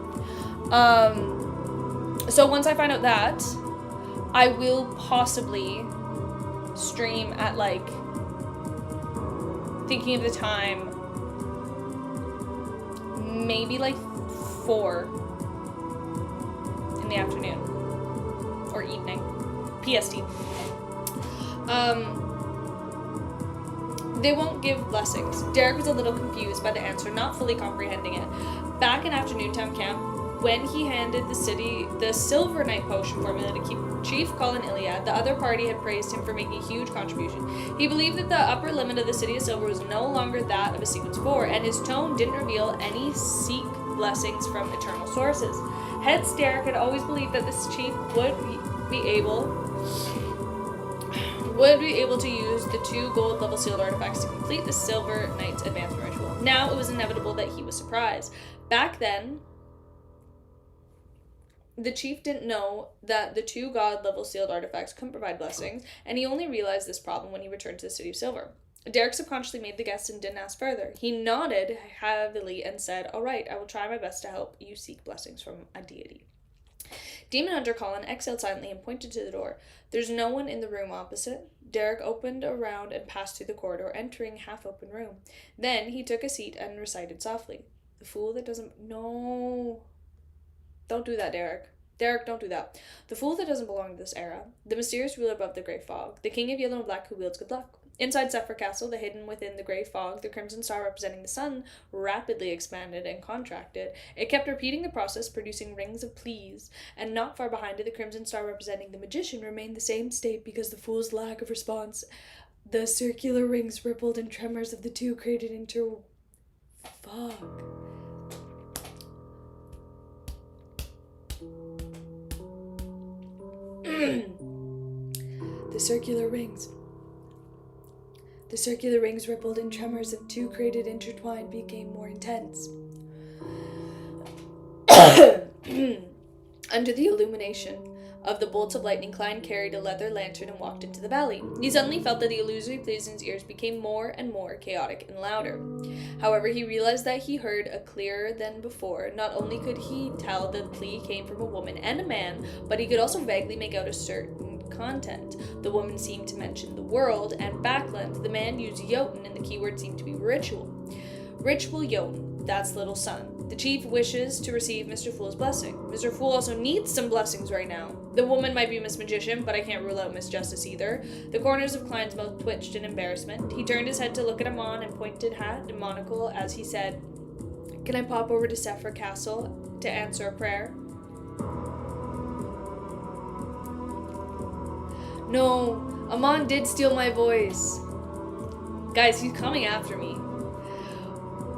So once I find out that, I will possibly stream at, like, thinking of the time, maybe, like, 4 in the afternoon or evening PST. They won't give blessings. Derek was a little confused by the answer, not fully comprehending it. Back in afternoon time camp, when he handed the city the Silver Knight potion formula to keep Chief Colin Iliad, the other party had praised him for making a huge contribution. He believed that the upper limit of the City of Silver was no longer that of a sequence 4, and his tone didn't reveal any seek blessings from eternal sources. Hence, Derek had always believed that this chief would be able to use the 2 gold level sealed artifacts to complete the Silver Knight's advancement ritual. Now it was inevitable that he was surprised. Back then, the chief didn't know that the 2 god level sealed artifacts couldn't provide blessings, and he only realized this problem when he returned to the City of Silver. Derek subconsciously made the guess and didn't ask further. He nodded heavily and said, all right, I will try my best to help you seek blessings from a deity. Demon Hunter Colin exhaled silently and pointed to the door. There's no one in the room opposite. Derek opened around and passed through the corridor, entering a half-open room. Then he took a seat and recited softly, the fool that doesn't... No. Don't do that, Derek. Derek, don't do that. The fool that doesn't belong to this era. The mysterious ruler above the grey fog. The king of yellow and black who wields good luck. Inside Zephyr Castle, the hidden within the grey fog, the crimson star representing the sun rapidly expanded and contracted. It kept repeating the process, producing rings of please, and not far behind it, the crimson star representing the magician remained the same state because the fool's lack of response. The circular rings rippled and tremors of the 2 created into... Fuck. The circular rings rippled and tremors of 2 created intertwined became more intense. Under the illumination of the bolts of lightning, Klein carried a leather lantern and walked into the valley. He suddenly felt that the illusory pleas in his ears became more and more chaotic and louder. However, he realized that he heard a clearer than before. Not only could he tell that the plea came from a woman and a man, but he could also vaguely make out a certain content. The woman seemed to mention the world and backland. The man used Jotun, and the keyword seemed to be ritual. Ritual Jotun, that's little son. The chief wishes to receive Mr. Fool's blessing. Mr. Fool also needs some blessings right now. The woman might be Miss Magician, but I can't rule out Miss Justice either. The corners of Klein's mouth twitched in embarrassment. He turned his head to look at Amon and pointed hat and monocle as he said, "Can I pop over to Zephyr Castle to answer a prayer?" No, Amon did steal my voice. Guys, he's coming after me.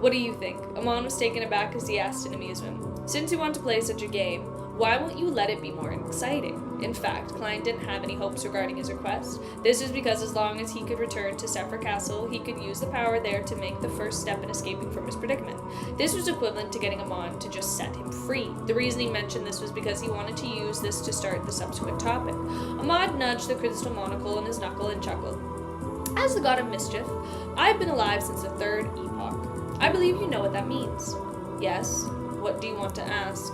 What do you think? Amon was taken aback as he asked in amusement. Since you want to play such a game, Why won't you let it be more exciting? In fact, Klein didn't have any hopes regarding his request. This was because as long as he could return to Sephir Castle, he could use the power there to make the first step in escaping from his predicament. This was equivalent to getting Amon to just set him free. The reason he mentioned this was because he wanted to use this to start the subsequent topic. Amon nudged the crystal monocle in his knuckle and chuckled. As the god of mischief, I've been alive since the third epoch. I believe you know what that means. Yes. What do you want to ask?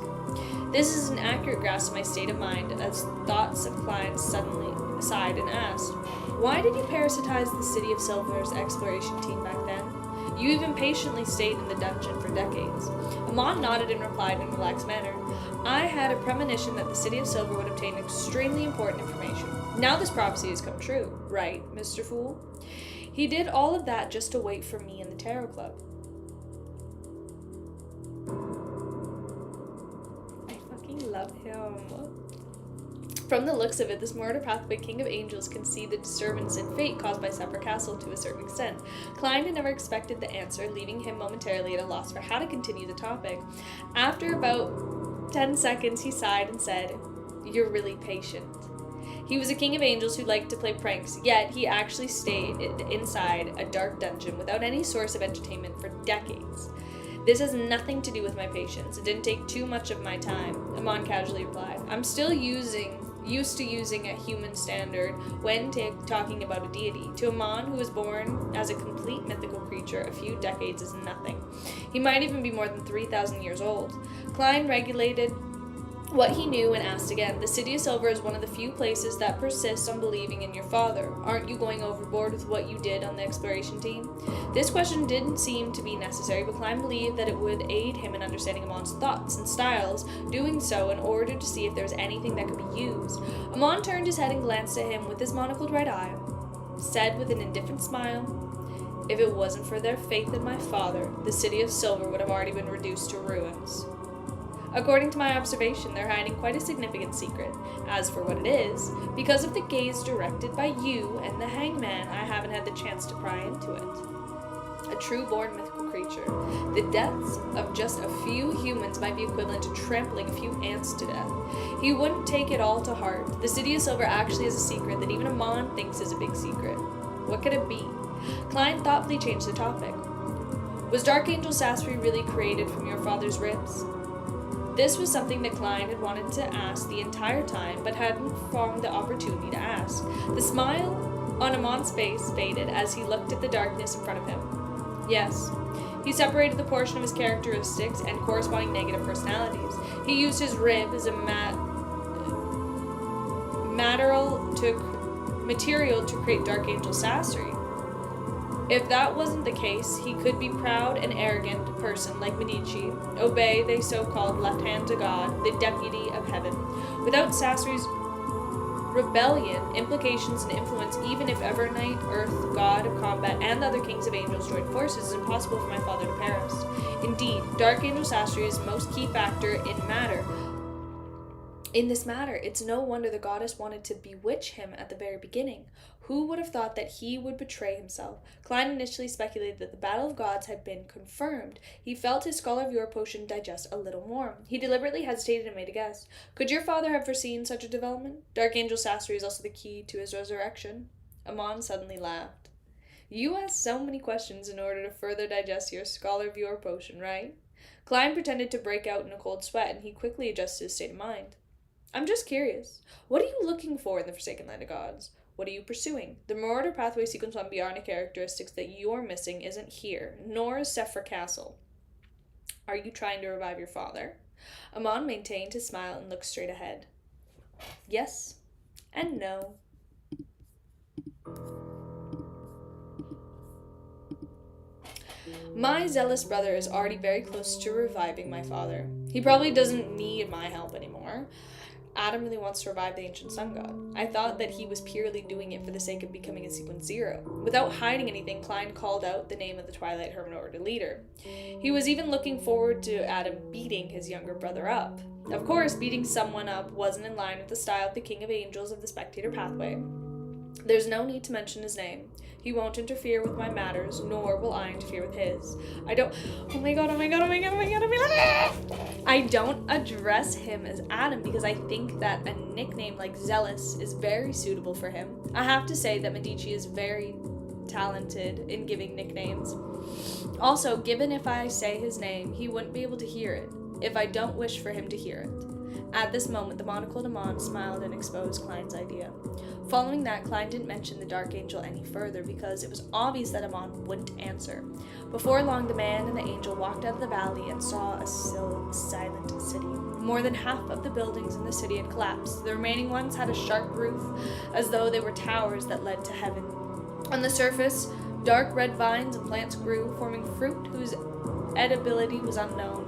This is an accurate grasp of my state of mind, as thoughts of Klein suddenly sighed and asked, why did you parasitize the City of Silver's exploration team back then? You even patiently stayed in the dungeon for decades. Amon nodded and replied in a relaxed manner, I had a premonition that the City of Silver would obtain extremely important information. Now this prophecy has come true, right, Mr. Fool? He did all of that just to wait for me in the Tarot Club. Love him. From the looks of it, this Murder Pathway King of Angels can see the disturbance in fate caused by Sephir Castle to a certain extent. Klein had never expected the answer, leaving him momentarily at a loss for how to continue the topic. After about 10 seconds, he sighed and said, You're really patient. He was a king of angels who liked to play pranks, yet he actually stayed inside a dark dungeon without any source of entertainment for decades. This has nothing to do with my patience. It didn't take too much of my time, Amon casually replied. I'm still used to using a human standard when talking about a deity. To Amon, who was born as a complete mythical creature, a few decades is nothing. He might even be more than 3,000 years old. Klein regulated what he knew and asked again. The City of Silver is one of the few places that persists on believing in your father. Aren't you going overboard with what you did on the exploration team? This question didn't seem to be necessary, but Klein believed that it would aid him in understanding Amon's thoughts and styles, doing so in order to see if there was anything that could be used. Amon turned his head and glanced at him with his monocled right eye, said with an indifferent smile, If it wasn't for their faith in my father, the City of Silver would have already been reduced to ruins. According to my observation, they're hiding quite a significant secret. As for what it is, because of the gaze directed by you and the hangman, I haven't had the chance to pry into it. A true-born mythical creature. The deaths of just a few humans might be equivalent to trampling a few ants to death. He wouldn't take it all to heart. The City of Silver actually has a secret that even Amon thinks is a big secret. What could it be? Klein thoughtfully changed the topic. Was Dark Angel Sasri really created from your father's ribs? This was something that Klein had wanted to ask the entire time, but hadn't found the opportunity to ask. The smile on Amon's face faded as he looked at the darkness in front of him. Yes, he separated the portion of his characteristics and corresponding negative personalities. He used his rib as a material to create Dark Angel Sasri. If that wasn't the case, he could be proud and arrogant person like Medici, obey the so-called left hand to God, the deputy of heaven. Without Sasri's rebellion, implications, and influence, even if Evernight, Earth, God of Combat, and the other kings of angels joined forces, it's impossible for my father to perish. Indeed, Dark Angel Sasri is the most key factor in this matter. It's no wonder the goddess wanted to bewitch him at the very beginning. Who would have thought that he would betray himself? Klein initially speculated that the Battle of Gods had been confirmed. He felt his Scholar of Yore potion digest a little more. He deliberately hesitated and made a guess. Could your father have foreseen such a development? Dark Angel Sasri is also the key to his resurrection. Amon suddenly laughed. You asked so many questions in order to further digest your Scholar of Yore potion, right? Klein pretended to break out in a cold sweat, and he quickly adjusted his state of mind. I'm just curious. What are you looking for in the Forsaken Land of Gods? What are you pursuing? The Marauder Pathway Sequence 1 Bionic characteristics that you're missing isn't here, nor is Sephir Castle. Are you trying to revive your father? Amon maintained his smile and looked straight ahead. Yes and no. My zealous brother is already very close to reviving my father. He probably doesn't need my help anymore. Adam really wants to revive the ancient sun god. I thought that he was purely doing it for the sake of becoming a Sequence 0. Without hiding anything, Klein called out the name of the Twilight Hermit Order leader. He was even looking forward to Adam beating his younger brother up. Of course, beating someone up wasn't in line with the style of the King of Angels of the Spectator Pathway. There's no need to mention his name. He won't interfere with my matters, nor will I interfere with his. I don't... Oh my god. I don't address him as Adam because I think that a nickname like Zealous is very suitable for him. I have to say that Medici is very talented in giving nicknames. Also, given if I say his name, he wouldn't be able to hear it, if I don't wish for him to hear it. At this moment, the monocled Amon smiled and exposed Klein's idea. Following that, Klein didn't mention the Dark Angel any further because it was obvious that Amon wouldn't answer. Before long, the man and the angel walked out of the valley and saw a still, silent city. More than half of the buildings in the city had collapsed. The remaining ones had a sharp roof, as though they were towers that led to heaven. On the surface, dark red vines and plants grew, forming fruit whose edibility was unknown.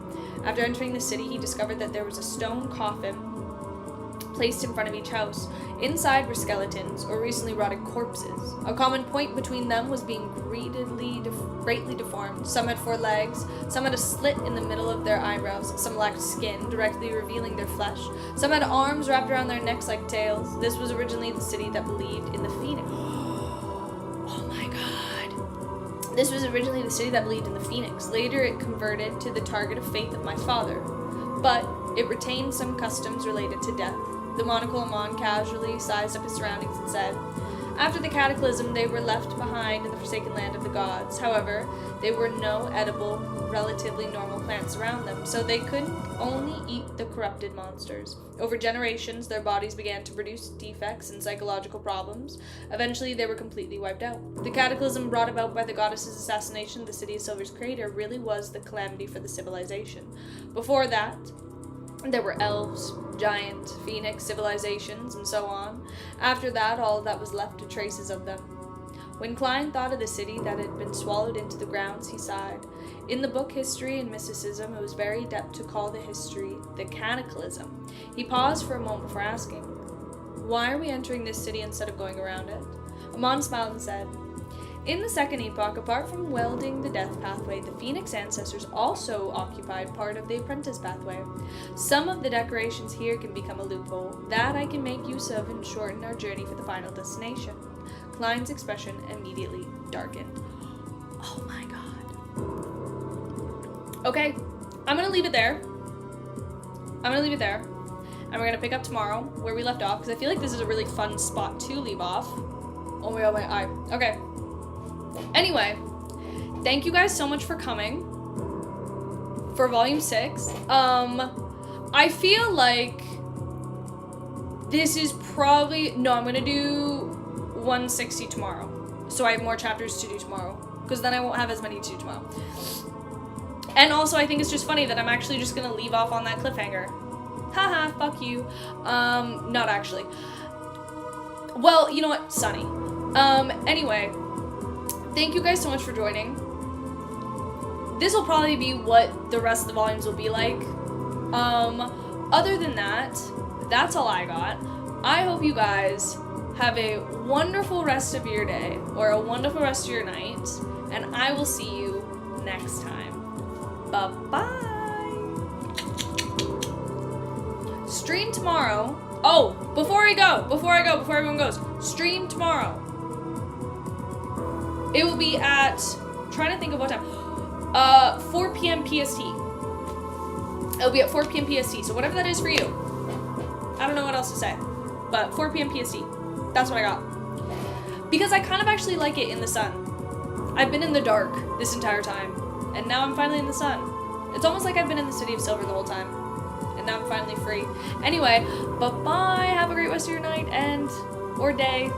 After entering the city, he discovered that there was a stone coffin placed in front of each house. Inside were skeletons, or recently rotted corpses. A common point between them was being greatly deformed. Some had 4 legs, some had a slit in the middle of their eyebrows, some lacked skin, directly revealing their flesh. Some had arms wrapped around their necks like tails. This was originally the city that believed in the phoenix. Oh my god. This was originally the city that believed in the phoenix. Later it converted to the target of faith of my father. But it retained some customs related to death. The monocle Amon casually sized up his surroundings and said, after the cataclysm, they were left behind in the forsaken land of the gods. However, there were no edible, relatively normal plants around them, so they could only eat the corrupted monsters. Over generations, their bodies began to produce defects and psychological problems. Eventually, they were completely wiped out. The cataclysm brought about by the goddess's assassination of the city of Silver's creator really was the calamity for the civilization. Before that, there were elves, giant, phoenix civilizations, and so on. After that, all that was left were traces of them. When Klein thought of the city that had been swallowed into the grounds, he sighed. In the book History and Mysticism, it was very adept to call the history the cataclysm. He paused for a moment before asking, why are we entering this city instead of going around it? Amon smiled and said, in the second epoch, apart from welding the death pathway, the Phoenix ancestors also occupied part of the apprentice pathway. Some of the decorations here can become a loophole. That I can make use of and shorten our journey for the final destination. Klein's expression immediately darkened. Oh my god. Okay, I'm gonna leave it there. And we're gonna pick up tomorrow where we left off, because I feel like this is a really fun spot to leave off. Oh my god, my eye. Okay. Anyway, thank you guys so much for coming for volume 6. I feel like this is probably, no, I'm gonna do 160 tomorrow, so I have more chapters to do tomorrow, because then I won't have as many to do tomorrow. And also, I think it's just funny that I'm actually just gonna leave off on that cliffhanger. Haha, fuck you. Not actually. Well, you know what, Sunny. Anyway, thank you guys so much for joining. This will probably be what the rest of the volumes will be like. Other than that, that's all I got. I hope you guys have a wonderful rest of your day, or a wonderful rest of your night, and I will see you next time. Bye-bye. Stream tomorrow. Oh, before everyone goes, stream tomorrow. It will be at, trying to think of what time, 4 p.m. PST. It'll be at 4 p.m. PST, so whatever that is for you. I don't know what else to say, but 4 p.m. PST. That's what I got. Because I kind of actually like it in the sun. I've been in the dark this entire time, and now I'm finally in the sun. It's almost like I've been in the city of Silver the whole time, and now I'm finally free. Anyway, bye-bye, have a great rest of your night, or day.